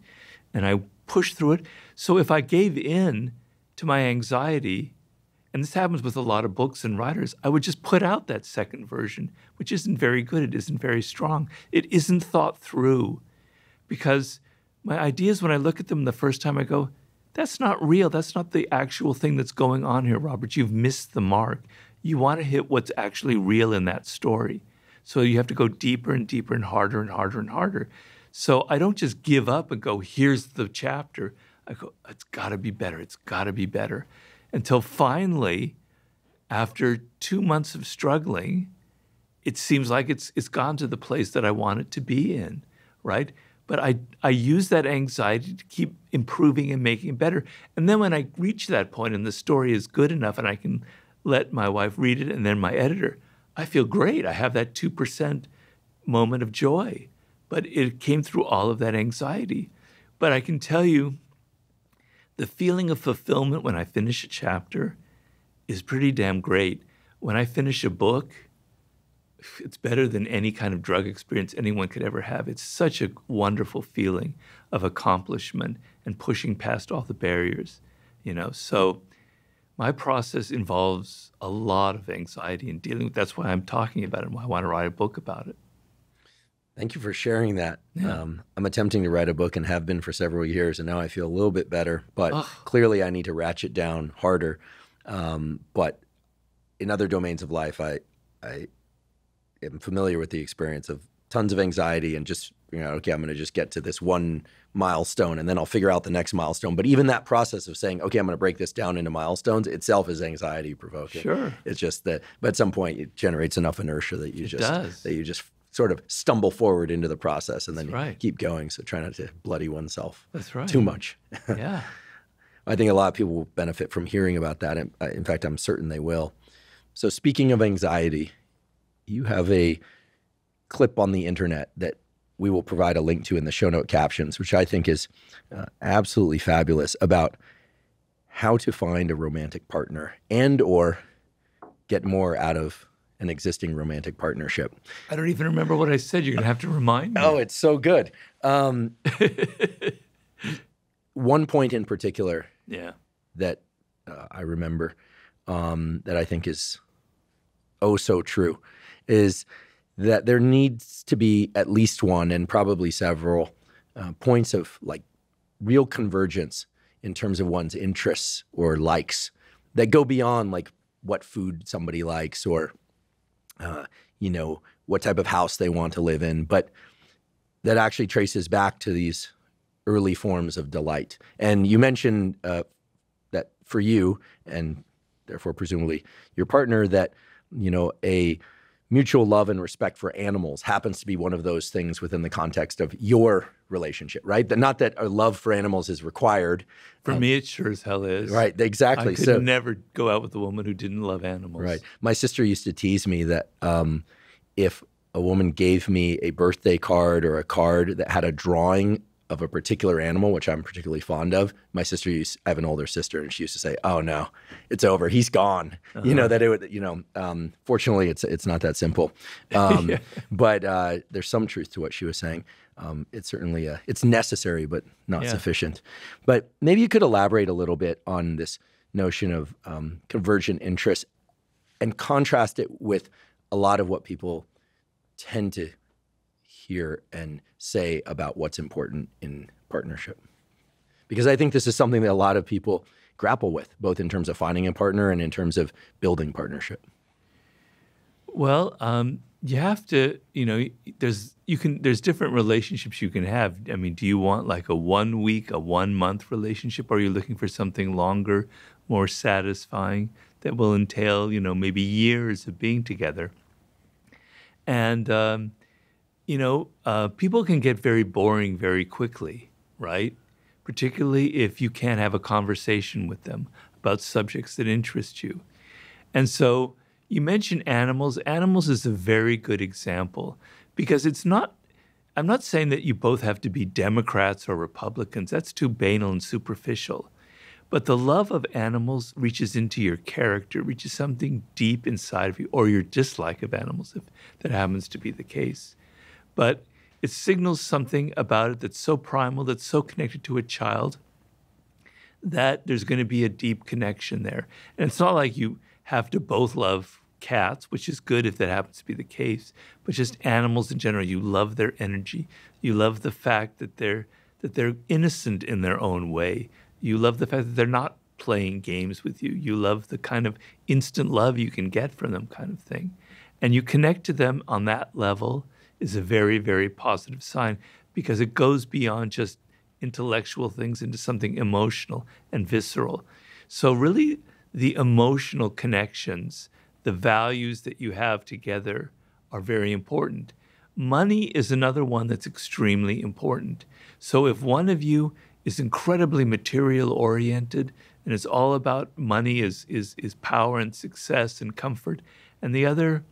and I push through it. So if I gave in to my anxiety, and this happens with a lot of books and writers, I would just put out that second version, which isn't very good. It isn't very strong. It isn't thought through, because my ideas, when I look at them the first time, I go, that's not real. That's not the actual thing that's going on here, Robert. You've missed the mark. You want to hit what's actually real in that story. So you have to go deeper and deeper and harder and harder and harder. So I don't just give up and go, here's the chapter. I go, it's got to be better. It's got to be better. Until finally, after 2 months of struggling, it seems like it's gone to the place that I want it to be in, right? But I use that anxiety to keep improving and making it better. And then when I reach that point and the story is good enough and I can let my wife read it and then my editor, I feel great. I have that 2% moment of joy. But it came through all of that anxiety. But I can tell you, the feeling of fulfillment when I finish a chapter is pretty damn great. When I finish a book, it's better than any kind of drug experience anyone could ever have. It's such a wonderful feeling of accomplishment and pushing past all the barriers, So my process involves a lot of anxiety and dealing with. That's why I'm talking about it and why I want to write a book about it. Thank you for sharing that. Yeah. I'm attempting to write a book and have been for several years, and now I feel a little bit better. But clearly I need to ratchet down harder. But in other domains of life, I am familiar with the experience of tons of anxiety and just, okay, I'm going to just get to this one milestone and then I'll figure out the next milestone. But even that process of saying, okay, I'm going to break this down into milestones itself is anxiety provoking. Sure. It's just that, but at some point it generates enough inertia that you does. Sort of stumble forward into the process and then That's right. you keep going. So try not to bloody oneself That's right. too much. Yeah. I think a lot of people will benefit from hearing about that. In fact, I'm certain they will. So speaking of anxiety, you have a clip on the internet that we will provide a link to in the show note captions, which I think is absolutely fabulous, about how to find a romantic partner and or get more out of an existing romantic partnership. I don't even remember what I said. You're going to have to remind me. Oh, it's so good. One point in particular that I remember that I think is oh so true is that there needs to be at least one and probably several points of like real convergence in terms of one's interests or likes that go beyond like what food somebody likes or what type of house they want to live in, but that actually traces back to these early forms of delight. And you mentioned that for you, and therefore presumably your partner, that a mutual love and respect for animals happens to be one of those things within the context of your relationship, right? Not that a love for animals is required. For me, it sure as hell is. Right, exactly. I could never go out with a woman who didn't love animals. Right. My sister used to tease me that if a woman gave me a birthday card or a card that had a drawing of a particular animal, which I'm particularly fond of, I have an older sister, and she used to say, "Oh no, it's over. He's gone." That it would, fortunately, it's not that simple. But there's some truth to what she was saying. It's certainly it's necessary, but not sufficient. But maybe you could elaborate a little bit on this notion of convergent interest and contrast it with a lot of what people tend to hear and say about what's important in partnership. Because I think this is something that a lot of people grapple with, both in terms of finding a partner and in terms of building partnership. Well, you have to, there's different relationships you can have. I mean, do you want like a 1 week, a 1 month relationship? Or are you looking for something longer, more satisfying that will entail, maybe years of being together? And, people can get very boring very quickly, right? Particularly if you can't have a conversation with them about subjects that interest you. And so you mentioned animals. Animals is a very good example because I'm not saying that you both have to be Democrats or Republicans. That's too banal and superficial. But the love of animals reaches into your character, reaches something deep inside of you, or your dislike of animals, if that happens to be the case. But it signals something about it that's so primal, that's so connected to a child, that there's going to be a deep connection there. And it's not like you have to both love cats, which is good if that happens to be the case, but just animals in general. You love their energy. You love the fact that they're innocent in their own way. You love the fact that they're not playing games with you. You love the kind of instant love you can get from them kind of thing. And you connect to them on that level is a very, very positive sign because it goes beyond just intellectual things into something emotional and visceral. So really the emotional connections, the values that you have together are very important. Money is another one that's extremely important. So if one of you is incredibly material oriented and it's all about money is power and success and comfort, and the other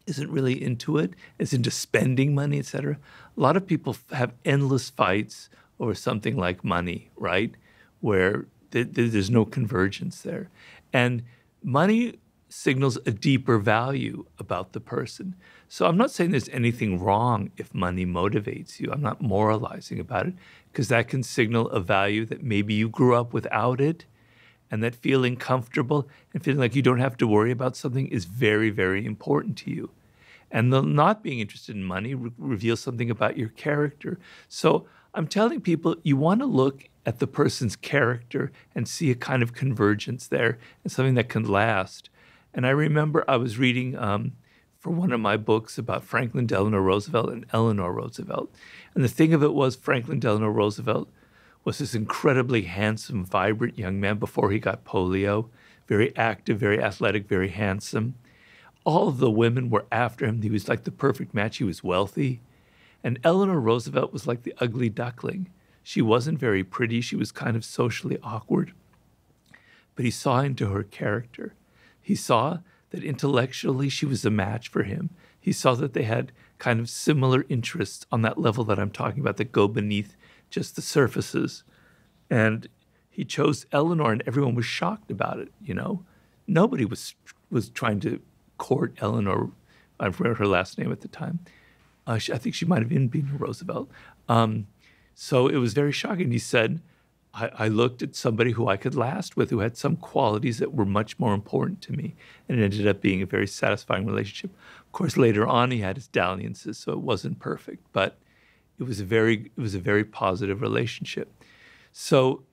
isn't really into it, is into spending money, etc. A lot of people have endless fights over something like money, right? Where there's no convergence there. And money signals a deeper value about the person. So I'm not saying there's anything wrong if money motivates you. I'm not moralizing about it because that can signal a value that maybe you grew up without it, and that feeling comfortable and feeling like you don't have to worry about something is very, very important to you. And the not being interested in money reveals something about your character. So I'm telling people you want to look at the person's character and see a kind of convergence there and something that can last. And I remember I was reading for one of my books about Franklin Delano Roosevelt and Eleanor Roosevelt. And the thing of it was Franklin Delano Roosevelt was this incredibly handsome, vibrant young man before he got polio, very active, very athletic, very handsome. All of the women were after him. He was like the perfect match. He was wealthy. And Eleanor Roosevelt was like the ugly duckling. She wasn't very pretty. She was kind of socially awkward. But he saw into her character. He saw that intellectually she was a match for him. He saw that they had kind of similar interests on that level that I'm talking about that go beneath just the surfaces. And he chose Eleanor, and everyone was shocked about it, you know. Nobody was was trying to court Eleanor. I forgot her last name at the time. I think she might have even been Roosevelt. So it was very shocking. He said, I looked at somebody who I could last with, who had some qualities that were much more important to me. And it ended up being a very satisfying relationship. Of course, later on, he had his dalliances, so it wasn't perfect. But it was a very positive relationship. So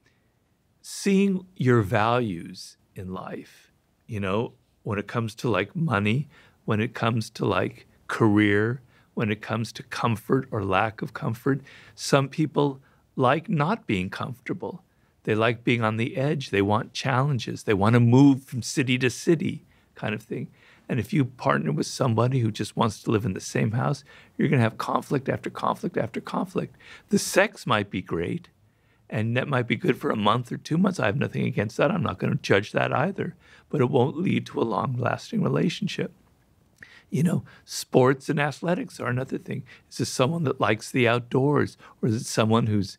seeing your values in life, when it comes to like money, when it comes to like career, when it comes to comfort or lack of comfort, some people like not being comfortable. They like being on the edge. They want challenges. They want to move from city to city kind of thing. And if you partner with somebody who just wants to live in the same house, you're going to have conflict after conflict after conflict. The sex might be great, and that might be good for a month or 2 months. I have nothing against that. I'm not going to judge that either. But it won't lead to a long-lasting relationship. Sports and athletics are another thing. Is this someone that likes the outdoors? Or is it someone who's,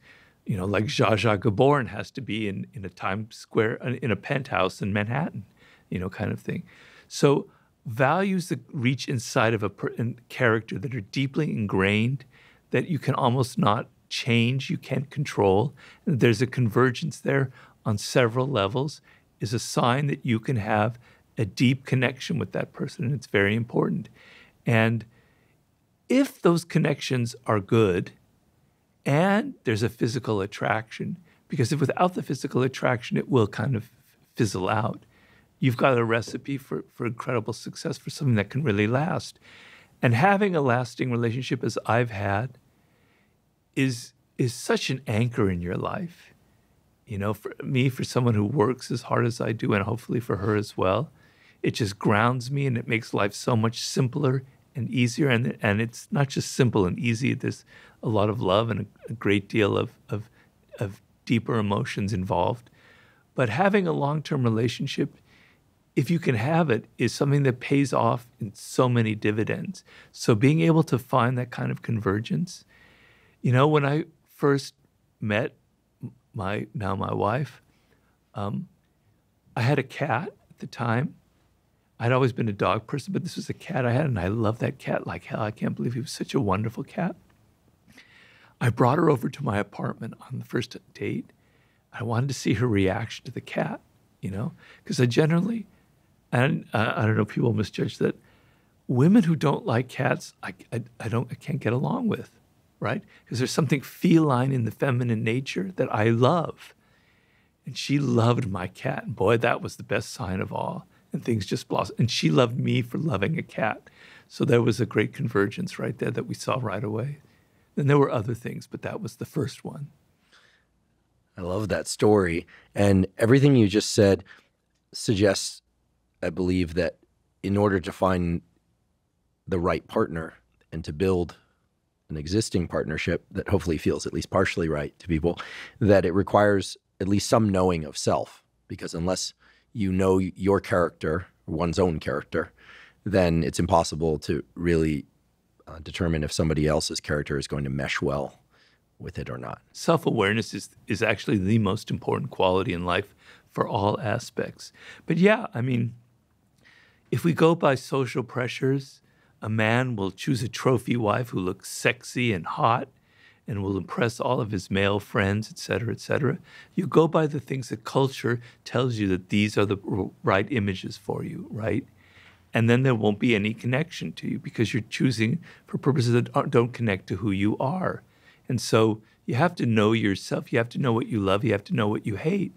like Zsa Zsa Gabor and has to be in a Times Square, in a penthouse in Manhattan, kind of thing. So values that reach inside of a character that are deeply ingrained, that you can almost not change, you can't control, and there's a convergence there on several levels, is a sign that you can have a deep connection with that person, and it's very important. And if those connections are good and there's a physical attraction, because if without the physical attraction, it will kind of fizzle out, you've got a recipe for incredible success, for something that can really last. And having a lasting relationship, as I've had, is such an anchor in your life. For me, for someone who works as hard as I do, and hopefully for her as well, it just grounds me, and it makes life so much simpler and easier. And it's not just simple and easy. There's a lot of love and a great deal of deeper emotions involved. But having a long-term relationship, if you can have it, is something that pays off in so many dividends. So being able to find that kind of convergence, when I first met my wife, I had a cat at the time. I'd always been a dog person, but this was a cat I had, and I loved that cat like hell. I can't believe he was such a wonderful cat. I brought her over to my apartment on the first date. I wanted to see her reaction to the cat, because I generally, and I don't know, people misjudge that, women who don't like cats, I can't get along with, right? Because there's something feline in the feminine nature that I love. And she loved my cat. And boy, that was the best sign of all. And things just blossomed. And she loved me for loving a cat. So there was a great convergence right there that we saw right away. Then there were other things, but that was the first one. I love that story. And everything you just said suggests, I believe, that in order to find the right partner and to build an existing partnership that hopefully feels at least partially right to people, that it requires at least some knowing of self. Because unless you know your character, one's own character, then it's impossible to really determine if somebody else's character is going to mesh well with it or not. Self-awareness is actually the most important quality in life for all aspects. But yeah, I mean, if we go by social pressures, a man will choose a trophy wife who looks sexy and hot and will impress all of his male friends, et cetera, et cetera. You go by the things that culture tells you that these are the right images for you, right? And then there won't be any connection to you because you're choosing for purposes that don't connect to who you are. And so you have to know yourself. You have to know what you love. You have to know what you hate.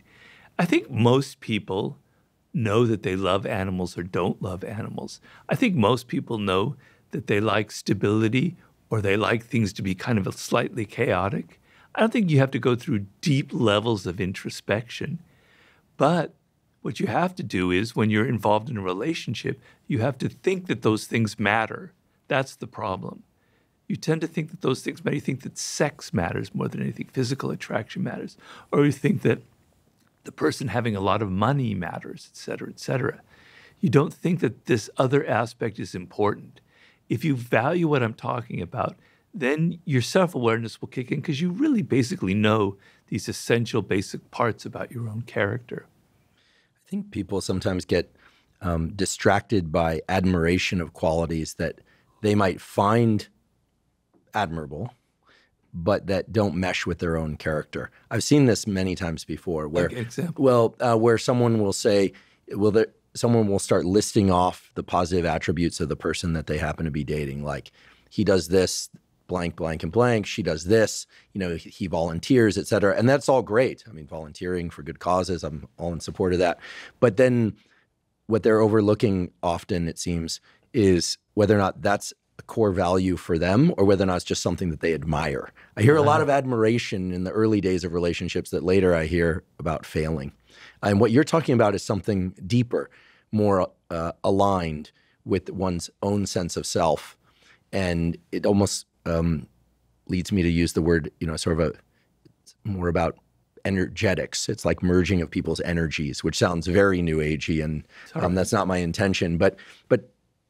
I think most people know that they love animals or don't love animals. I think most people know that they like stability or they like things to be kind of slightly chaotic. I don't think you have to go through deep levels of introspection. But what you have to do is when you're involved in a relationship, you have to think that those things matter. That's the problem. You tend to think that those things matter. You think that sex matters more than anything. Physical attraction matters. Or you think that the person having a lot of money matters, et cetera, et cetera. You don't think that this other aspect is important. If you value what I'm talking about, then your self-awareness will kick in because you really basically know these essential basic parts about your own character. I think people sometimes get distracted by admiration of qualities that they might find admirable, but that don't mesh with their own character. I've seen this many times before where, where someone will say, someone will start listing off the positive attributes of the person that they happen to be dating. Like, he does this, blank, blank, and blank. She does this, he volunteers, et cetera. And that's all great. I mean, volunteering for good causes, I'm all in support of that. But then what they're overlooking often, it seems, is whether or not that's a core value for them or whether or not it's just something that they admire. I hear a lot of admiration in the early days of relationships that later I hear about failing. And what you're talking about is something deeper, more aligned with one's own sense of self. And it almost leads me to use the word, it's more about energetics. It's like merging of people's energies, which sounds very new agey, and that's not my intention. But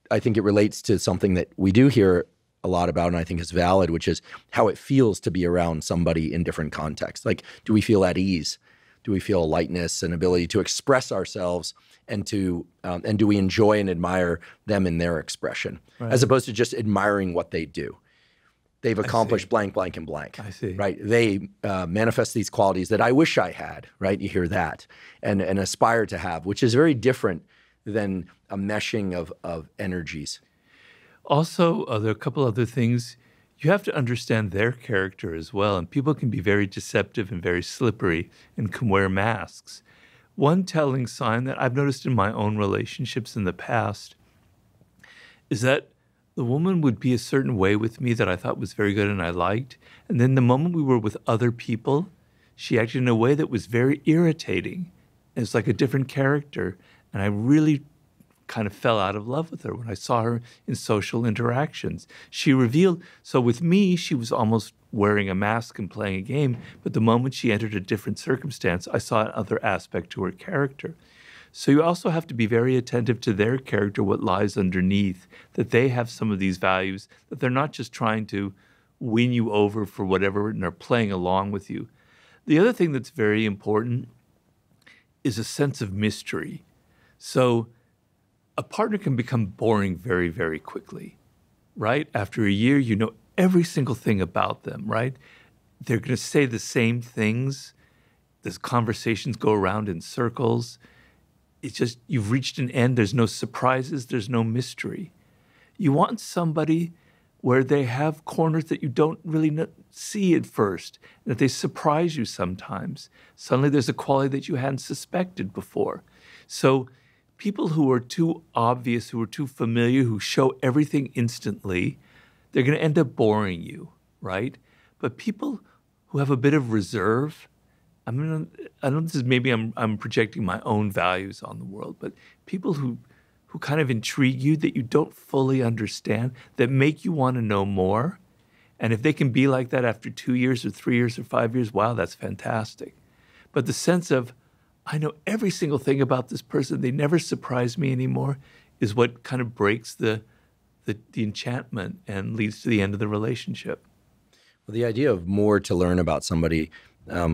I think it relates to something that we do hear a lot about, and I think is valid, which is how it feels to be around somebody in different contexts. Like, do we feel at ease? Do we feel lightness and ability to express ourselves, and do we enjoy and admire them in their expression, as opposed to just admiring what they do? They've accomplished blank, blank, and blank. I see. Right? They manifest these qualities that I wish I had, right? You hear that, and aspire to have, which is very different than a meshing of energies. Also, there are a couple other things. You have to understand their character as well, and people can be very deceptive and very slippery and can wear masks. One telling sign that I've noticed in my own relationships in the past is that the woman would be a certain way with me that I thought was very good and I liked, and then the moment we were with other people, she acted in a way that was very irritating. It's like a different character, and I really kind of fell out of love with her when I saw her in social interactions. She revealed, so with me, she was almost wearing a mask and playing a game, but the moment she entered a different circumstance, I saw another aspect to her character. So you also have to be very attentive to their character, what lies underneath, that they have some of these values, that they're not just trying to win you over for whatever, and they're playing along with you. The other thing that's very important is a sense of mystery. So a partner can become boring very, very quickly, right? After a year, you know every single thing about them, right? They're going to say the same things. The conversations go around in circles. It's just, you've reached an end. There's no surprises. There's no mystery. You want somebody where they have corners that you don't really see at first, and that they surprise you sometimes. Suddenly there's a quality that you hadn't suspected before. So people who are too obvious, who are too familiar, who show everything instantly, they're going to end up boring you, right? But people who have a bit of reserve, I don't. This is maybe I'm projecting my own values on the world, but people who kind of intrigue you, that you don't fully understand, that make you want to know more, and if they can be like that after 2 years or 3 years or 5 years, wow, that's fantastic. But the sense of, I know every single thing about this person, they never surprise me anymore, is what kind of breaks the enchantment and leads to the end of the relationship. Well, the idea of more to learn about somebody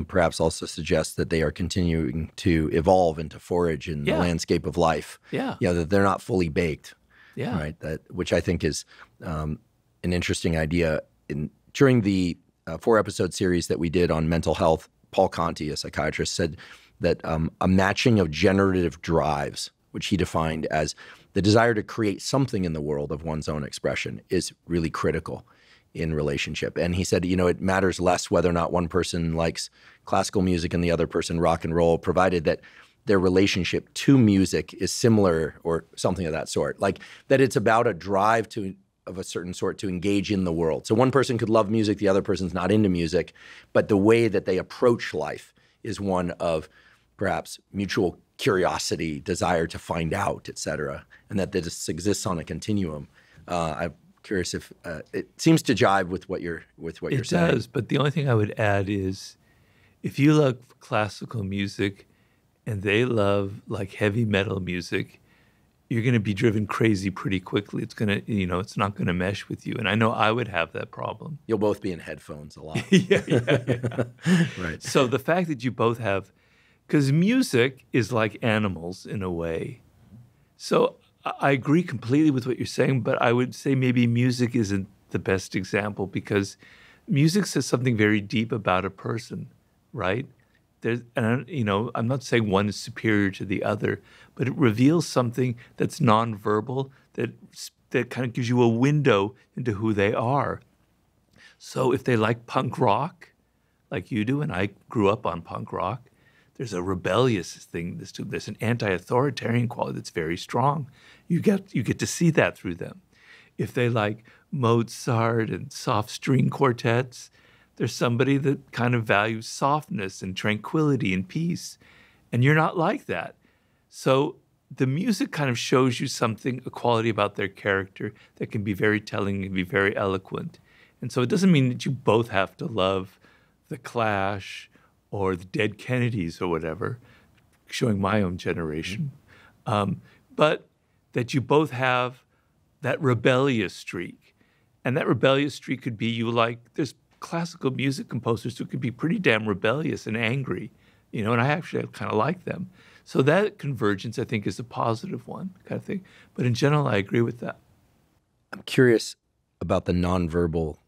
perhaps also suggests that they are continuing to evolve and to forage in the landscape of life. Yeah. That they're not fully baked. Yeah. Right. Which I think is an interesting idea. During the 4-episode series that we did on mental health, Paul Conti, a psychiatrist, said that a matching of generative drives, which he defined as the desire to create something in the world of one's own expression, is really critical in relationship. And he said, it matters less whether or not one person likes classical music and the other person rock and roll, provided that their relationship to music is similar or something of that sort. Like that it's about a drive of a certain sort to engage in the world. So one person could love music, the other person's not into music, but the way that they approach life is one of perhaps mutual curiosity, desire to find out, et cetera, and that this exists on a continuum. I'm curious if it seems to jive with what you're saying. It does, but the only thing I would add is if you love classical music and they love like heavy metal music, you're going to be driven crazy pretty quickly. It's going to, it's not going to mesh with you. And I know I would have that problem. You'll both be in headphones a lot. Yeah. Right. So the fact that you both have, because music is like animals in a way. So I agree completely with what you're saying, but I would say maybe music isn't the best example because music says something very deep about a person, right? I'm not saying one is superior to the other, but it reveals something that's nonverbal that kind of gives you a window into who they are. So if they like punk rock, like you do, and I grew up on punk rock, there's a rebellious thing. There's an anti-authoritarian quality that's very strong. You get to see that through them. If they like Mozart and soft string quartets, there's somebody that kind of values softness and tranquility and peace, and you're not like that. So the music kind of shows you something, a quality about their character that can be very telling and be very eloquent. And so it doesn't mean that you both have to love the Clash or the Dead Kennedys or whatever, showing my own generation, but that you both have that rebellious streak. And that rebellious streak could be there's classical music composers who could be pretty damn rebellious and angry, and I actually kind of like them. So that convergence, I think, is a positive one kind of thing. But in general, I agree with that. I'm curious about the nonverbal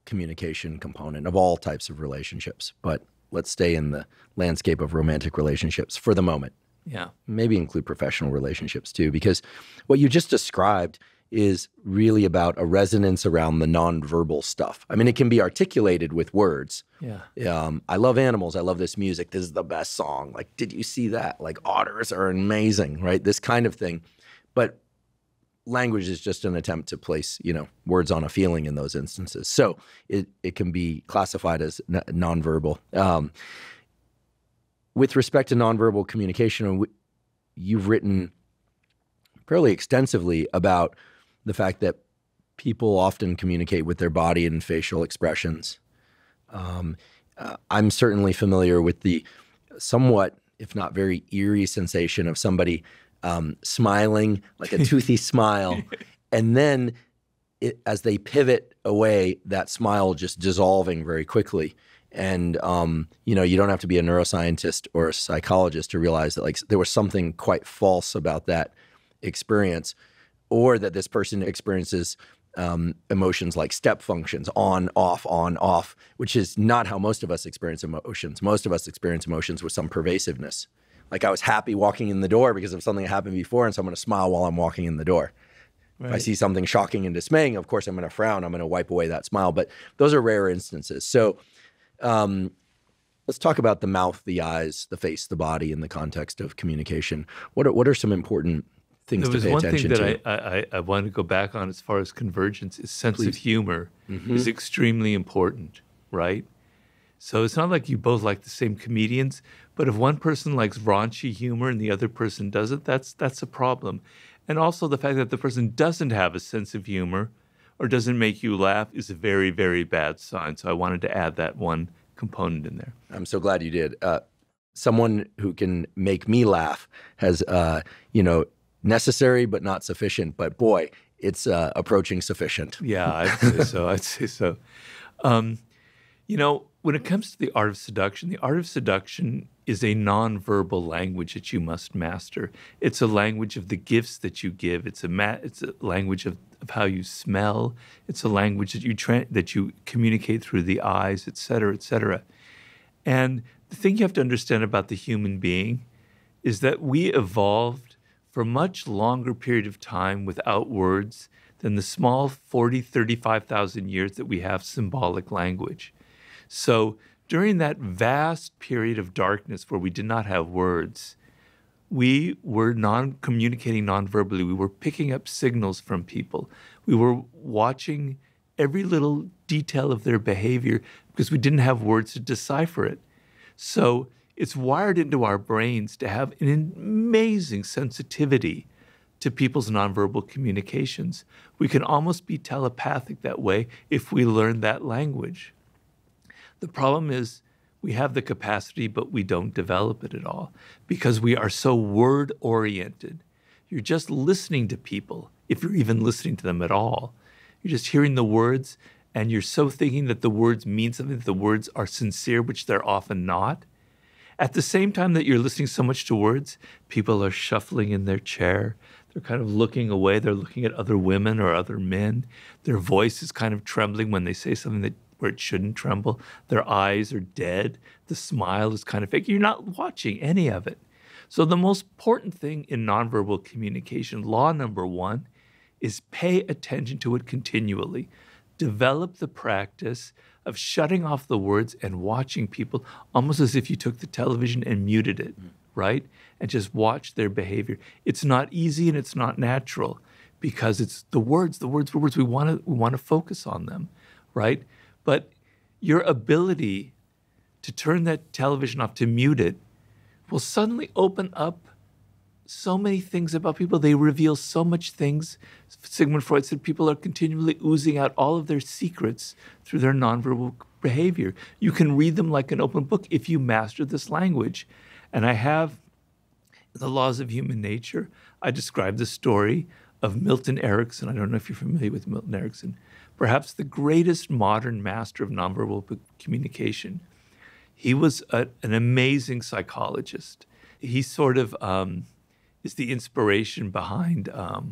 communication component of all types of relationships, but let's stay in the landscape of romantic relationships for the moment. Yeah. Maybe include professional relationships too, because what you just described is really about a resonance around the nonverbal stuff. I mean, it can be articulated with words. Yeah. I love animals. I love this music. This is the best song. Like, did you see that? Like, otters are amazing, right? This kind of thing. But language is just an attempt to place, words on a feeling in those instances. So it can be classified as nonverbal. With respect to nonverbal communication, you've written fairly extensively about the fact that people often communicate with their body and facial expressions. I'm certainly familiar with the somewhat, if not very eerie sensation of somebody smiling, like a toothy smile, and then as they pivot away, that smile just dissolving very quickly. And, you don't have to be a neuroscientist or a psychologist to realize that there was something quite false about that experience, or that this person experiences emotions like step functions, on, off, which is not how most of us experience emotions. Most of us experience emotions with some pervasiveness. Like, I was happy walking in the door because of something that happened before, and so I'm going to smile while I'm walking in the door. Right. If I see something shocking and dismaying, of course I'm going to frown. I'm going to wipe away that smile. But those are rare instances. So let's talk about the mouth, the eyes, the face, the body in the context of communication. What are some important things to pay attention to? There was one thing that I wanted to go back on as far as convergence is sense of humor is extremely important, right? So it's not like you both like the same comedians, but if one person likes raunchy humor and the other person doesn't, that's a problem. And also the fact that the person doesn't have a sense of humor or doesn't make you laugh is a very, very bad sign. So I wanted to add that one component in there. I'm so glad you did. Someone who can make me laugh has, necessary but not sufficient. But boy, it's approaching sufficient. Yeah, I'd say so. When it comes to the art of seduction is a nonverbal language that you must master. It's a language of the gifts that you give. It's a language of how you smell. It's a language that you communicate through the eyes, et cetera, et cetera. And the thing you have to understand about the human being is that we evolved for a much longer period of time without words than the small 40, 35,000 years that we have symbolic language. So during that vast period of darkness where we did not have words, we were communicating non-verbally. We were picking up signals from people. We were watching every little detail of their behavior because we didn't have words to decipher it. So it's wired into our brains to have an amazing sensitivity to people's nonverbal communications. We can almost be telepathic that way if we learn that language. The problem is we have the capacity, but we don't develop it at all because we are so word-oriented. You're just listening to people, if you're even listening to them at all. You're just hearing the words, and you're so thinking that the words mean something, that the words are sincere, which they're often not. At the same time that you're listening so much to words, people are shuffling in their chair. They're kind of looking away. They're looking at other women or other men. Their voice is kind of trembling when they say something where it shouldn't tremble. Their eyes are dead. The smile is kind of fake. You're not watching any of it. So the most important thing in nonverbal communication, law number one, is pay attention to it continually. Develop the practice of shutting off the words and watching people almost as if you took the television and muted it, right? And just watch their behavior. It's not easy and it's not natural because it's the words. We want to focus on them, right? But your ability to turn that television off, to mute it, will suddenly open up so many things about people. They reveal so much things. Sigmund Freud said people are continually oozing out all of their secrets through their nonverbal behavior. You can read them like an open book if you master this language. And I have, in The Laws of Human Nature, I describe the story of Milton Erickson. I don't know if you're familiar with Milton Erickson. Perhaps the greatest modern master of nonverbal communication. He was an amazing psychologist. He sort of is the inspiration behind help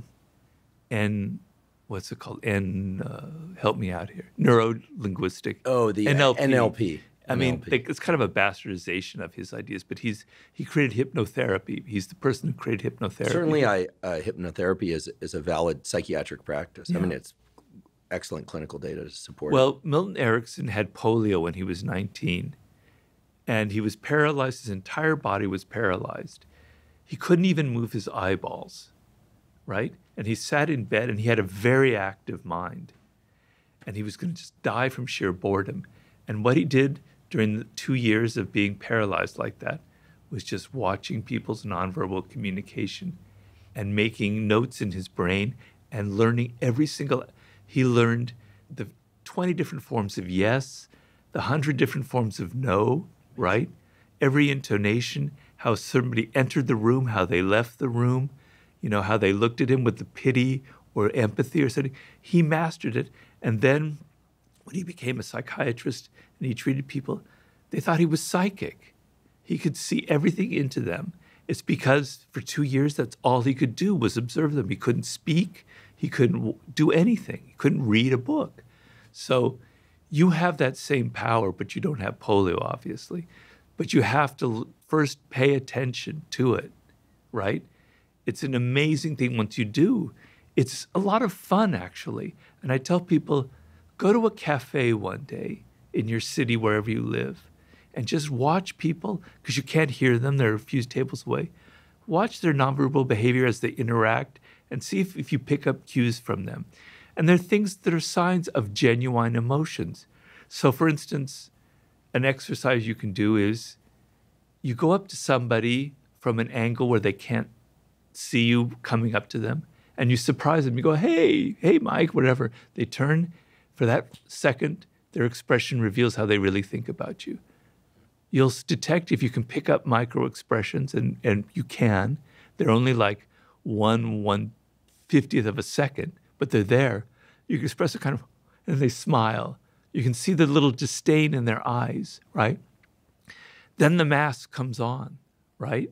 me out here. Neuro-linguistic. Oh, the NLP. I mean, it's kind of a bastardization of his ideas, but he created hypnotherapy. He's the person who created hypnotherapy. Certainly, hypnotherapy is a valid psychiatric practice. Yeah. I mean, it's excellent clinical data to support it. Well, Milton Erickson had polio when he was 19, and he was paralyzed. His entire body was paralyzed. He couldn't even move his eyeballs, right? And he sat in bed, and he had a very active mind. And he was going to just die from sheer boredom. And what he did during the 2 years of being paralyzed like that was just watching people's nonverbal communication and making notes in his brain and learning he learned the 20 different forms of yes, the 100 different forms of no, right? Every intonation, how somebody entered the room, how they left the room, how they looked at him with the pity or empathy or something. He mastered it. And then when he became a psychiatrist and he treated people, they thought he was psychic. He could see everything into them. It's because for 2 years, that's all he could do was observe them. He couldn't speak. He couldn't do anything. He couldn't read a book. So you have that same power, but you don't have polio, obviously. But you have to first pay attention to it, right? It's an amazing thing once you do. It's a lot of fun, actually. And I tell people, go to a cafe one day in your city, wherever you live, and just watch people, because you can't hear them. They're a few tables away. Watch their nonverbal behavior as they interact and see if you pick up cues from them. And there are things that are signs of genuine emotions. So, for instance, an exercise you can do is you go up to somebody from an angle where they can't see you coming up to them, and you surprise them. You go, hey, Mike, whatever. They turn. For that second, their expression reveals how they really think about you. You'll detect if you can pick up micro expressions, and you can. They're only like 1/150th of a second, but they're there. You can express a kind of, and they smile. You can see the little disdain in their eyes, right? Then the mask comes on, right?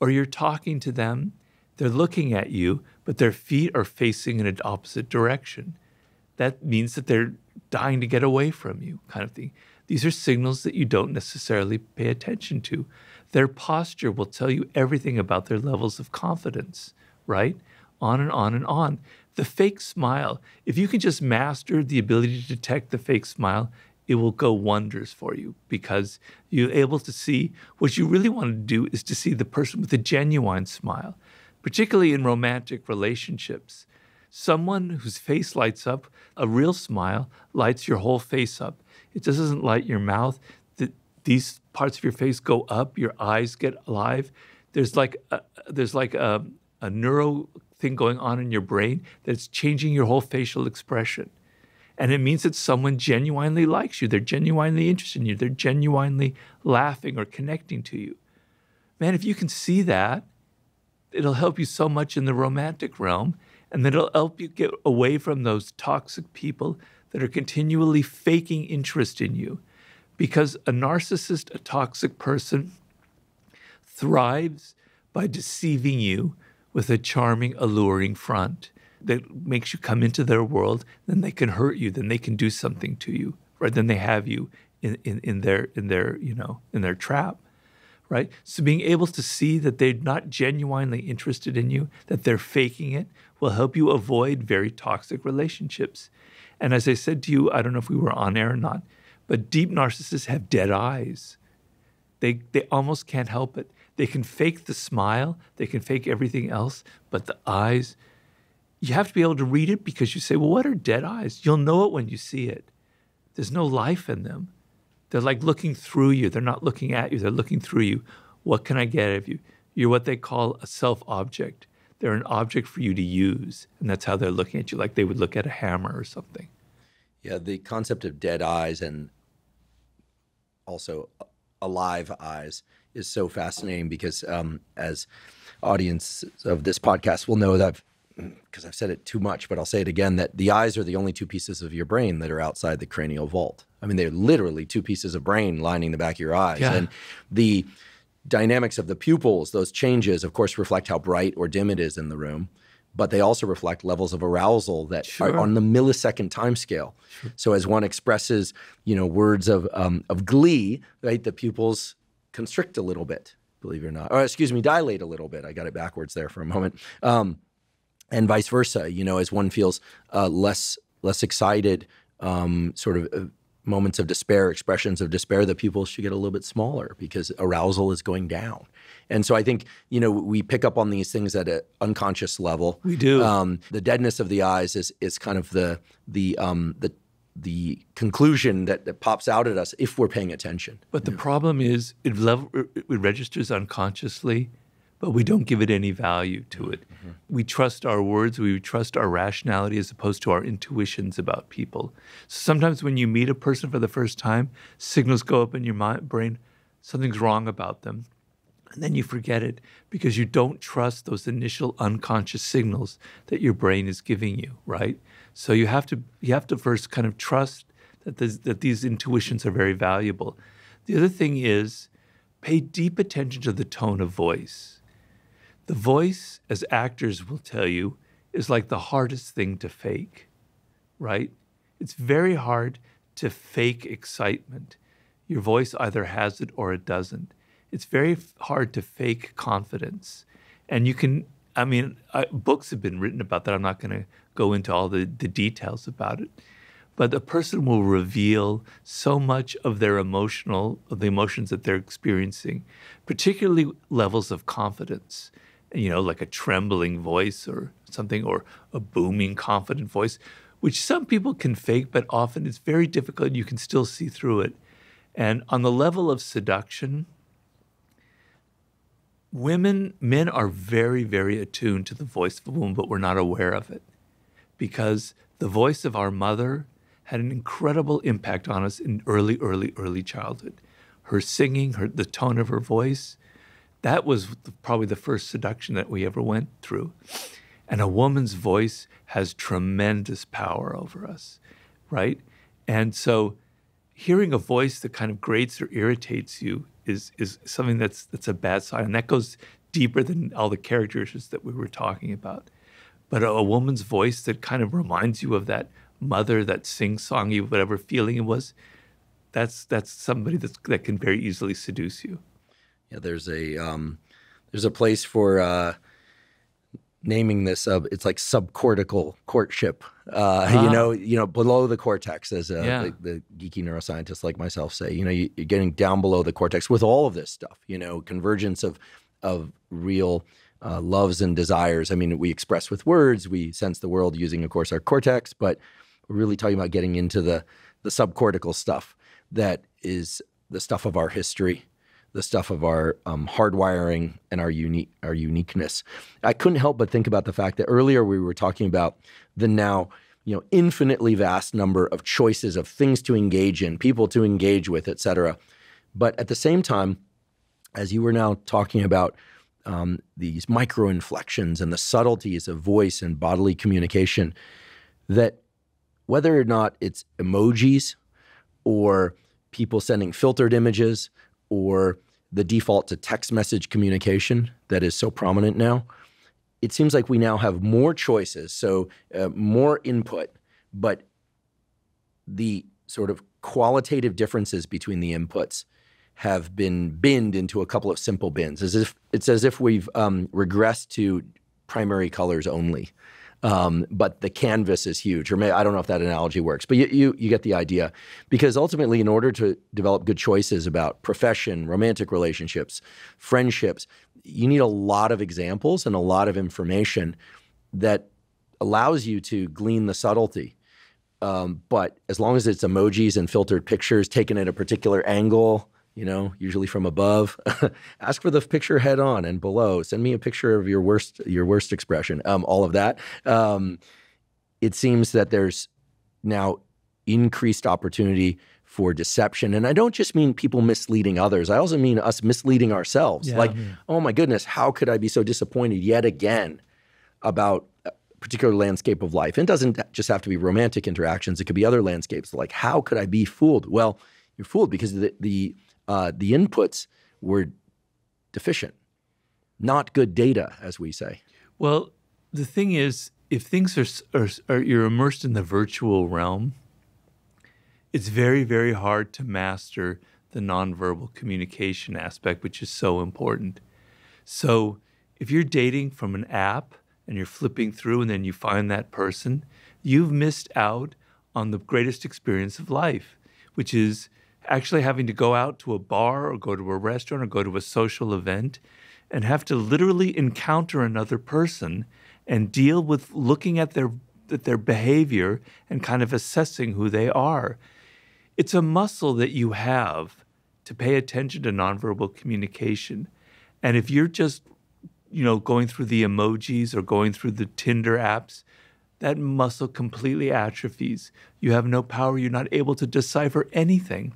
Or you're talking to them, they're looking at you, but their feet are facing in an opposite direction. That means that they're dying to get away from you, kind of thing. These are signals that you don't necessarily pay attention to. Their posture will tell you everything about their levels of confidence, right? On and on and on. The fake smile, if you can just master the ability to detect the fake smile, it will go wonders for you, because you're able to see what you really want to do is to see the person with a genuine smile, particularly in romantic relationships. Someone whose face lights up, a real smile lights your whole face up. It just doesn't light your mouth. These parts of your face go up, your eyes get alive. There's like a neuro thing going on in your brain that's changing your whole facial expression. And it means that someone genuinely likes you. They're genuinely interested in you. They're genuinely laughing or connecting to you. Man, if you can see that, it'll help you so much in the romantic realm, and then it'll help you get away from those toxic people that are continually faking interest in you. Because a narcissist, a toxic person, thrives by deceiving you with a charming, alluring front that makes you come into their world, then they can hurt you, then they can do something to you, right? Then they have you in their trap, right? So being able to see that they're not genuinely interested in you, that they're faking it, will help you avoid very toxic relationships. And as I said to you, I don't know if we were on air or not, but deep narcissists have dead eyes. They almost can't help it. They can fake the smile, they can fake everything else, but the eyes, you have to be able to read it because you say, well, what are dead eyes? You'll know it when you see it. There's no life in them. They're like looking through you. They're not looking at you. They're looking through you. What can I get out of you? You're what they call a self-object. They're an object for you to use. And that's how they're looking at you, like they would look at a hammer or something. Yeah, the concept of dead eyes and also alive eyes is so fascinating because as audience of this podcast will know that because I've said it too much, but I'll say it again, that the eyes are the only two pieces of your brain that are outside the cranial vault. I mean, they're literally two pieces of brain lining the back of your eyes. Yeah. And the dynamics of the pupils, those changes, of course, reflect how bright or dim it is in the room, but they also reflect levels of arousal that are on the millisecond time scale. Sure. So as one expresses, words of glee, right, the pupils constrict a little bit, believe it or not. Or excuse me, dilate a little bit. I got it backwards there for a moment. And vice versa, as one feels less excited, moments of despair, expressions of despair, the pupils should get a little bit smaller because arousal is going down. And so I think, we pick up on these things at an unconscious level. We do. The deadness of the eyes is kind of the conclusion that pops out at us if we're paying attention. But the problem is it registers unconsciously, but we don't give it any value to it. Mm-hmm. We trust our words, we trust our rationality as opposed to our intuitions about people. So sometimes when you meet a person for the first time, signals go up in your brain, something's wrong about them. And then you forget it because you don't trust those initial unconscious signals that your brain is giving you, right? So you have to first kind of trust that these intuitions are very valuable. The other thing is pay deep attention to the tone of voice. The voice, as actors will tell you, is like the hardest thing to fake, right? It's very hard to fake excitement. Your voice either has it or it doesn't. It's very hard to fake confidence. And you can, books have been written about that. I'm not going to go into all the details about it. But a person will reveal so much of the emotions that they're experiencing, particularly levels of confidence. Like a trembling voice or something, or a booming, confident voice, which some people can fake, but often it's very difficult. You can still see through it. And on the level of seduction, men are very, very attuned to the voice of a woman, but we're not aware of it because the voice of our mother had an incredible impact on us in early childhood. Her singing, the tone of her voice, that was probably the first seduction that we ever went through. And a woman's voice has tremendous power over us, right? And so hearing a voice that kind of grates or irritates you is something that's a bad sign. And that goes deeper than all the characteristics that we were talking about. But a woman's voice that kind of reminds you of that mother, that sing-songy, whatever feeling it was, that's somebody that can very easily seduce you. Yeah, there's a place for naming this. It's like subcortical courtship. Below the cortex, as the geeky neuroscientists like myself say. You're getting down below the cortex with all of this stuff. Convergence of real loves and desires. We express with words. We sense the world using, of course, our cortex. But we're really talking about getting into the subcortical stuff that is the stuff of our history, the stuff of our hardwiring and our uniqueness. I couldn't help but think about the fact that earlier we were talking about the now, infinitely vast number of choices of things to engage in, people to engage with, et cetera. But at the same time, as you were now talking about these micro-inflections and the subtleties of voice and bodily communication, that whether or not it's emojis or people sending filtered images or the default to text message communication that is so prominent now, it seems like we now have more choices, so more input, but the sort of qualitative differences between the inputs have been binned into a couple of simple bins, it's as if we've regressed to primary colors only. But the canvas is huge. Or I don't know if that analogy works, but you get the idea. Because ultimately, in order to develop good choices about profession, romantic relationships, friendships, you need a lot of examples and a lot of information that allows you to glean the subtlety. But as long as it's emojis and filtered pictures taken at a particular angle, usually from above, ask for the picture head on and below. Send me a picture of your worst expression. All of that. It seems that there's now increased opportunity for deception. And I don't just mean people misleading others. I also mean us misleading ourselves. Oh my goodness, how could I be so disappointed yet again about a particular landscape of life? And it doesn't just have to be romantic interactions. It could be other landscapes. Like, how could I be fooled? Well, you're fooled because the inputs were deficient, not good data, as we say. Well, the thing is, if things are you're immersed in the virtual realm, it's very, very hard to master the nonverbal communication aspect, which is so important. So if you're dating from an app and you're flipping through and then you find that person, you've missed out on the greatest experience of life, which is actually having to go out to a bar or go to a restaurant or go to a social event and have to literally encounter another person and deal with looking at their behavior and kind of assessing who they are. It's a muscle that you have to pay attention to nonverbal communication. And if you're just, going through the emojis or going through the Tinder apps, that muscle completely atrophies. You have no power. You're not able to decipher anything.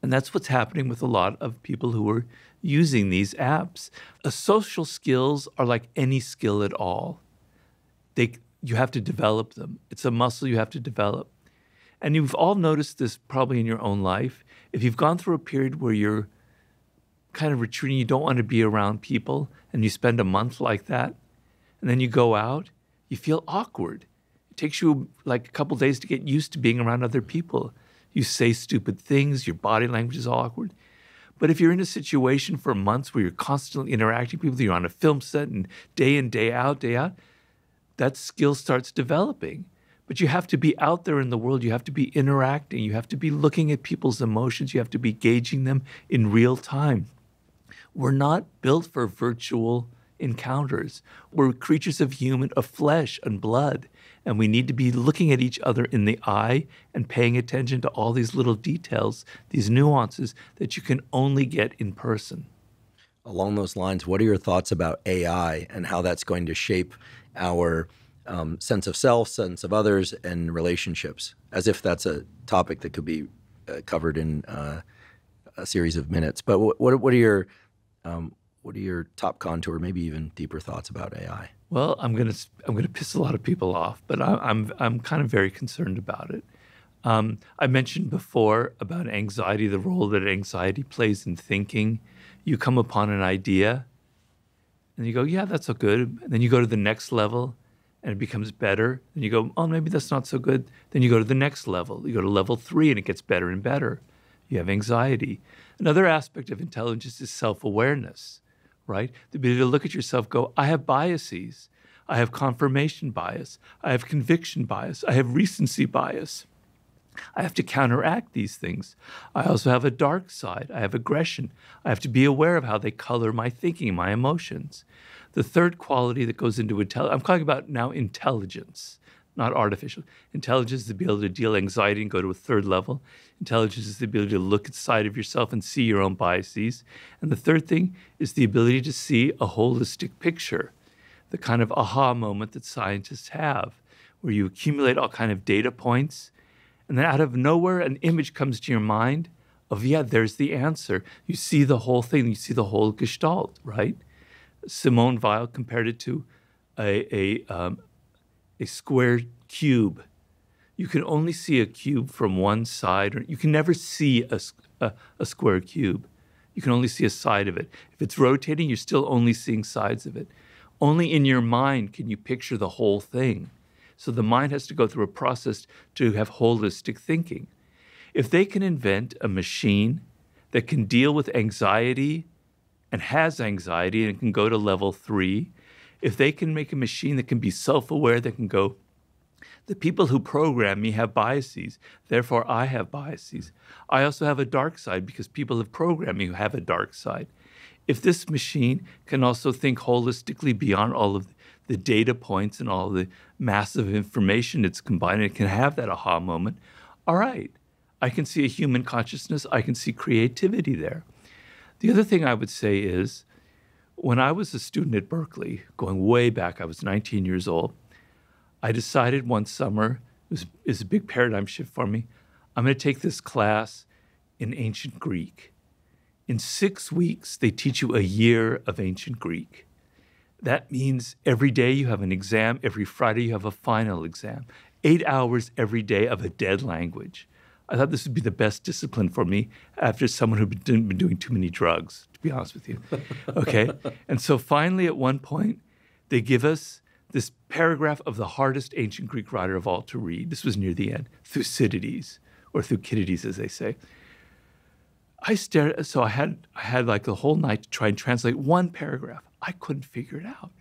And that's what's happening with a lot of people who are using these apps. Social skills are like any skill at all. You have to develop them. It's a muscle you have to develop. And you've all noticed this probably in your own life. If you've gone through a period where you're kind of retreating, you don't want to be around people, and you spend a month like that, and then you go out, you feel awkward. It takes you like a couple days to get used to being around other people. You say stupid things, your body language is all awkward. But if you're in a situation for months where you're constantly interacting with people, you're on a film set and in, day out, that skill starts developing. But you have to be out there in the world. You have to be interacting. You have to be looking at people's emotions. You have to be gauging them in real time. We're not built for virtual encounters. We're creatures of flesh and blood. And we need to be looking at each other in the eye and paying attention to all these little details, these nuances that you can only get in person. Along those lines, what are your thoughts about AI and how that's going to shape our sense of self, sense of others, and relationships? As if that's a topic that could be covered in a series of minutes. But what are your top contour, maybe even deeper thoughts about AI? Well, I'm gonna piss a lot of people off, but I'm kind of very concerned about it. I mentioned before about anxiety, the role that anxiety plays in thinking. You come upon an idea, and you go, "Yeah, that's so good." And then you go to the next level, and it becomes better. And you go, "Oh, maybe that's not so good." Then you go to the next level. You go to level 3, and it gets better and better. You have anxiety. Another aspect of intelligence is self-awareness, right? The ability to look at yourself, go, I have biases. I have confirmation bias. I have conviction bias. I have recency bias. I have to counteract these things. I also have a dark side. I have aggression. I have to be aware of how they color my thinking, my emotions. The third quality that goes into intelligence, I'm talking about now intelligence, not artificial. Intelligence is the ability to deal anxiety and go to a third level. Intelligence is the ability to look inside of yourself and see your own biases. And the third thing is the ability to see a holistic picture, the kind of aha moment that scientists have, where you accumulate all kind of data points, and then out of nowhere, an image comes to your mind of, yeah, there's the answer. You see the whole thing. You see the whole gestalt, right? Simone Weil compared it to a square cube. You can only see a cube from one side, or you can never see a square cube. You can only see a side of it. If it's rotating, you're still only seeing sides of it. Only in your mind can you picture the whole thing. So the mind has to go through a process to have holistic thinking. If they can invent a machine that can deal with anxiety and has anxiety and can go to level 3, if they can make a machine that can be self-aware, that can go, the people who program me have biases, therefore I have biases. I also have a dark side because people have programmed me who have a dark side. If this machine can also think holistically beyond all of the data points and all the massive information it's combined, it can have that aha moment, all right, I can see a human consciousness, I can see creativity there. The other thing I would say is, when I was a student at Berkeley, going way back, I was 19 years old, I decided one summer, it was a big paradigm shift for me, I'm going to take this class in ancient Greek. In 6 weeks, they teach you a year of ancient Greek. That means every day you have an exam, every Friday you have a final exam, 8 hours every day of a dead language. I thought this would be the best discipline for me after someone who'd been doing too many drugs, to be honest with you. Okay? And so finally, at one point, they give us this paragraph of the hardest ancient Greek writer of all to read. This was near the end, Thucydides, or Thucydides, as they say. I stared, so I had like the whole night to try and translate one paragraph. I couldn't figure it out.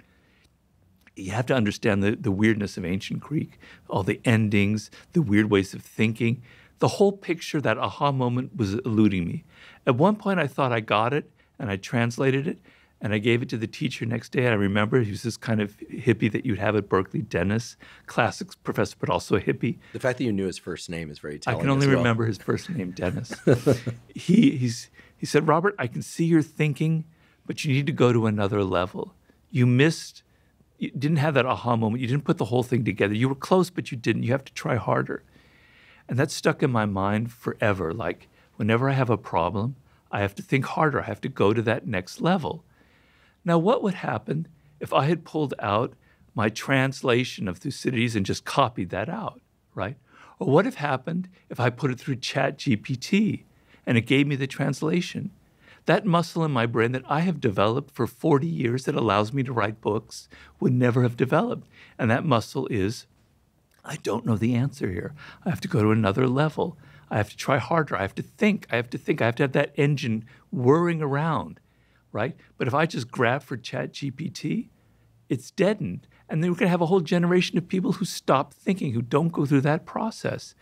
You have to understand the weirdness of ancient Greek, all the endings, the weird ways of thinking. The whole picture, that aha moment, was eluding me. At one point, I thought I got it, and I translated it, and I gave it to the teacher next day. And I remember he was this kind of hippie that you'd have at Berkeley, Dennis, classics professor, but also a hippie. The fact that you knew his first name is very telling. I can only remember his first name, Dennis. He said, Robert, I can see your thinking, but you need to go to another level. You didn't have that aha moment. You didn't put the whole thing together. You were close, but you didn't. You have to try harder. And that stuck in my mind forever. Like, whenever I have a problem, I have to think harder. I have to go to that next level. Now, what would happen if I had pulled out my translation of Thucydides and just copied that out, right? Or what if happened if I put it through ChatGPT and it gave me the translation? That muscle in my brain that I have developed for 40 years that allows me to write books would never have developed. And that muscle is, I don't know the answer here. I have to go to another level. I have to try harder. I have to think. I have to have that engine whirring around, right? But if I just grab for ChatGPT, it's deadened. And then we're going to have a whole generation of people who stop thinking, who don't go through that process.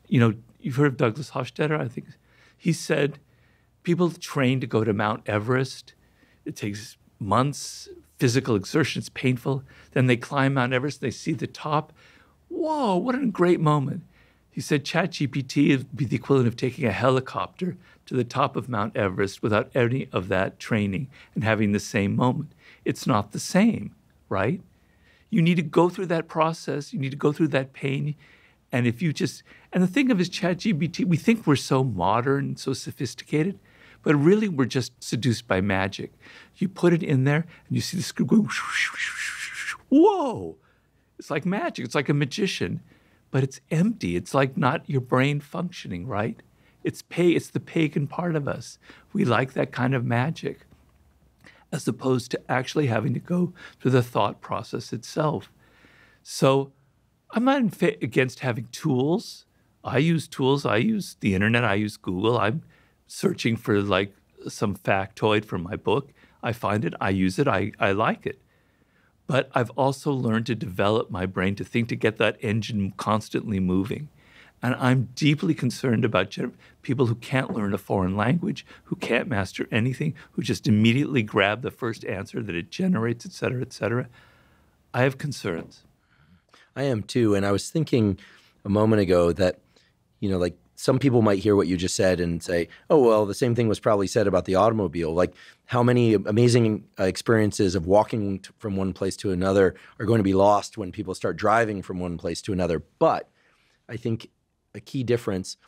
You know, you've heard of Douglas Hofstadter, I think. He said, people train to go to Mount Everest. It takes months, physical exertion, it's painful. Then they climb Mount Everest, they see the top. Whoa, what a great moment. He said ChatGPT would be the equivalent of taking a helicopter to the top of Mount Everest without any of that training and having the same moment. It's not the same, right? You need to go through that process. You need to go through that pain. And if you just, and the thing of is ChatGPT, we think we're so modern and so sophisticated, but really we're just seduced by magic. You put it in there and you see the screw going, whoa. It's like magic. It's like a magician, but it's empty. It's like not your brain functioning, right? It's the pagan part of us. We like that kind of magic, as opposed to actually having to go through the thought process itself. So I'm not against having tools. I use tools. I use the internet. I use Google. I'm searching for like some factoid for my book. I find it. I use it. I like it. But I've also learned to develop my brain to think, to get that engine constantly moving. And I'm deeply concerned about people who can't learn a foreign language, who can't master anything, who just immediately grab the first answer that it generates, et cetera, et cetera. I have concerns. I am too. And I was thinking a moment ago that, you know, like some people might hear what you just said and say, oh, well, the same thing was probably said about the automobile. Like, how many amazing experiences of walking from one place to another are going to be lost when people start driving from one place to another. But I think a key difference,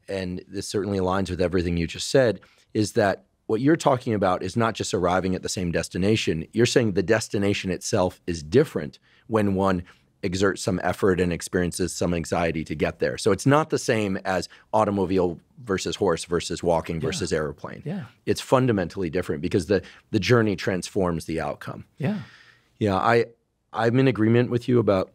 and this certainly aligns with everything you just said, is that what you're talking about is not just arriving at the same destination. You're saying the destination itself is different when one exerts some effort and experiences some anxiety to get there. So it's not the same as automobile versus horse versus walking versus airplane. Yeah. It's fundamentally different because the journey transforms the outcome. Yeah. Yeah, I'm in agreement with you about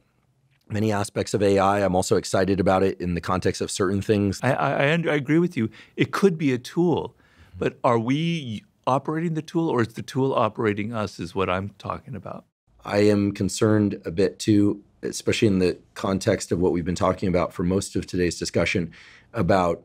many aspects of AI. I'm also excited about it in the context of certain things. I agree with you. It could be a tool, but are we operating the tool, or is the tool operating us, is what I'm talking about. I am concerned a bit too, especially in the context of what we've been talking about for most of today's discussion, about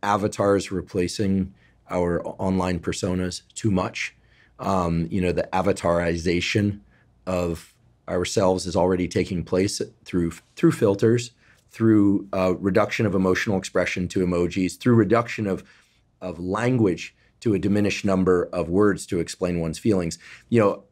avatars replacing our online personas too much. The avatarization of ourselves is already taking place through filters, through reduction of emotional expression to emojis, through reduction of language to a diminished number of words to explain one's feelings.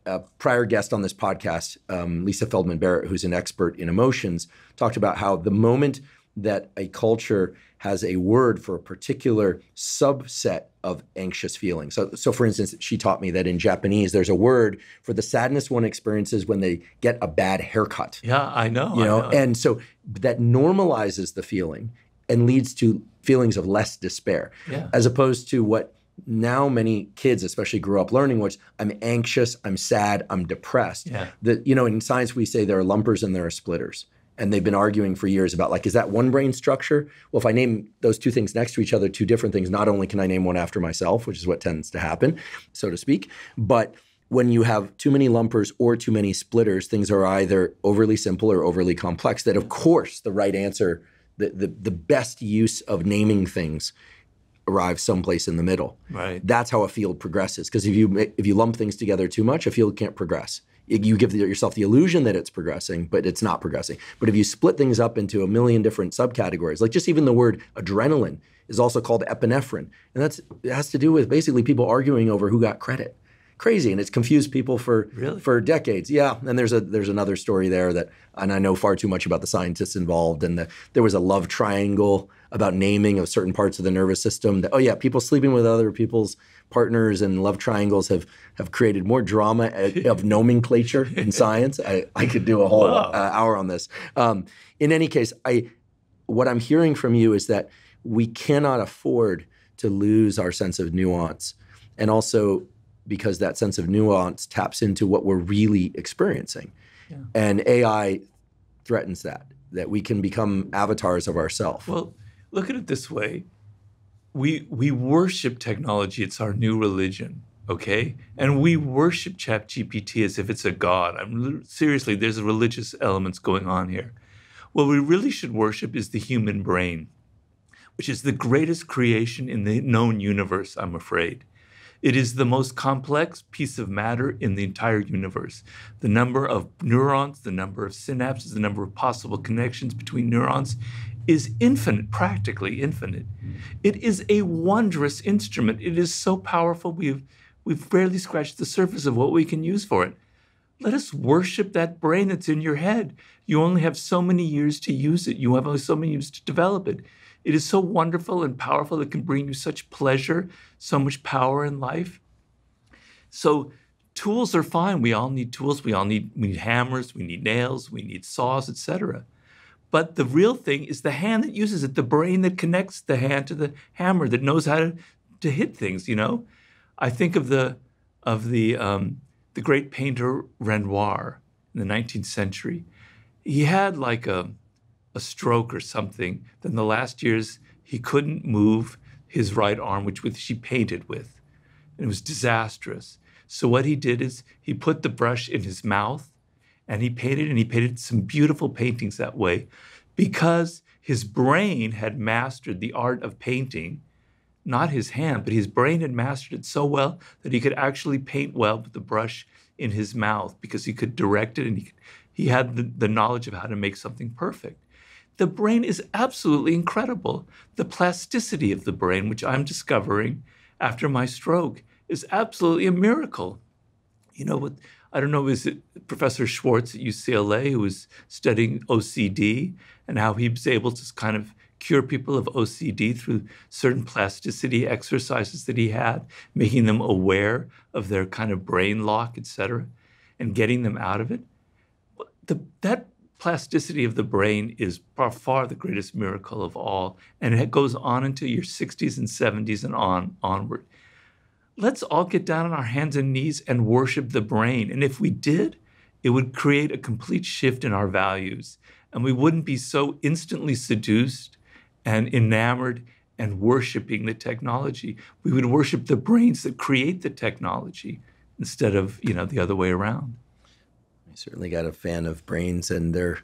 A prior guest on this podcast, Lisa Feldman Barrett, who's an expert in emotions, talked about how the moment that a culture has a word for a particular subset of anxious feelings. So for instance, she taught me that in Japanese, there's a word for the sadness one experiences when they get a bad haircut. Yeah, I know. And so that normalizes the feeling and leads to feelings of less despair, as opposed to what now many kids especially grew up learning, which I'm anxious, I'm sad, I'm depressed. Yeah. In science, we say there are lumpers and there are splitters. And they've been arguing for years about, is that one brain structure? Well, if I name those two things next to each other, two different things, not only can I name one after myself, which is what tends to happen, so to speak, but when you have too many lumpers or too many splitters, things are either overly simple or overly complex. That, of course, the right answer, the best use of naming things arrives someplace in the middle. Right. That's how a field progresses. Because if you lump things together too much, a field can't progress. You give yourself the illusion that it's progressing, but it's not progressing. But if you split things up into a million different subcategories, like just even the word adrenaline is also called epinephrine. And it has to do with basically people arguing over who got credit. Crazy, and it's confused people for decades. Yeah, and there's another story there and I know far too much about the scientists involved, and there was a love triangle about naming of certain parts of the nervous system. People sleeping with other people's partners and love triangles have created more drama of nomenclature in science. I could do a whole hour on this. In any case, what I'm hearing from you is that we cannot afford to lose our sense of nuance, and also because that sense of nuance taps into what we're really experiencing. Yeah. And AI threatens that we can become avatars of ourselves. Well, look at it this way. We worship technology. It's our new religion, okay? And we worship ChatGPT as if it's a god. Seriously, there's religious elements going on here. What we really should worship is the human brain, which is the greatest creation in the known universe, I'm afraid. It is the most complex piece of matter in the entire universe. The number of neurons, the number of synapses, the number of possible connections between neurons is infinite, practically infinite. It is a wondrous instrument. It is so powerful, we've barely scratched the surface of what we can use for it. Let us worship that brain that's in your head. You only have so many years to use it. You have only so many years to develop it. It is so wonderful and powerful. It can bring you such pleasure, so much power in life. So tools are fine. We all need tools. We need hammers, we need nails, we need saws, etc. But the real thing is the hand that uses it, the brain that connects the hand to the hammer, that knows how to hit things. I think of the great painter Renoir in the 19th century. He had like a stroke or something. Then the last years, he couldn't move his right arm, which he painted with. And it was disastrous. So what he did is he put the brush in his mouth and he painted some beautiful paintings that way, because his brain had mastered the art of painting, not his hand, but his brain had mastered it so well that he could actually paint well with the brush in his mouth, because he could direct it and he had the knowledge of how to make something perfect. The brain is absolutely incredible. The plasticity of the brain, which I'm discovering after my stroke, is absolutely a miracle. I don't know, is it Professor Schwartz at UCLA who was studying OCD and how he was able to kind of cure people of OCD through certain plasticity exercises that he had, making them aware of their kind of brain lock, et cetera, and getting them out of it. That plasticity of the brain is by far the greatest miracle of all, and it goes on into your 60s and 70s and onward. Let's all get down on our hands and knees and worship the brain. And if we did, it would create a complete shift in our values. And we wouldn't be so instantly seduced and enamored and worshiping the technology. We would worship the brains that create the technology instead of, the other way around. I certainly got a fan of brains and their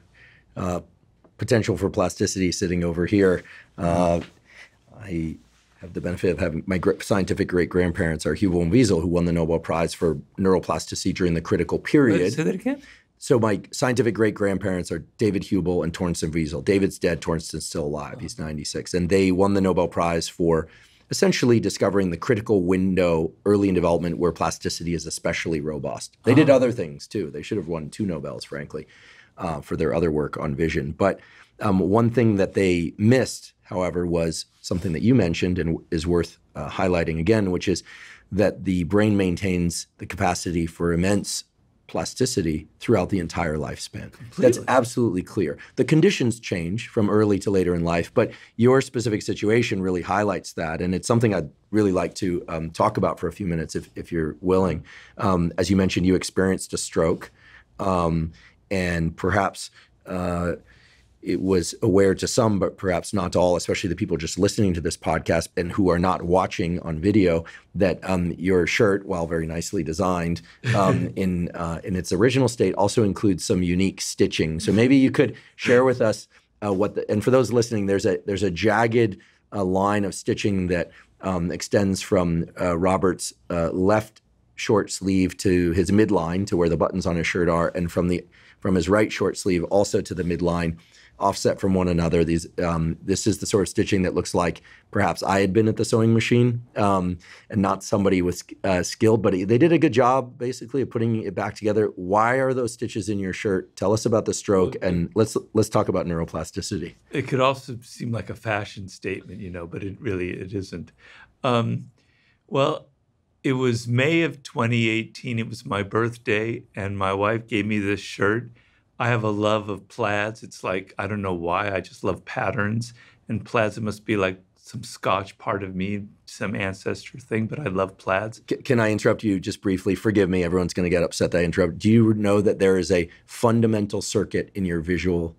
potential for plasticity sitting over here. I have the benefit of having my scientific great-grandparents are Hubel and Wiesel, who won the Nobel Prize for neuroplasticity during the critical period. Wait, say that again? So my scientific great-grandparents are David Hubel and Torsten Wiesel. David's dead, Torsten's still alive. He's 96. And they won the Nobel Prize for essentially discovering the critical window early in development where plasticity is especially robust. They did other things, too. They should have won 2 Nobels, frankly, for their other work on vision. But one thing that they missed, however, was something that you mentioned and is worth highlighting again, which is that the brain maintains the capacity for immense plasticity throughout the entire lifespan. Completely. That's absolutely clear. The conditions change from early to later in life, but your specific situation really highlights that, and it's something I'd really like to talk about for a few minutes if you're willing. As you mentioned, you experienced a stroke, and perhaps it was aware to some, but perhaps not to all, especially the people just listening to this podcast and who are not watching on video, that your shirt, while very nicely designed in its original state, also includes some unique stitching. So maybe you could share with us and for those listening, there's a jagged line of stitching that extends from Robert's left short sleeve to his midline, to where the buttons on his shirt are, and from his right short sleeve also to the midline, offset from one another. This is the sort of stitching that looks like perhaps I had been at the sewing machine and not somebody with skill, but they did a good job basically of putting it back together. Why are those stitches in your shirt? Tell us about the stroke, and let's talk about neuroplasticity. It could also seem like a fashion statement, but it isn't. Well, it was May of 2018. It was my birthday, and my wife gave me this shirt. I have a love of plaids. It's like, I don't know why, I just love patterns. And plaids, it must be like some Scotch part of me, some ancestor thing, but I love plaids. Can I interrupt you just briefly? Forgive me, everyone's going to get upset that I interrupt. Do you know that there is a fundamental circuit in your visual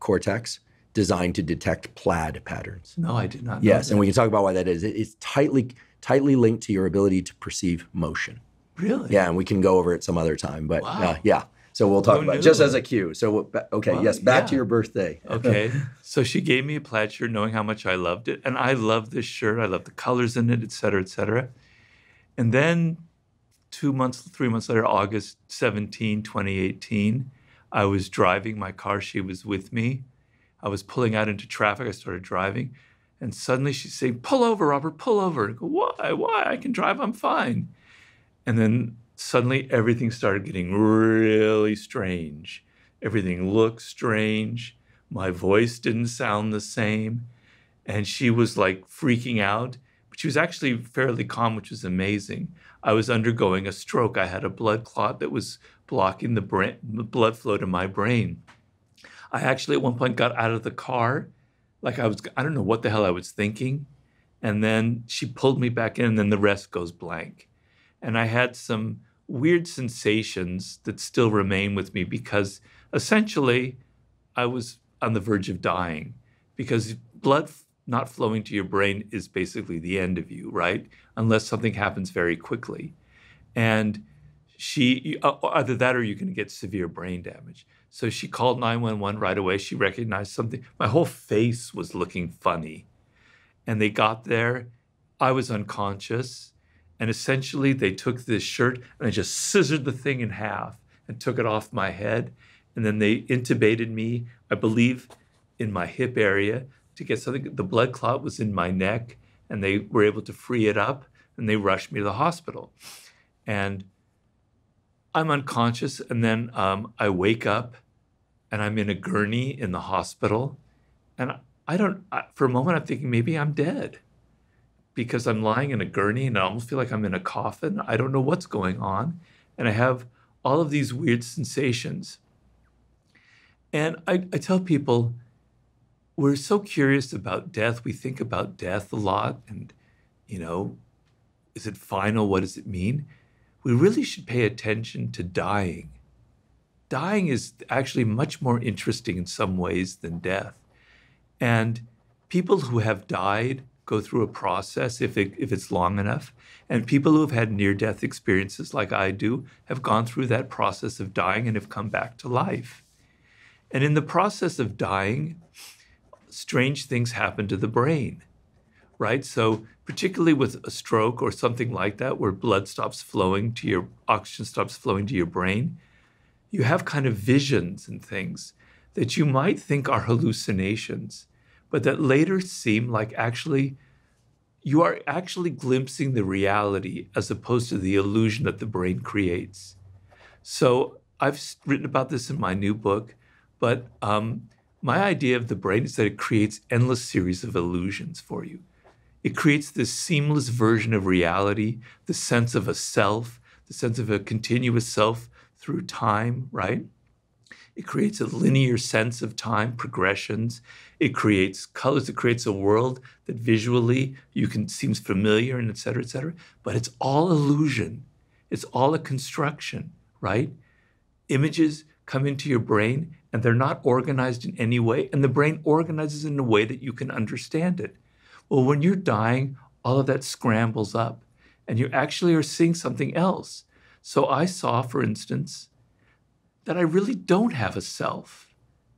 cortex designed to detect plaid patterns? No, I did not know Yes, that. and we can talk about why that is. It's tightly linked to your ability to perceive motion. Really? Yeah, and we can go over it some other time, but wow. Yeah. So we'll talk about it just as a cue. So, okay, well, yes, back to your birthday. Okay. So she gave me a plaid shirt knowing how much I loved it. And I love this shirt. I love the colors in it, et cetera, et cetera. And then 3 months later, August 17, 2018, I was driving my car. She was with me. I was pulling out into traffic. I started driving. And suddenly she's saying, "Pull over, Robert, pull over." I go, "Why? Why? I can drive. I'm fine." And then suddenly everything started getting really strange. Everything looked strange. My voice didn't sound the same. And she was like freaking out, but she was actually fairly calm, which was amazing. I was undergoing a stroke. I had a blood clot that was blocking the blood flow to my brain. I actually at one point got out of the car, like I don't know what the hell I was thinking. And then she pulled me back in, and then the rest goes blank. And I had some weird sensations that still remain with me, because essentially I was on the verge of dying, because blood not flowing to your brain is basically the end of you, right? Unless something happens very quickly. And either that or you can get severe brain damage. So she called 911 right away. She recognized something. My whole face was looking funny. And they got there. I was unconscious. And essentially, they took this shirt and they just scissored the thing in half and took it off my head. And then they intubated me, I believe, in my hip area to get something. The blood clot was in my neck, and they were able to free it up, and they rushed me to the hospital. And I'm unconscious, and then I wake up, and I'm in a gurney in the hospital. And for a moment, I'm thinking maybe I'm dead, because I'm lying in a gurney and I almost feel like I'm in a coffin. I don't know what's going on. And I have all of these weird sensations. And I tell people, we're so curious about death. We think about death a lot. And, is it final? What does it mean? We really should pay attention to dying. dying is actually much more interesting in some ways than death. And people who have died go through a process if it's long enough. And people who have had near-death experiences like I do have gone through that process of dying and have come back to life. And in the process of dying, strange things happen to the brain, right? So particularly with a stroke or something like that, where blood stops flowing to your, oxygen stops flowing to your brain, you have kind of visions and things that you might think are hallucinations, but that later seem like actually you are actually glimpsing the reality as opposed to the illusion that the brain creates. So I've written about this in my new book, but my idea of the brain is that it creates endless series of illusions for you. It creates this seamless version of reality, the sense of a self, the sense of a continuous self through time, right? It creates a linear sense of time, progressions. It creates colors. It creates a world that visually seems familiar, and et cetera, but it's all illusion. It's all a construction, right? Images come into your brain and they're not organized in any way, and the brain organizes in a way that you can understand it. Well, when you're dying, all of that scrambles up and you actually are seeing something else. So I saw, for instance, that I really don't have a self,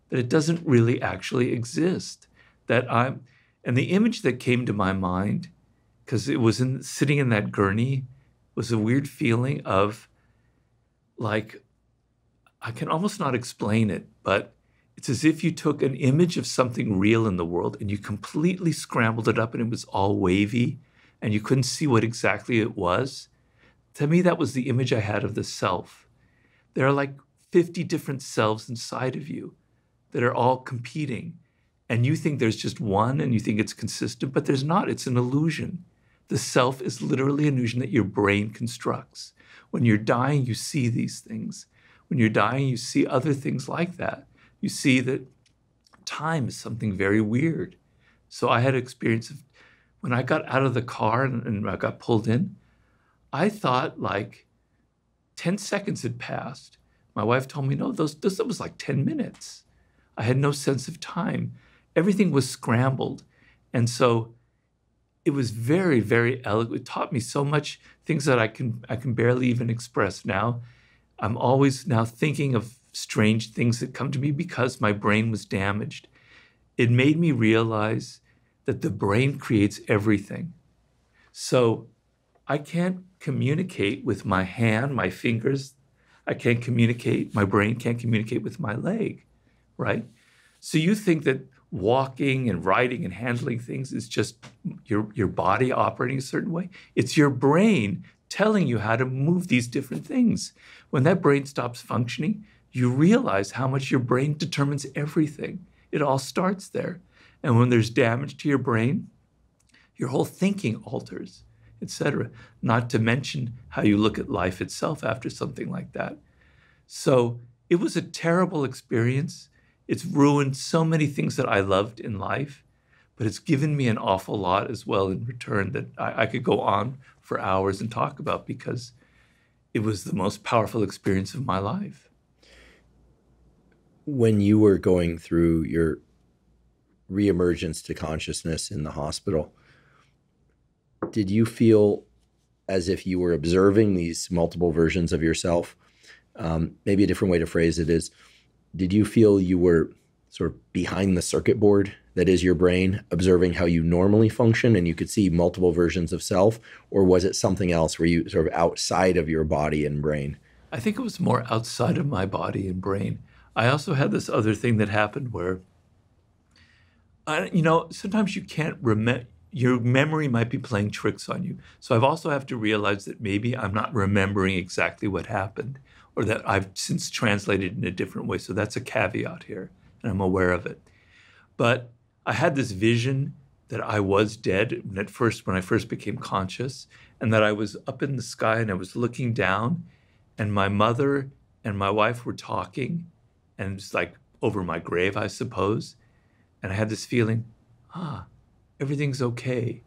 that it doesn't really actually exist, and the image that came to my mind, because it was sitting in that gurney, was a weird feeling of like, I can almost not explain it, but it's as if you took an image of something real in the world and you completely scrambled it up and it was all wavy and you couldn't see what exactly it was. To me, that was the image I had of the self. There are like 50 different selves inside of you that are all competing. And you think there's just one and you think it's consistent, but there's not. It's an illusion. The self is literally an illusion that your brain constructs. When you're dying, you see these things. When you're dying, you see other things like that. You see that time is something very weird. So I had an experience of when I got out of the car and I got pulled in, I thought like 10 seconds had passed. My wife told me, no, that was like 10 minutes. I had no sense of time. Everything was scrambled. And so it was very, very eloquent. It taught me so much, things that I can barely even express now. I'm always now thinking of strange things that come to me because my brain was damaged. It made me realize that the brain creates everything. So I can't communicate with my hand, my fingers. I can't communicate, my brain can't communicate with my leg, right? So you think that walking and riding and handling things is just your body operating a certain way? It's your brain telling you how to move these different things. When that brain stops functioning, you realize how much your brain determines everything. It all starts there. And when there's damage to your brain, your whole thinking alters, etc. Not to mention how you look at life itself after something like that. So it was a terrible experience. It's ruined so many things that I loved in life, but it's given me an awful lot as well in return that I could go on for hours and talk about because it was the most powerful experience of my life. When you were going through your reemergence to consciousness in the hospital, did you feel as if you were observing these multiple versions of yourself? Maybe a different way to phrase it is, did you feel you were sort of behind the circuit board that is your brain, observing how you normally function and you could see multiple versions of self? Or was it something else where you sort of outside of your body and brain? I think it was more outside of my body and brain. I also had this other thing that happened where, sometimes you can't remember, your memory might be playing tricks on you. So I've also have to realize that maybe I'm not remembering exactly what happened or that I've since translated in a different way. So that's a caveat here, and I'm aware of it. But I had this vision that I was dead when I first became conscious, and that I was up in the sky and I was looking down, and my mother and my wife were talking, and it's like over my grave, I suppose. And I had this feeling, everything's okay.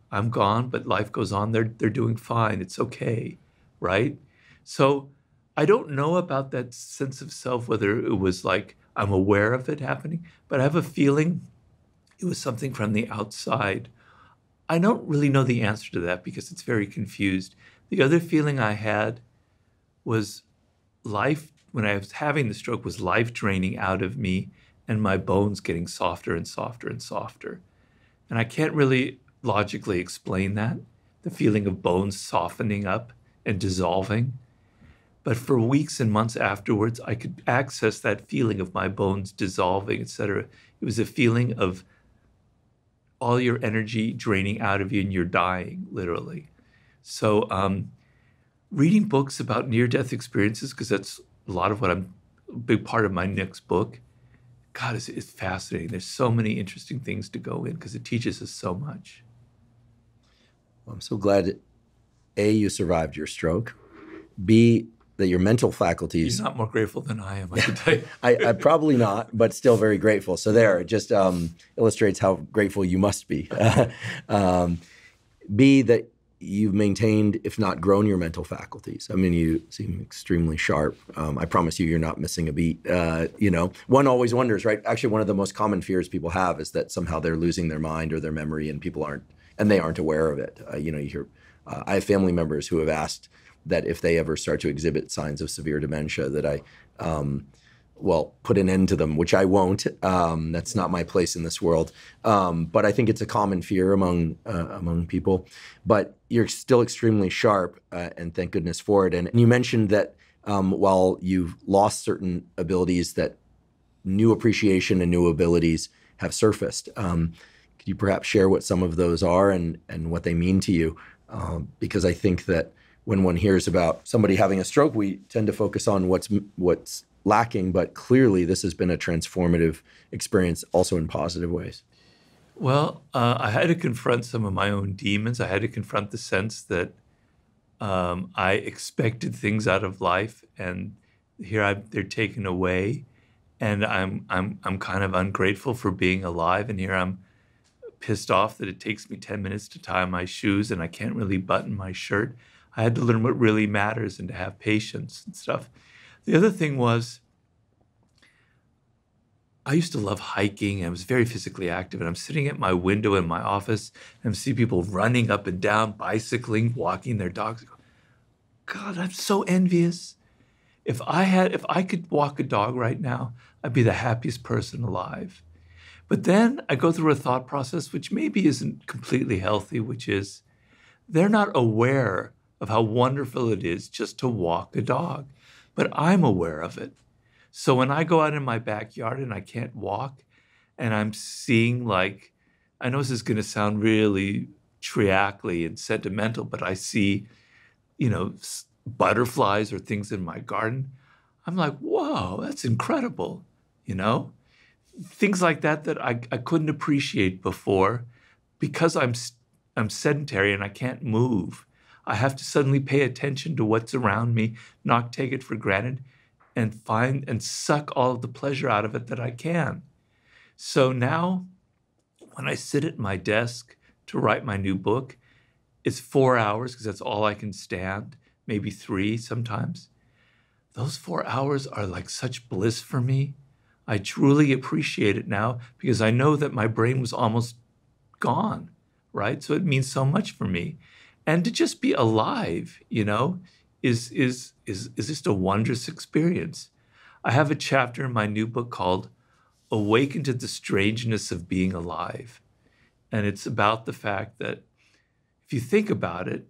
I'm gone, but life goes on. They're doing fine. It's okay, right? So I don't know about that sense of self, whether it was like I'm aware of it happening, but I have a feeling it was something from the outside. I don't really know the answer to that because it's very confused. The other feeling I had was life, when I was having the stroke, was life draining out of me and my bones getting softer and softer and softer. And I can't really logically explain that, the feeling of bones softening up and dissolving. But for weeks and months afterwards, I could access that feeling of my bones dissolving, etc. It was a feeling of all your energy draining out of you and you're dying, literally. So reading books about near-death experiences, because that's a lot of what a big part of my next book, God, it's fascinating. There's so many interesting things to go in because it teaches us so much. Well, I'm so glad, A, you survived your stroke, B, that your mental faculties... You're not more grateful than I am, I can tell you. I probably not, but still very grateful. So there, it just illustrates how grateful you must be. B, that you've maintained, if not grown, your mental faculties. I mean, you seem extremely sharp. I promise you, you're not missing a beat. One always wonders, right? Actually, one of the most common fears people have is that somehow they're losing their mind or their memory, and people aren't, and they aren't aware of it. You hear, I have family members who have asked that if they ever start to exhibit signs of severe dementia, that I, put an end to them, which I won't. That's not my place in this world. But I think it's a common fear among people. But you're still extremely sharp, and thank goodness for it. And you mentioned that while you've lost certain abilities, that new appreciation and new abilities have surfaced. Could you perhaps share what some of those are and what they mean to you? Because I think that when one hears about somebody having a stroke, we tend to focus on what's lacking, but clearly this has been a transformative experience also in positive ways. Well, I had to confront some of my own demons. I had to confront the sense that I expected things out of life, and here they're taken away, and I'm kind of ungrateful for being alive, and here I'm pissed off that it takes me 10 minutes to tie my shoes, and I can't really button my shirt. I had to learn what really matters and to have patience and stuff. The other thing was, I used to love hiking, and I was very physically active, and I'm sitting at my window in my office, and I see people running up and down, bicycling, walking their dogs. I go, God, I'm so envious. If I could walk a dog right now, I'd be the happiest person alive. But then I go through a thought process, which maybe isn't completely healthy, which is they're not aware of how wonderful it is just to walk a dog. But I'm aware of it. So when I go out in my backyard and I can't walk, and I'm seeing, like, I know this is going to sound really triacly and sentimental, but I see, butterflies or things in my garden, I'm like, whoa, that's incredible, Things like that I couldn't appreciate before because I'm sedentary and I can't move. I have to suddenly pay attention to what's around me, not take it for granted, and find and suck all of the pleasure out of it that I can. So now, when I sit at my desk to write my new book, it's 4 hours because that's all I can stand, maybe 3 sometimes. Those 4 hours are like such bliss for me. I truly appreciate it now because I know that my brain was almost gone, right? So it means so much for me. And to just be alive, is just a wondrous experience. I have a chapter in my new book called Awaken to the Strangeness of Being Alive. And it's about the fact that if you think about it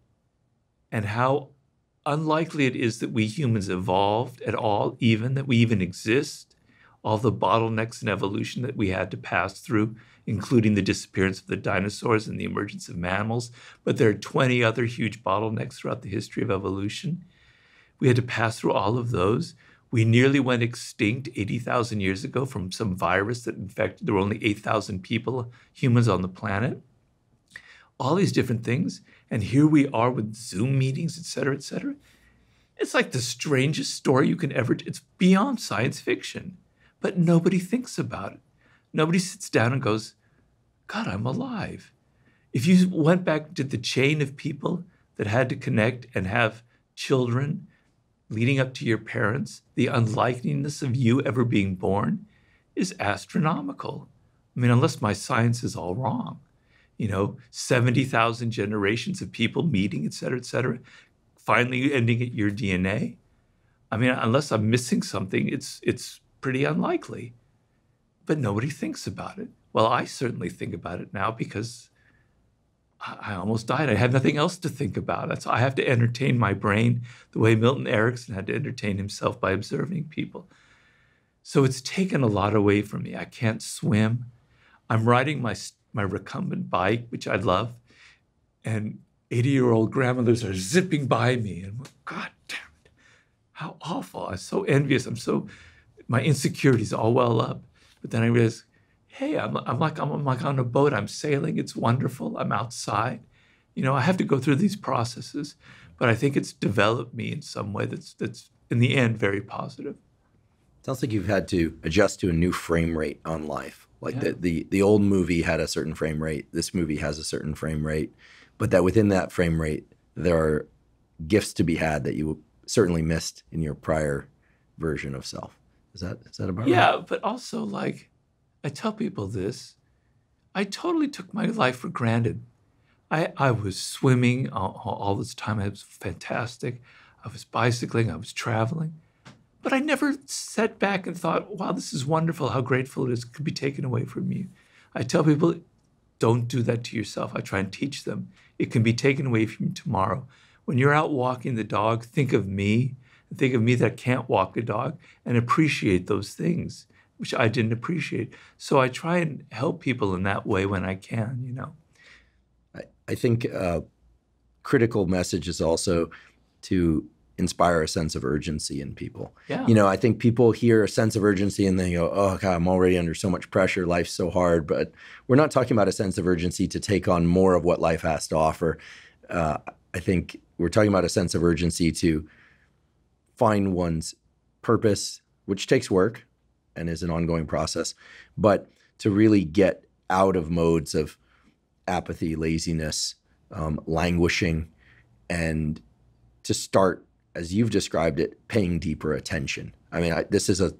and how unlikely it is that we humans evolved at all, even that we even exist, all the bottlenecks in evolution that we had to pass through, including the disappearance of the dinosaurs and the emergence of mammals. But there are 20 other huge bottlenecks throughout the history of evolution. We had to pass through all of those. We nearly went extinct 80,000 years ago from some virus that infected, there were only 8,000 people, humans on the planet. All these different things. And here we are with Zoom meetings, et cetera, et cetera. It's like the strangest story you can ever, it's beyond science fiction. But nobody thinks about it. Nobody sits down and goes, God, I'm alive. If you went back to the chain of people that had to connect and have children, leading up to your parents, the unlikeliness of you ever being born is astronomical. I mean, unless my science is all wrong, 70,000 generations of people meeting, et cetera, finally ending at your DNA. I mean, unless I'm missing something, it's pretty unlikely. But nobody thinks about it. Well, I certainly think about it now because I almost died. I had nothing else to think about. I have to entertain my brain the way Milton Erickson had to entertain himself by observing people. So it's taken a lot away from me. I can't swim. I'm riding my recumbent bike, which I love, and 80-year-old grandmothers are zipping by me. And God damn it, how awful. I'm so envious. My insecurities all well up. But then I realize, hey, I'm like on a boat. I'm sailing. It's wonderful. I'm outside. I have to go through these processes, but I think it's developed me in some way that's in the end very positive. Sounds like you've had to adjust to a new frame rate on life. Like the old movie had a certain frame rate. This movie has a certain frame rate, but that within that frame rate, there are gifts to be had that you certainly missed in your prior version of self. Is that about right? Yeah, but also I tell people this, I totally took my life for granted. I was swimming all this time. It was fantastic. I was bicycling. I was traveling. But I never sat back and thought, wow, this is wonderful, how grateful it is. It could be taken away from you. I tell people, don't do that to yourself. I try and teach them. It can be taken away from you tomorrow. When you're out walking the dog, think of me. Think of me that can't walk a dog and appreciate those things, which I didn't appreciate. So I try and help people in that way when I can, I think a critical message is also to inspire a sense of urgency in people. Yeah. I think people hear a sense of urgency and they go, oh God, I'm already under so much pressure. Life's so hard. But we're not talking about a sense of urgency to take on more of what life has to offer. I think we're talking about a sense of urgency to find one's purpose, which takes work and is an ongoing process, but to really get out of modes of apathy, laziness, languishing, and to start, as you've described it, paying deeper attention. I mean, this is a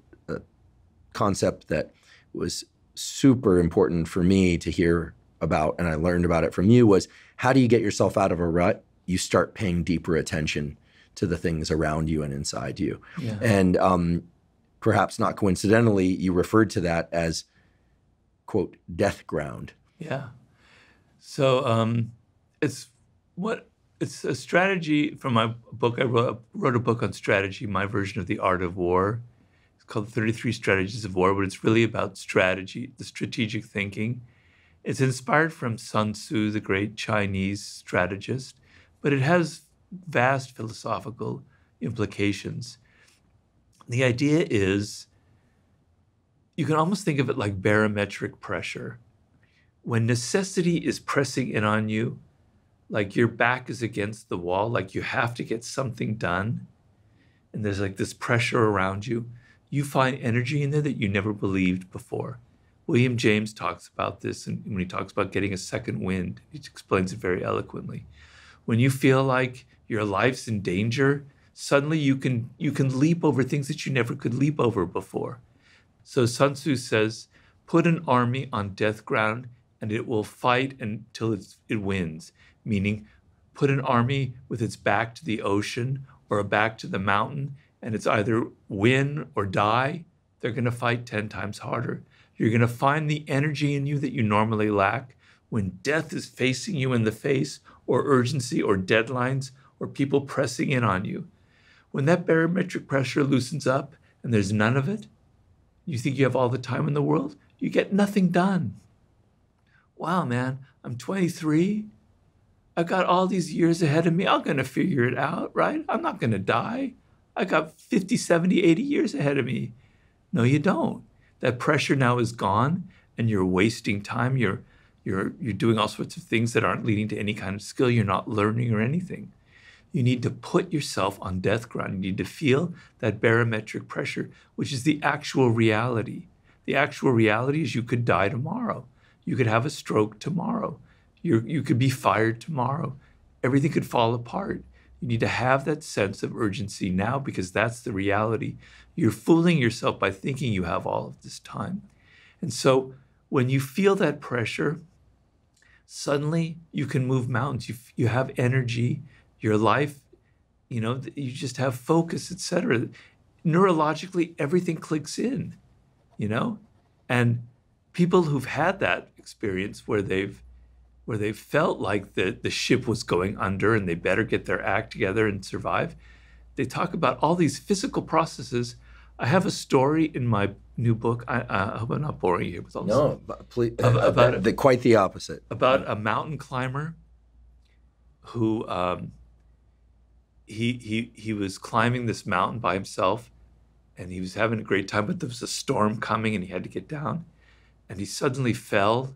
concept that was super important for me to hear about, and I learned about it from you, was how do you get yourself out of a rut? You start paying deeper attention to the things around you and inside you. Yeah. And perhaps not coincidentally, you referred to that as, quote, death ground. Yeah. So it's a strategy from my book. I wrote a book on strategy, my version of the art of war. It's called 33 Strategies of War, but it's really about strategy, the strategic thinking. It's inspired from Sun Tzu, the great Chinese strategist, but it has vast philosophical implications. The idea is, you can almost think of it like barometric pressure. When necessity is pressing in on you, like your back is against the wall, like you have to get something done, and there's like this pressure around you, you find energy in there that you never believed before. William James talks about this, and when he talks about getting a second wind, he explains it very eloquently. When you feel like your life's in danger, suddenly you can leap over things that you never could leap over before. So Sun Tzu says, put an army on death ground and it will fight until it wins. Meaning, put an army with its back to the ocean or a back to the mountain, and it's either win or die. They're going to fight 10 times harder. You're going to find the energy in you that you normally lack when death is facing you in the face, or urgency, or deadlines, or people pressing in on you. When that barometric pressure loosens up and there's none of it, you think you have all the time in the world, you get nothing done. Wow, man, I'm 23. I've got all these years ahead of me. I'm going to figure it out, right? I'm not going to die. I got 50, 70, 80 years ahead of me. No, you don't. That pressure now is gone, and you're wasting time. You're doing all sorts of things that aren't leading to any kind of skill. You're not learning or anything. You need to put yourself on death ground. You need to feel that barometric pressure, which is the actual reality. The actual reality is you could die tomorrow. You could have a stroke tomorrow. You could be fired tomorrow. Everything could fall apart. You need to have that sense of urgency now because that's the reality. You're fooling yourself by thinking you have all of this time. And so when you feel that pressure, suddenly you can move mountains. You have energy, your life, you just have focus, etc. Neurologically, everything clicks in, and people who've had that experience where they've felt like the ship was going under and they better get their act together and survive, they talk about all these physical processes. I have a story in my new book. I hope I'm not boring you with all this. No, please, quite the opposite. About a mountain climber who he was climbing this mountain by himself, and he was having a great time, but there was a storm coming and he had to get down, and he suddenly fell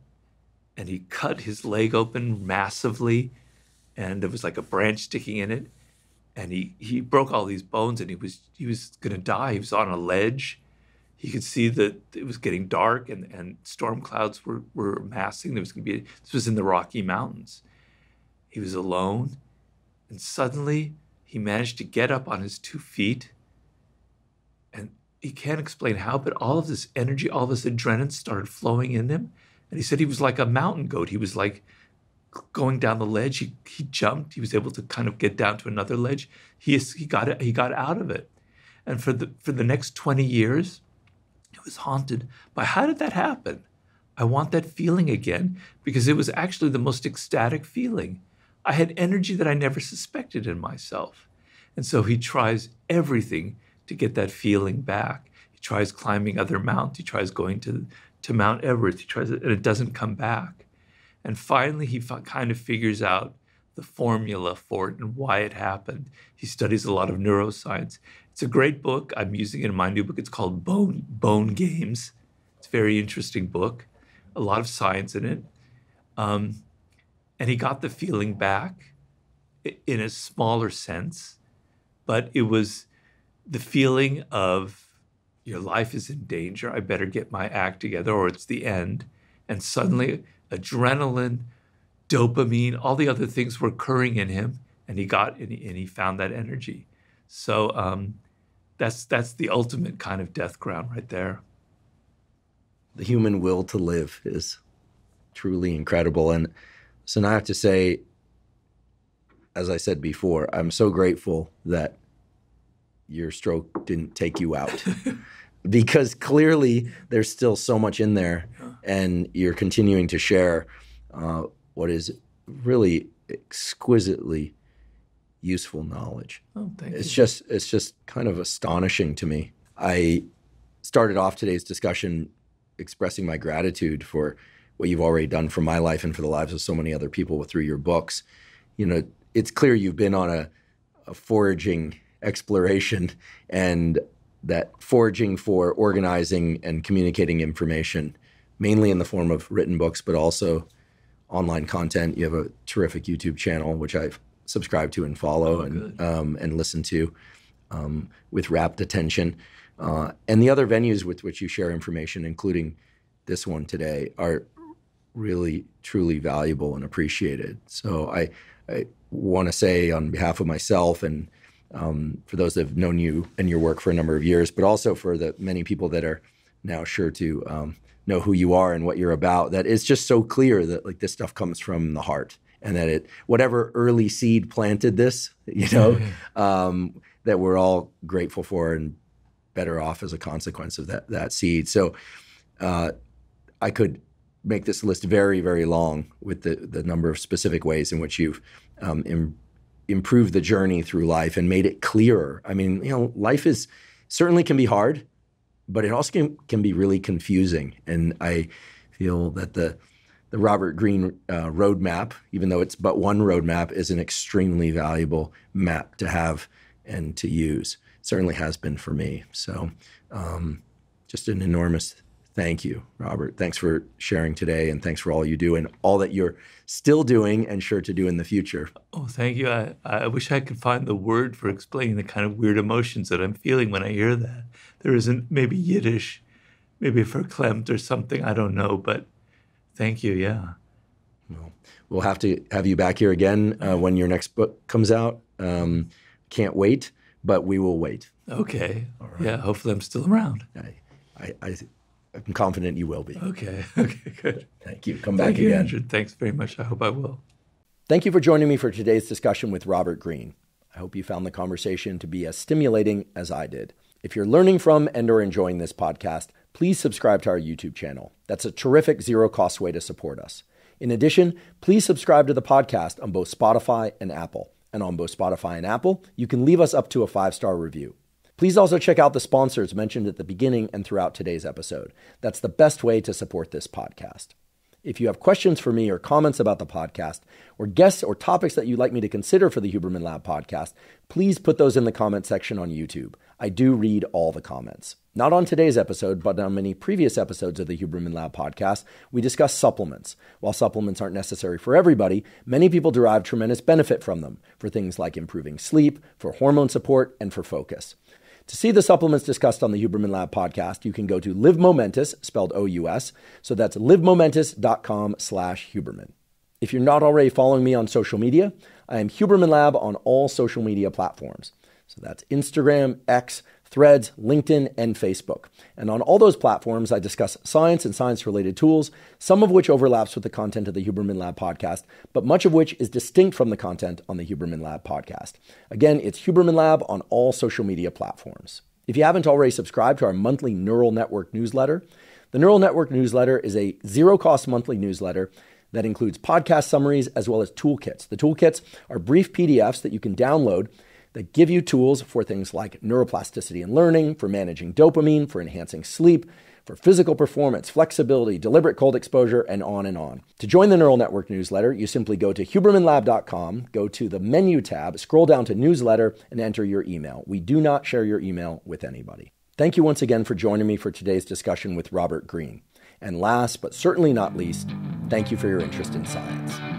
and he cut his leg open massively, and there was like a branch sticking in it, and he broke all these bones, and he was gonna die. He was on a ledge. He could see that it was getting dark, and storm clouds were massing. This was in the Rocky Mountains. He was alone, and suddenly he managed to get up on his 2 feet, and he can't explain how, but all of this energy, all this adrenaline started flowing in him. And he said he was like a mountain goat. He was like going down the ledge. He jumped. He was able to kind of get down to another ledge. He got out of it. And for the next 20 years, he was haunted by, how did that happen? I want that feeling again, because it was actually the most ecstatic feeling. I had energy that I never suspected in myself. And so he tries everything to get that feeling back. He tries climbing other mountains. He tries going to Mount Everest. He tries it, and it doesn't come back. And finally, he kind of figures out the formula for it and why it happened. He studies a lot of neuroscience. It's a great book. I'm using it in my new book. It's called Bone Games. It's a very interesting book. A lot of science in it. And he got the feeling back in a smaller sense, but it was the feeling of, your life is in danger, I better get my act together or it's the end. And suddenly adrenaline, dopamine, all the other things were occurring in him, and he found that energy. So that's the ultimate kind of death ground right there. The human will to live is truly incredible. And so now I have to say, as I said before, I'm so grateful that your stroke didn't take you out. Because clearly there's still so much in there, and you're continuing to share what is really exquisitely useful knowledge. Oh, thank you. It's just kind of astonishing to me. I started off today's discussion expressing my gratitude for what you've already done for my life and for the lives of so many other people through your books. It's clear you've been on a foraging exploration, and that foraging for organizing and communicating information, mainly in the form of written books, but also online content. You have a terrific YouTube channel, which I've subscribed to and follow and listen to with rapt attention. And the other venues with which you share information, including this one today, are really, truly valuable and appreciated. So I want to say on behalf of myself and for those that have known you and your work for a number of years, but also for the many people that are now sure to know who you are and what you're about, that it's just so clear that like this stuff comes from the heart, and that whatever early seed planted this, that we're all grateful for and better off as a consequence of that seed. So I could make this list very, very long with the number of specific ways in which you've improved the journey through life and made it clearer. I mean, life certainly can be hard, but it also can be really confusing. And I feel that the Robert Greene roadmap, even though it's but one roadmap, is an extremely valuable map to have and to use. It certainly has been for me. So just an enormous thank you, Robert. Thanks for sharing today, and thanks for all you do and all that you're still doing and sure to do in the future. Oh, thank you. I wish I could find the word for explaining the kind of weird emotions that I'm feeling when I hear that. There isn't, maybe Yiddish, maybe verklempt or something, I don't know, but thank you, yeah. We'll have to have you back here again when your next book comes out. Can't wait, but we will wait. Okay. All right. Yeah, hopefully I'm still around. I'm confident you will be. Okay. Okay, good. Thank you. Come back again. Andrew. Thanks very much. I hope I will. Thank you for joining me for today's discussion with Robert Greene. I hope you found the conversation to be as stimulating as I did. If you're learning from and or enjoying this podcast, please subscribe to our YouTube channel. That's a terrific zero-cost way to support us. In addition, please subscribe to the podcast on both Spotify and Apple. And on both Spotify and Apple, you can leave us up to a 5-star review. Please also check out the sponsors mentioned at the beginning and throughout today's episode. That's the best way to support this podcast. If you have questions for me or comments about the podcast, or guests or topics that you'd like me to consider for the Huberman Lab podcast, please put those in the comment section on YouTube. I do read all the comments. Not on today's episode, but on many previous episodes of the Huberman Lab podcast, we discuss supplements. While supplements aren't necessary for everybody, many people derive tremendous benefit from them for things like improving sleep, for hormone support, and for focus. To see the supplements discussed on the Huberman Lab podcast, you can go to Live Momentous, spelled O-U-S. So that's livemomentous.com/Huberman. If you're not already following me on social media, I am Huberman Lab on all social media platforms. So that's Instagram, X, Threads, LinkedIn, and Facebook. And on all those platforms, I discuss science and science-related tools, some of which overlaps with the content of the Huberman Lab podcast, but much of which is distinct from the content on the Huberman Lab podcast. Again, it's Huberman Lab on all social media platforms. If you haven't already subscribed to our monthly Neural Network newsletter, the Neural Network newsletter is a zero-cost monthly newsletter that includes podcast summaries as well as toolkits. The toolkits are brief PDFs that you can download that give you tools for things like neuroplasticity and learning, for managing dopamine, for enhancing sleep, for physical performance, flexibility, deliberate cold exposure, and on and on. To join the Neural Network newsletter, you simply go to hubermanlab.com, go to the menu tab, scroll down to newsletter, and enter your email. We do not share your email with anybody. Thank you once again for joining me for today's discussion with Robert Greene. And last, but certainly not least, thank you for your interest in science.